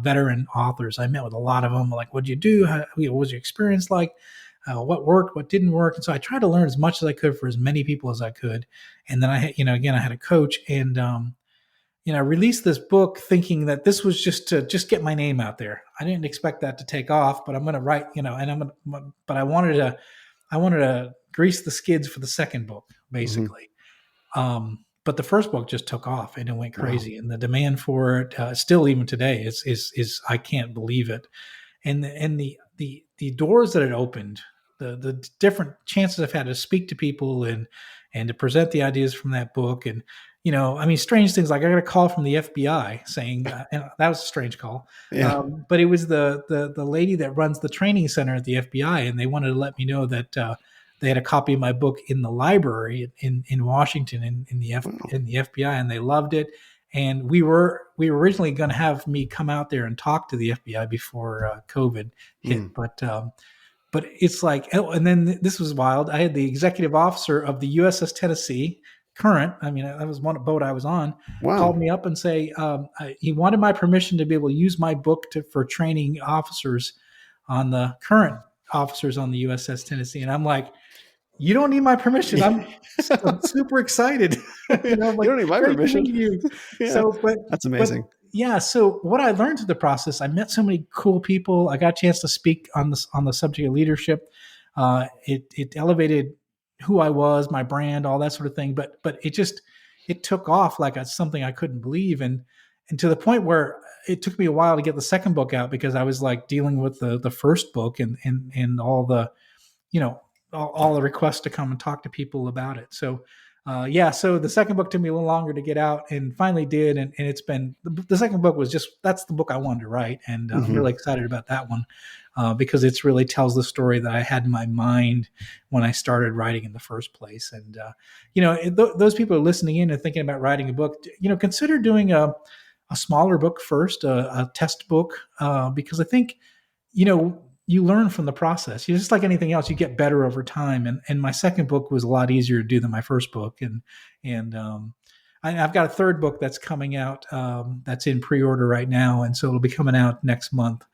A: veteran authors. I met with a lot of them. Like, what'd you do? What was your experience like? What worked? What didn't work? And so I tried to learn as much as I could for as many people as I could. And then I had, again, I had a coach, and I released this book thinking that this was just to just get my name out there. I didn't expect that to take off, but I'm going to write, and but I wanted to grease the skids for the second book,
B: Hmm.
A: basically. But the first book just took off and it went
B: Wow.
A: crazy, and the demand for it, still even today, is I can't believe it. And the doors that it opened, the different chances I've had to speak to people and to present the ideas from that book. And I mean, strange things, like I got a call from the FBI saying, and that was a strange call,
B: Yeah.
A: but it was the lady that runs the training center at the FBI, and they wanted to let me know that they had a copy of my book in the library in Washington,
B: Wow.
A: in the FBI, and they loved it. And we were originally going to have me come out there and talk to the FBI before COVID hit,
B: Mm.
A: but it's like, oh, and then this was wild. I had the executive officer of the USS Tennessee, current. I mean, that was one boat I was on.
B: Wow.
A: Called me up and say he wanted my permission to be able to use my book for training officers on the current officers on the USS Tennessee, and I'm like, you don't need my permission.
B: Yeah.
A: I'm super excited.
B: You
A: I'm like,
B: don't need my
A: great to
B: permission.
A: meet you.
B: Yeah.
A: So,
B: That's
A: but
B: amazing.
A: yeah. So what I learned through the process, I met so many cool people. I got a chance to speak on the subject of leadership. It elevated who I was, my brand, all that sort of thing. But it took off like something I couldn't believe, and to the point where it took me a while to get the second book out, because I was like dealing with the first book and all the you know all the requests to come and talk to people about it. So yeah, so the second book took me a little longer to get out, and finally did. And it's been the second book was just, that's the book I wanted to write, and I'm
B: Hmm.
A: really excited about that one, because it's really tells the story that I had in my mind when I started writing in the first place. And those people are listening in and thinking about writing a book, consider doing a smaller book first, a test book, because I think you learn from the process. Just like anything else, you get better over time. And my second book was a lot easier to do than my first book. And I've got a third book that's coming out, that's in pre-order right now, and so it'll be coming out next month.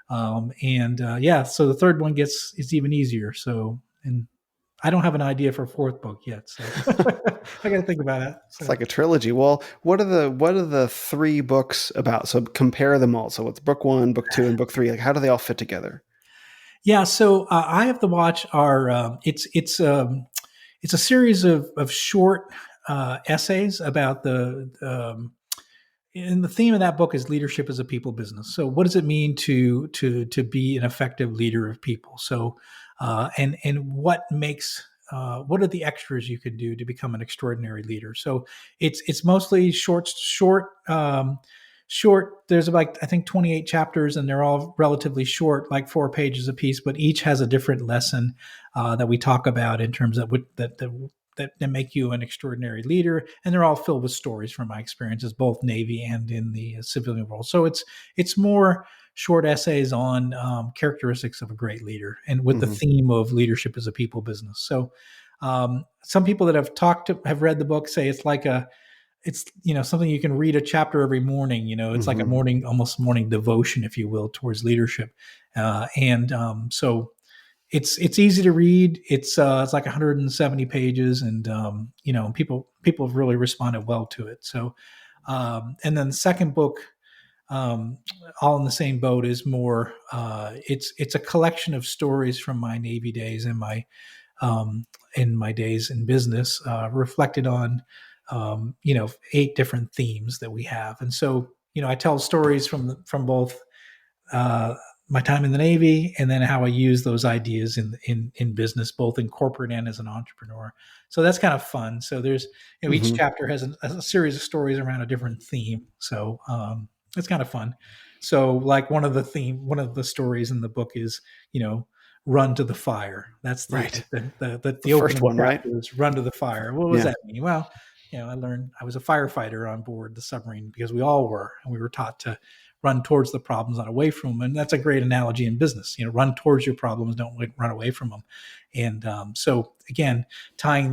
A: And yeah, so the third one it's even easier. So, and I don't have an idea for a fourth book yet, so I got to think about that.
B: It's
A: So
B: like a trilogy. Well, what are the three books about? So compare them all. So what's book one, book two, and book three? Like, how do they all fit together?
A: yeah, so I have to watch our. It's a series of short essays about and the theme of that book is leadership as a people business. So what does it mean to be an effective leader of people? So and what are the extras you can do to become an extraordinary leader? So it's mostly short. There's about, I think, 28 chapters, and they're all relatively short, like 4 pages a piece, but each has a different lesson that we talk about in terms of that make you an extraordinary leader. And they're all filled with stories from my experiences, both Navy and in the civilian world. So it's more short essays on characteristics of a great leader, and with the
B: Hmm.
A: theme of leadership as a people business. So some people that have read the book say it's something you can read a chapter every morning. It's like a
B: Hmm.
A: almost morning devotion, if you will, towards leadership. And so it's easy to read. It's like 170 pages, and people have really responded well to it. So and then the second book, um, all in the same boat, is more. It's a collection of stories from my Navy days and um, my days in business, reflected on 8 different themes that we have. And so I tell stories from both uh, my time in the Navy, and then how I use those ideas in business, both in corporate and as an entrepreneur. So that's kind of fun. So there's each
B: Hmm.
A: chapter has a series of stories around a different theme. So it's kind of fun. So like one of the stories in the book is run to the fire. That's
B: Right. The
A: the
B: first
A: opening
B: one, right?
A: chapter is run to the fire. What does
B: Yeah.
A: that mean? Well, I learned I was a firefighter on board the submarine, because we all were, and we were taught to run towards the problems, not away from them. And that's a great analogy in business. Run towards your problems, don't run away from them. And so again, tying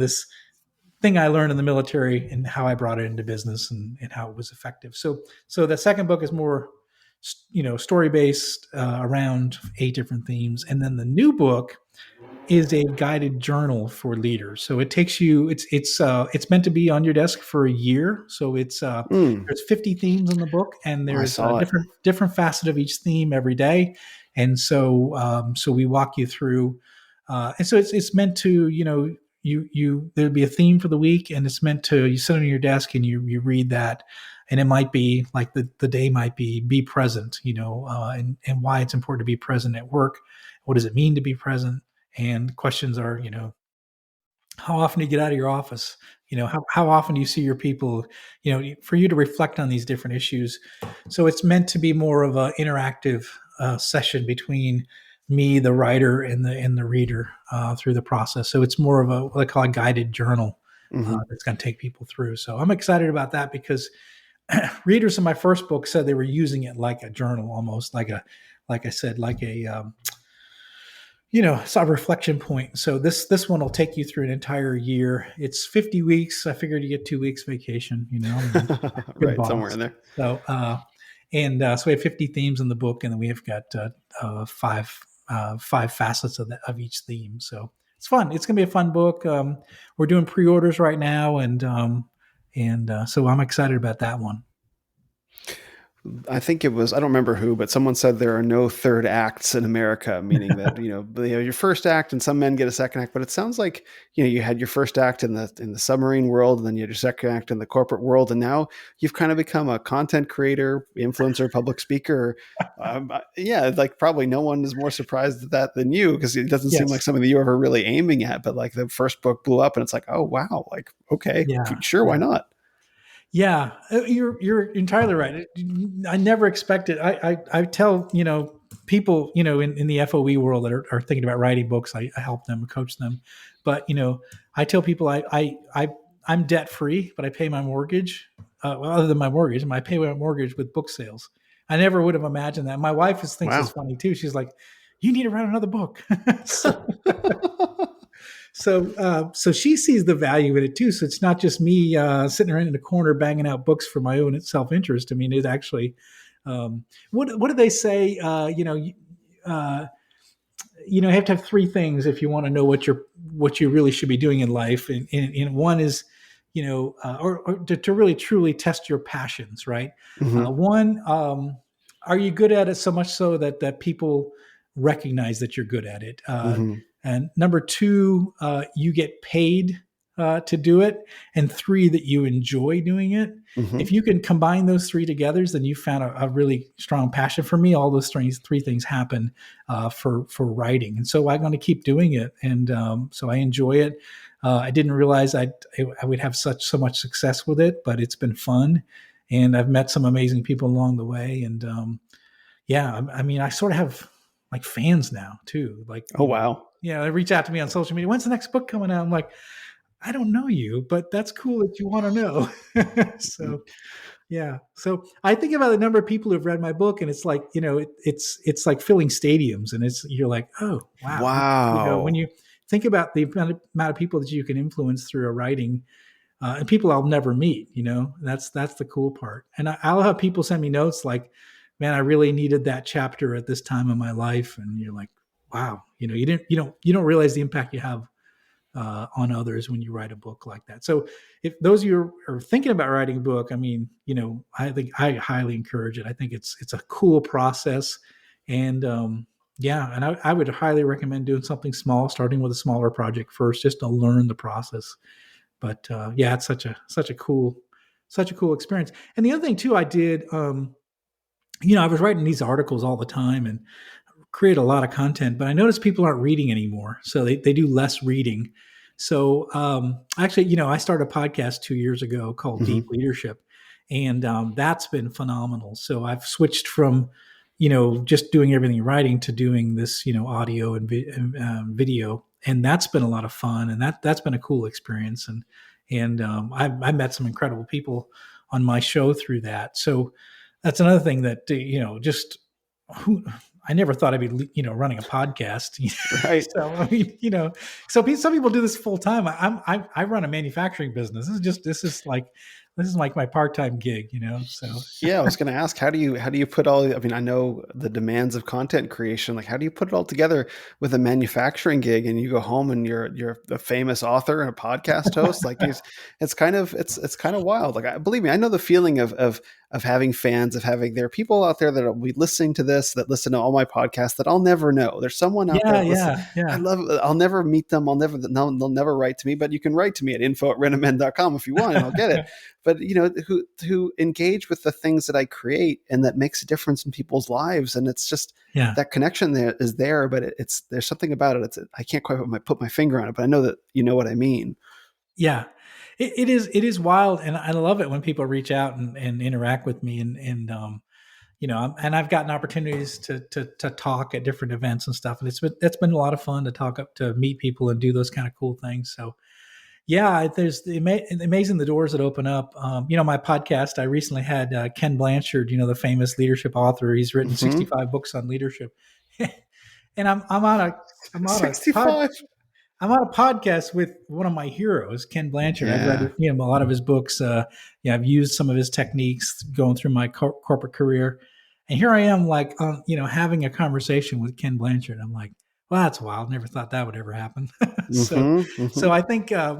A: thing I learned in the military and how I brought it into business and how it was effective. So the second book is more, story based around 8 different themes, and then the new book is a guided journal for leaders. So it takes you. It's meant to be on your desk for a year. So
B: Mm,
A: there's 50 themes in the book, and
B: I
A: there's a
B: saw it.
A: different facet of each theme every day. And so we walk you through. And so it's meant to, you there'd be a theme for the week, and it's meant to, you sit on your desk and you read that. And it might be like the day might be present, and why it's important to be present at work. What does it mean to be present? And questions are, how often do you get out of your office? How often do you see your people? For you to reflect on these different issues. So it's meant to be more of an interactive session between me, the writer, and the reader through the process. So it's more of what I call a guided journal
B: Hmm.
A: that's going to take people through. So I'm excited about that because readers of my first book said they were using it like a journal, almost like I said, like a it's a reflection point. So this one will take you through an entire year. It's 50 weeks. I figured you get 2 weeks vacation. I'm a good
B: Right, somewhere
A: boss.
B: in there.
A: So so we have 50 themes in the book, and then we have got five facets of each theme. So it's fun. It's gonna be a fun book. We're doing pre-orders right now, and so I'm excited about that one.
B: I think it was, I don't remember who, but someone said there are no third acts in America, meaning that, your first act and some men get a second act, but it sounds like, you had your first act in the submarine world, and then you had your second act in the corporate world. And now you've kind of become a content creator, influencer, public speaker. Yeah. Like probably no one is more surprised at that than you, because it doesn't seem like
A: Yes.
B: something that you were ever really aiming at, but like the first book blew up and it's like, oh, wow. Like, okay,
A: Yeah.
B: sure. Why
A: Yeah.
B: not?
A: Yeah, you're entirely right. I never expected. I tell people in the FOE world that are thinking about writing books. I help them, coach them, but I tell people I'm debt free, but I pay my mortgage. Well, other than my mortgage, I pay my mortgage with book sales. I never would have imagined that. My wife thinks it's
B: Wow.
A: funny too. She's like, "You need to write another book." so so she sees the value in it too. So it's not just me sitting around in a corner banging out books for my own self interest. I mean, it actually, what do they say? Uh, you have to have three things if you want to know what you really should be doing in life, and one is, or to really truly test your passions, right?
B: Hmm.
A: One, are you good at it so much so that people recognize that you're good at it?
B: Hmm.
A: And number two, you get paid to do it, and three, that you enjoy doing it.
B: Hmm.
A: If you can combine those three together, then you found a really strong passion. For me, all those three things happen for writing, and so I'm going to keep doing it, and so I enjoy it. I didn't realize I would have so much success with it, but it's been fun, and I've met some amazing people along the way, and yeah, I mean, I sort of have like fans now too, like
B: Oh, wow.
A: they reach out to me on social media. When's the next book coming out? I'm like, I don't know you, but that's cool that you want to know. So yeah. So I think about the number of people who've read my book, and it's like, it's like filling stadiums, and you're like, oh wow, when
B: Wow.
A: you think about the amount of people that you can influence through a writing, and people I'll never meet, that's the cool part. And I'll have people send me notes like, man, I really needed that chapter at this time of my life, and you're like, wow, you don't realize the impact you have on others when you write a book like that. So if those of you are thinking about writing a book, I mean, I think I highly encourage it. I think it's a cool process, and yeah, and I would highly recommend doing something small, starting with a smaller project first, just to learn the process. But yeah, it's such a cool experience. And the other thing too, I did, I was writing these articles all the time and create a lot of content, but I noticed people aren't reading anymore. So they do less reading. So actually, I started a podcast 2 years ago called Deep
B: Hmm.
A: Leadership, and that's been phenomenal. So I've switched from, just doing everything in writing to doing this, audio and video, and that's been a lot of fun, and that's been a cool experience. And I met some incredible people on my show through that. So that's another thing that just who I never thought I'd be, running a podcast.
B: Right.
A: So I mean, some people do this full time. I run a manufacturing business. This is like my part time gig. So
B: Yeah, I was going to ask, how do you put all? I mean, I know the demands of content creation. Like, how do you put it all together with a manufacturing gig, and you go home and you're a famous author and a podcast host? Like, it's kind of wild. Like, believe me, I know the feeling of having fans, of having there are people out there that will be listening to this, that listen to all my podcasts that I'll never know. There's someone out there
A: yeah,
B: that listen.
A: yeah,
B: I
A: yeah,
B: love. I'll never meet them. They'll never write to me, but you can write to me at info@renamen.com if you want, and I'll get it. But who engage with the things that I create and that makes a difference in people's lives. And it's just
A: yeah.
B: that connection there is there, but it's there's something about it. I can't quite put my finger on it, but I know that you know what I mean.
A: Yeah, it is wild, and I love it when people reach out and interact with me, and I've gotten opportunities to talk at different events and stuff, and that's been a lot of fun to talk up to meet people and do those kind of cool things. So yeah, there's amazing the doors that open up. My podcast. I recently had Ken Blanchard, the famous leadership author. He's written
B: Mm-hmm.
A: 65 books on leadership, and I'm on a I'm on a pod,
B: 65.
A: I'm on a podcast with one of my heroes, Ken Blanchard. I've read
B: Yeah.
A: a lot of his books. I've used some of his techniques going through my corporate career, and here I am, like, having a conversation with Ken Blanchard. I'm like, well, that's wild. Never thought that would ever happen. so,
B: Mm-hmm. Mm-hmm.
A: so I think, I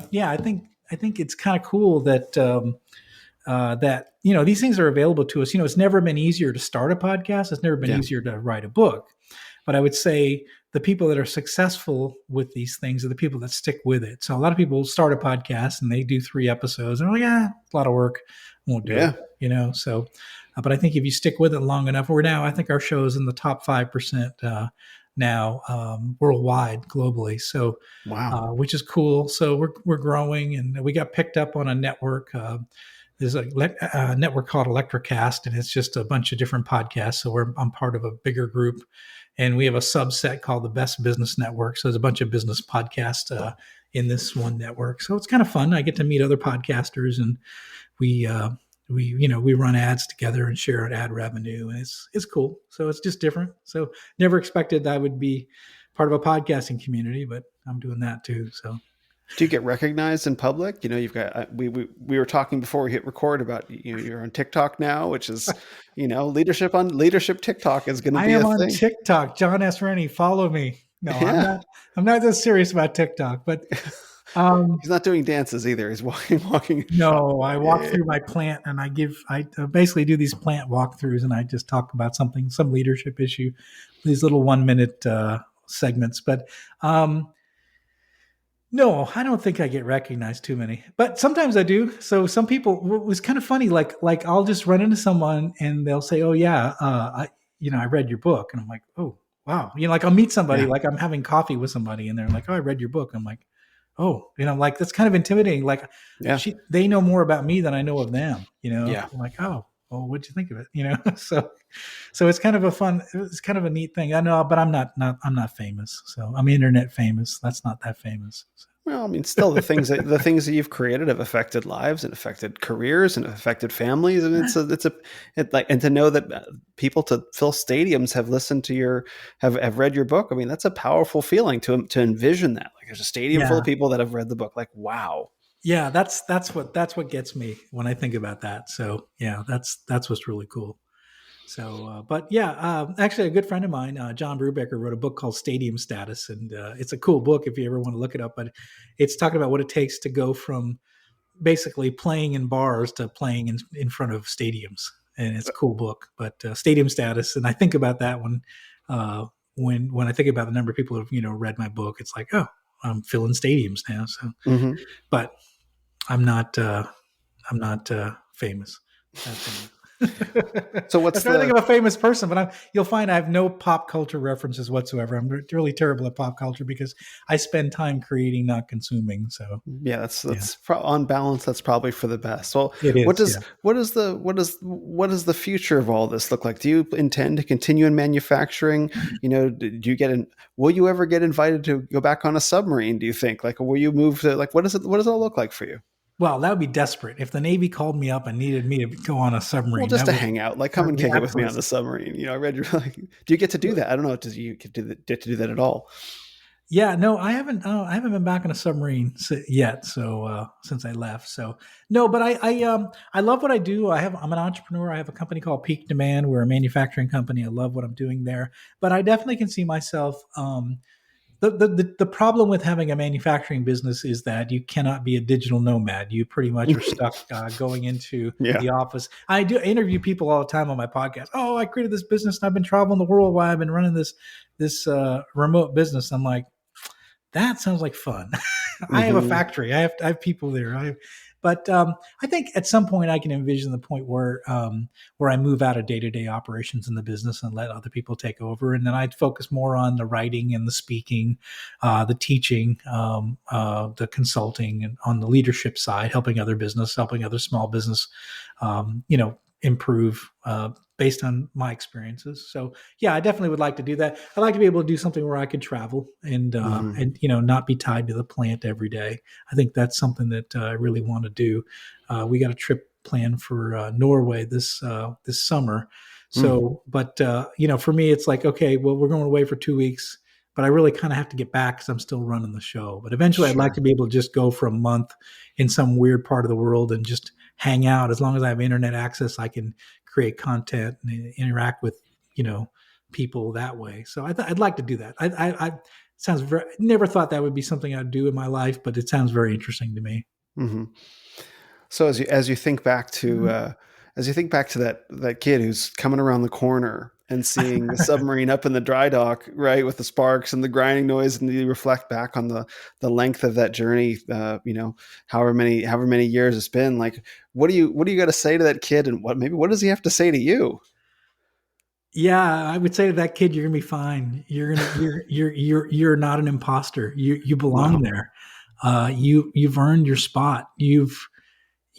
A: think it's kind of cool that these things are available to us. It's never been easier to start a podcast. It's never been
B: Yeah.
A: easier to write a book. But I would say the people that are successful with these things are the people that stick with it. So a lot of people start a podcast and they do 3 episodes and they're like, it's a lot of work, won't do it.
B: Yeah.
A: So, but I think if you stick with it long enough, I think our show is in the top 5% now, worldwide, globally. So,
B: Wow.
A: which is cool. So we're growing, and we got picked up on a network. There's a network called Electrocast, and it's just a bunch of different podcasts. So I'm part of a bigger group, and we have a subset called the Best Business Network. So there's a bunch of business podcasts in this one network. So it's kind of fun. I get to meet other podcasters, and we we run ads together and share ad revenue, and it's cool. So it's just different. So never expected that I would be part of a podcasting community, but I'm doing that too. So
B: Do you get recognized in public? You've got we were talking before we hit record about you're on TikTok now, which is leadership TikTok is going to
A: I
B: be a
A: am on
B: thing.
A: TikTok. Jon S. Rennie, follow me. No, I'm
B: Yeah.
A: not. I'm not that serious about TikTok, but um,
B: He's not doing dances either. He's walking his shop
A: no, I
B: floor.
A: walk
B: Yeah.
A: through my plant and I basically do these plant walkthroughs, and I just talk about some leadership issue, these little 1 minute segments. But no, I don't think I get recognized too many, but sometimes I do. So some people, it was kind of funny. Like I'll just run into someone and they'll say, "Oh yeah, I read your book," and I'm like, "Oh wow," like I'll meet somebody,
B: Yeah.
A: like I'm having coffee with somebody, and they're like, "Oh, I read your book." I'm like, "Oh," like that's kind of intimidating. Like
B: Yeah.
A: they know more about me than I know of them.
B: Yeah.
A: I'm like, "Oh, well, what'd you think of it?" So it's kind of it's kind of a neat thing. I know, but I'm not famous. So I'm internet famous. That's not that famous. So.
B: Well, I mean, still the things that you've created have affected lives and affected careers and affected families, and and to know that people to fill stadiums have listened to have read your book. I mean, that's a powerful feeling to envision that. Like there's a stadium full
A: Yeah.
B: of people that have read the book. Like, wow.
A: Yeah, that's what gets me when I think about that. So yeah, that's what's really cool. So, but yeah, actually, a good friend of mine, John Brubaker, wrote a book called Stadium Status, and it's a cool book if you ever want to look it up. But it's talking about what it takes to go from basically playing in bars to playing in front of stadiums, and it's a cool book. But Stadium Status, and I think about that when I think about the number of people who've read my book, it's like, oh, I'm filling stadiums now. So,
B: Mm-hmm.
A: but I'm not famous. Not famous. I
B: So
A: was
B: what's
A: trying to think
B: the
A: of a famous person, but you'll find I have no pop culture references whatsoever. I'm really terrible at pop culture because I spend time creating, not consuming. So
B: Yeah, that's
A: yeah,
B: on balance. That's probably for the best. Well,
A: it
B: what
A: is.
B: does
A: Yeah.
B: what does the future of all this look like? Do you intend to continue in manufacturing? Do you will you ever get invited to go back on a submarine? Do you think, like, will you move to, like, what does it all look like for you?
A: Well, that would be desperate. If the Navy called me up and needed me to go on a
B: Well,
A: submarine,
B: just to hang out, like come
A: that would
B: and
A: be
B: kick it with me on
A: absolutely.
B: the submarine. I read your like, do you get to do that? I don't know. Does you get to do that at all?
A: Yeah, no, I haven't. I haven't been back on a submarine yet. So since I left, so no, but I love what I do. I'm an entrepreneur. I have a company called Peak Demand. We're a manufacturing company. I love what I'm doing there. But I definitely can see myself. The problem with having a manufacturing business is that you cannot be a digital nomad. You pretty much are stuck going into
B: Yeah.
A: the office. I do interview people all the time on my podcast. Oh, I created this business and I've been traveling the world while I've been running this remote business. I'm like, that sounds like fun. I have a
B: Hmm.
A: factory. I have people there. But I think at some point I can envision the point where I move out of day to day operations in the business and let other people take over, and then I'd focus more on the writing and the speaking, the teaching, the consulting, and on the leadership side, helping other small business, improve. Based on my experiences. So yeah, I definitely would like to do that. I'd like to be able to do something where I could travel
B: Hmm.
A: and not be tied to the plant every day. I think that's something that I really want to do. We got a trip planned for Norway this summer.
B: Mm.
A: So, but for me, it's like, okay, well, we're going away for 2 weeks, but I really kind of have to get back because I'm still running the show. But eventually, I'd like
B: Sure.
A: to be able to just go for a month in some weird part of the world and just hang out. As long as I have internet access, I can create content and interact with you know people that way. So I'd like to do that. I sounds very. Never thought that would be something I'd do in my life, but it sounds very interesting to me.
B: Hmm. So as you think back to that kid who's coming around the corner and seeing the submarine up in the dry dock, right, with the sparks and the grinding noise, and you reflect back on the length of that journey, however many years it's been. Like, what do you got to say to that kid, and what does he have to say to you?
A: Yeah, I would say to that kid, "You're gonna be fine. You're not an imposter. You belong
B: Wow.
A: there. You've earned your spot. You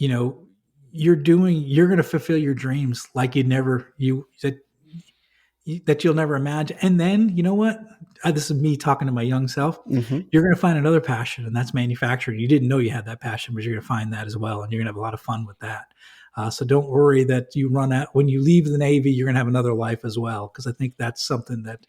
A: know you're going to fulfill your dreams like you never you that you'll never imagine. And then, you know what? This is me talking to my young self.
B: Hmm.
A: You're going to find another passion, and that's manufacturing. You didn't know you had that passion, but you're going to find that as well, and you're going to have a lot of fun with that. So don't worry that you run out when you leave the Navy. You're going to have another life as well, because I think that's something that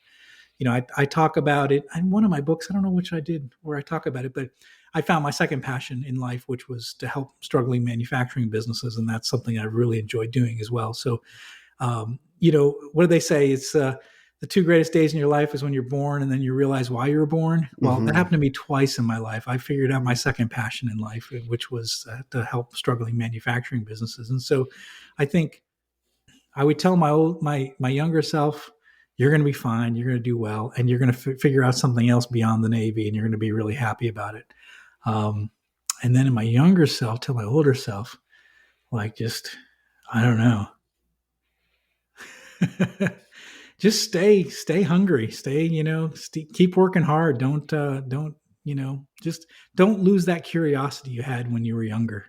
A: I talk about it in one of my books. I don't know which I did where I talk about it, but I found my second passion in life, which was to help struggling manufacturing businesses, and that's something I really enjoy doing as well. So what do they say? It's the two greatest days in your life is when you're born and then you realize why you were born. Well, that
B: Hmm.
A: happened to me twice in my life. I figured out my second passion in life, which was to help struggling manufacturing businesses. And so I think I would tell my younger self, you're going to be fine. You're going to do well, and you're going to figure out something else beyond the Navy, and you're going to be really happy about it. Um, and then in my younger self, tell my older self, like, just I don't know, just stay hungry, keep working hard. Don't just don't lose that curiosity you had when you were younger.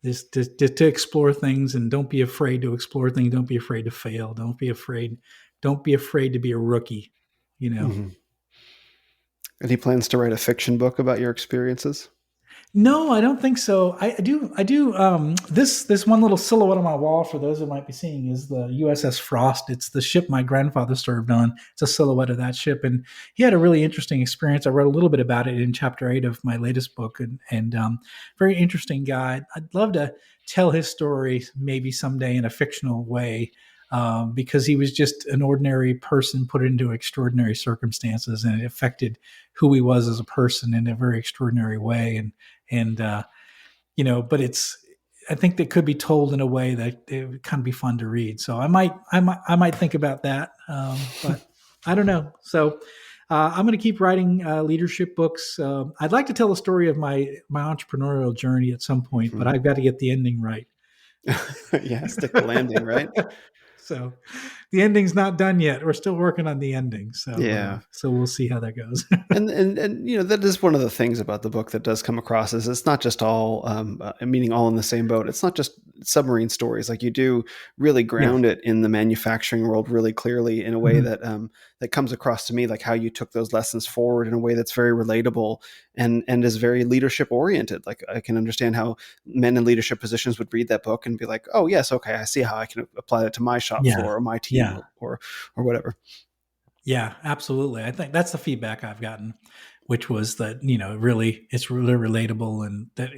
A: Just to explore things, and don't be afraid to explore things. Don't be afraid to fail. Don't be afraid to be a rookie. you know
B: Hmm. And he plans to write a fiction book about your experiences.
A: No, I don't think so. I do. This one little silhouette on my wall, for those who might be seeing, is the USS Frost. It's the ship my grandfather served on. It's a silhouette of that ship, and he had a really interesting experience. I wrote a little bit about it in chapter 8 of my latest book, and very interesting guy. I'd love to tell his story maybe someday in a fictional way. Because he was just an ordinary person put into extraordinary circumstances, and it affected who he was as a person in a very extraordinary way. And but I think that could be told in a way that it would kind of be fun to read. So I might think about that, but I don't know. So I'm going to keep writing leadership books. I'd like to tell the story of my entrepreneurial journey at some point, but
B: Hmm.
A: I've got to get the ending right.
B: Yeah, stick the landing, right?
A: So the ending's not done yet. We're still working on the ending.
B: Yeah.
A: So we'll see how that goes.
B: And that is one of the things about the book that does come across is it's not just all meaning all in the same boat. It's not just submarine stories. Like you do really
A: Yes.
B: ground it in the manufacturing world really clearly in a way
A: Mhm.
B: that that comes across to me, like how you took those lessons forward in a way that's very relatable and is very leadership oriented. Like I can understand how men in leadership positions would read that book and be like, oh yes, okay, I see how I can apply it to my shop
A: Yeah.
B: floor or my team
A: Yeah.
B: or whatever.
A: Yeah, absolutely. I think that's the feedback I've gotten, which was that, really it's really relatable and that,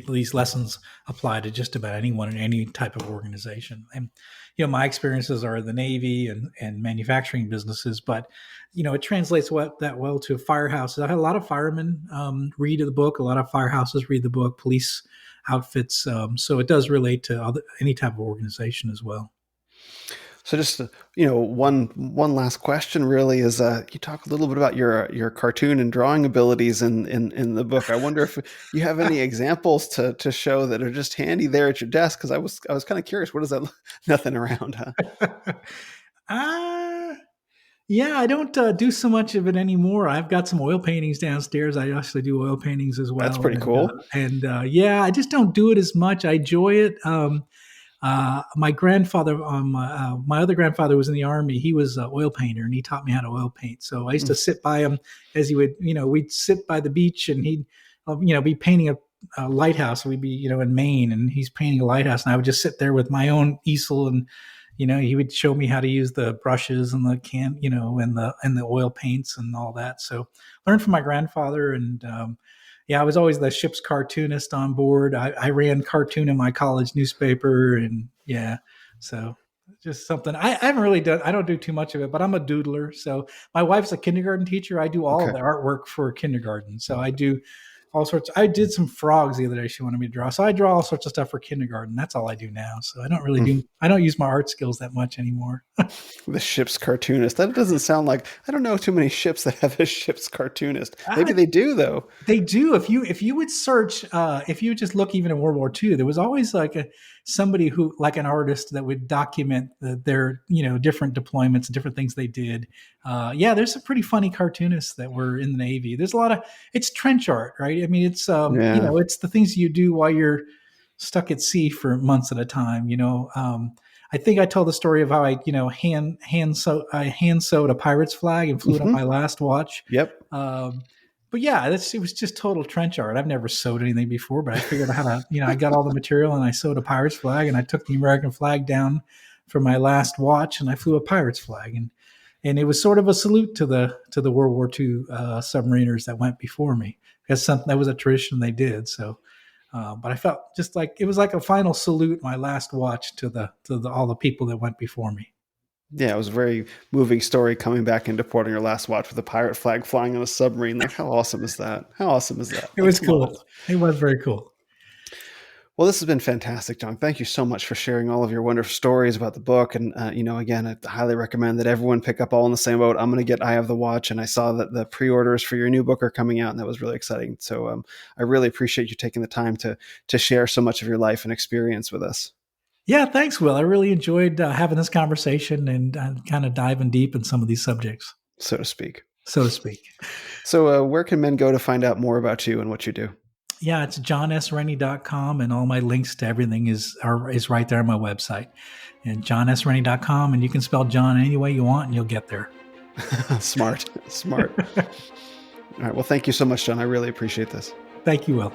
A: these lessons apply to just about anyone in any type of organization. And, my experiences are the Navy and manufacturing businesses, but, it translates that well to firehouses. I had a lot of firemen read the book, a lot of firehouses read the book, police outfits. So it does relate to any type of organization as well.
B: So just one last question really is you talk a little bit about your cartoon and drawing abilities in the book. I wonder if you have any examples to show that are just handy there at your desk because I was kind of curious. What is that? Nothing around, huh?
A: uh, Yeah, I don't do so much of it anymore. I've got some oil paintings downstairs. I actually do oil paintings as
B: That's
A: well,
B: pretty cool.
A: yeah, I just don't do it as much. I enjoy it. My grandfather, my other grandfather was in the army. He was an oil painter, and he taught me how to oil paint. So I used to
B: Mm.
A: sit by him as he would, we'd sit by the beach, and he'd, be painting a lighthouse. We'd be, in Maine, and he's painting a lighthouse, and I would just sit there with my own easel, and he would show me how to use the brushes and the and the oil paints and all that. So learned from my grandfather, and yeah, I was always the ship's cartoonist on board. I ran cartoon in my college newspaper, and yeah, so just something I haven't really done. I don't do too much of it, but I'm a doodler. So my wife's a kindergarten teacher. I do all of
B: Okay.
A: the artwork for kindergarten. So I do all sorts. I did some frogs the other day. She wanted me to draw, so I draw all sorts of stuff for kindergarten. That's all I do now. So I don't really
B: Mm.
A: do. I don't use my art skills that much anymore.
B: The ship's cartoonist. That doesn't sound like I don't know too many ships that have a ship's cartoonist. Maybe
A: I
B: they do though.
A: They do. If you would search, if you would just look even in World War II, there was always like somebody who like an artist that would document their different deployments, different things they did. Yeah, there's some pretty funny cartoonists that were in the Navy. There's a lot of it's trench art, right? I mean, it's
B: Yeah.
A: it's the things you do while you're stuck at sea for months at a time. I think I told the story of how I I hand sewed a pirate's flag and flew it on
B: Hmm.
A: my last watch.
B: Yep.
A: Um, but yeah, it was just total trench art. I've never sewed anything before, but I figured out how to, I got all the material and I sewed a pirate's flag and I took the American flag down for my last watch and I flew a pirate's flag. And it was sort of a salute to the World War II submariners that went before me. That's something that was a tradition they did. So, but I felt just like it was like a final salute, my last watch to all the people that went before me.
B: Yeah, it was a very moving story coming back into port on your last watch with a pirate flag flying on a submarine. Like, how awesome is that? How awesome is that?
A: It was
B: That's
A: cool.
B: wild.
A: It was very cool.
B: Well, this has been fantastic, John. Thank you so much for sharing all of your wonderful stories about the book. And, again, I highly recommend that everyone pick up All in the Same Boat. I'm going to get Eye of the Watch. And I saw that the pre orders for your new book are coming out, and that was really exciting. So I really appreciate you taking the time to share so much of your life and experience with us,
A: Yeah, thanks, Will. I really enjoyed having this conversation and kind of diving deep in some of these subjects,
B: so to speak.
A: so to speak.
B: So, where can men go to find out more about you and what you do?
A: Yeah, it's jonsrennie.com, and all my links to everything is right there on my website. And jonsrennie.com, and you can spell John any way you want, and you'll get there.
B: Smart, smart. All right. Well, thank you so much, John. I really appreciate this.
A: Thank you, Will.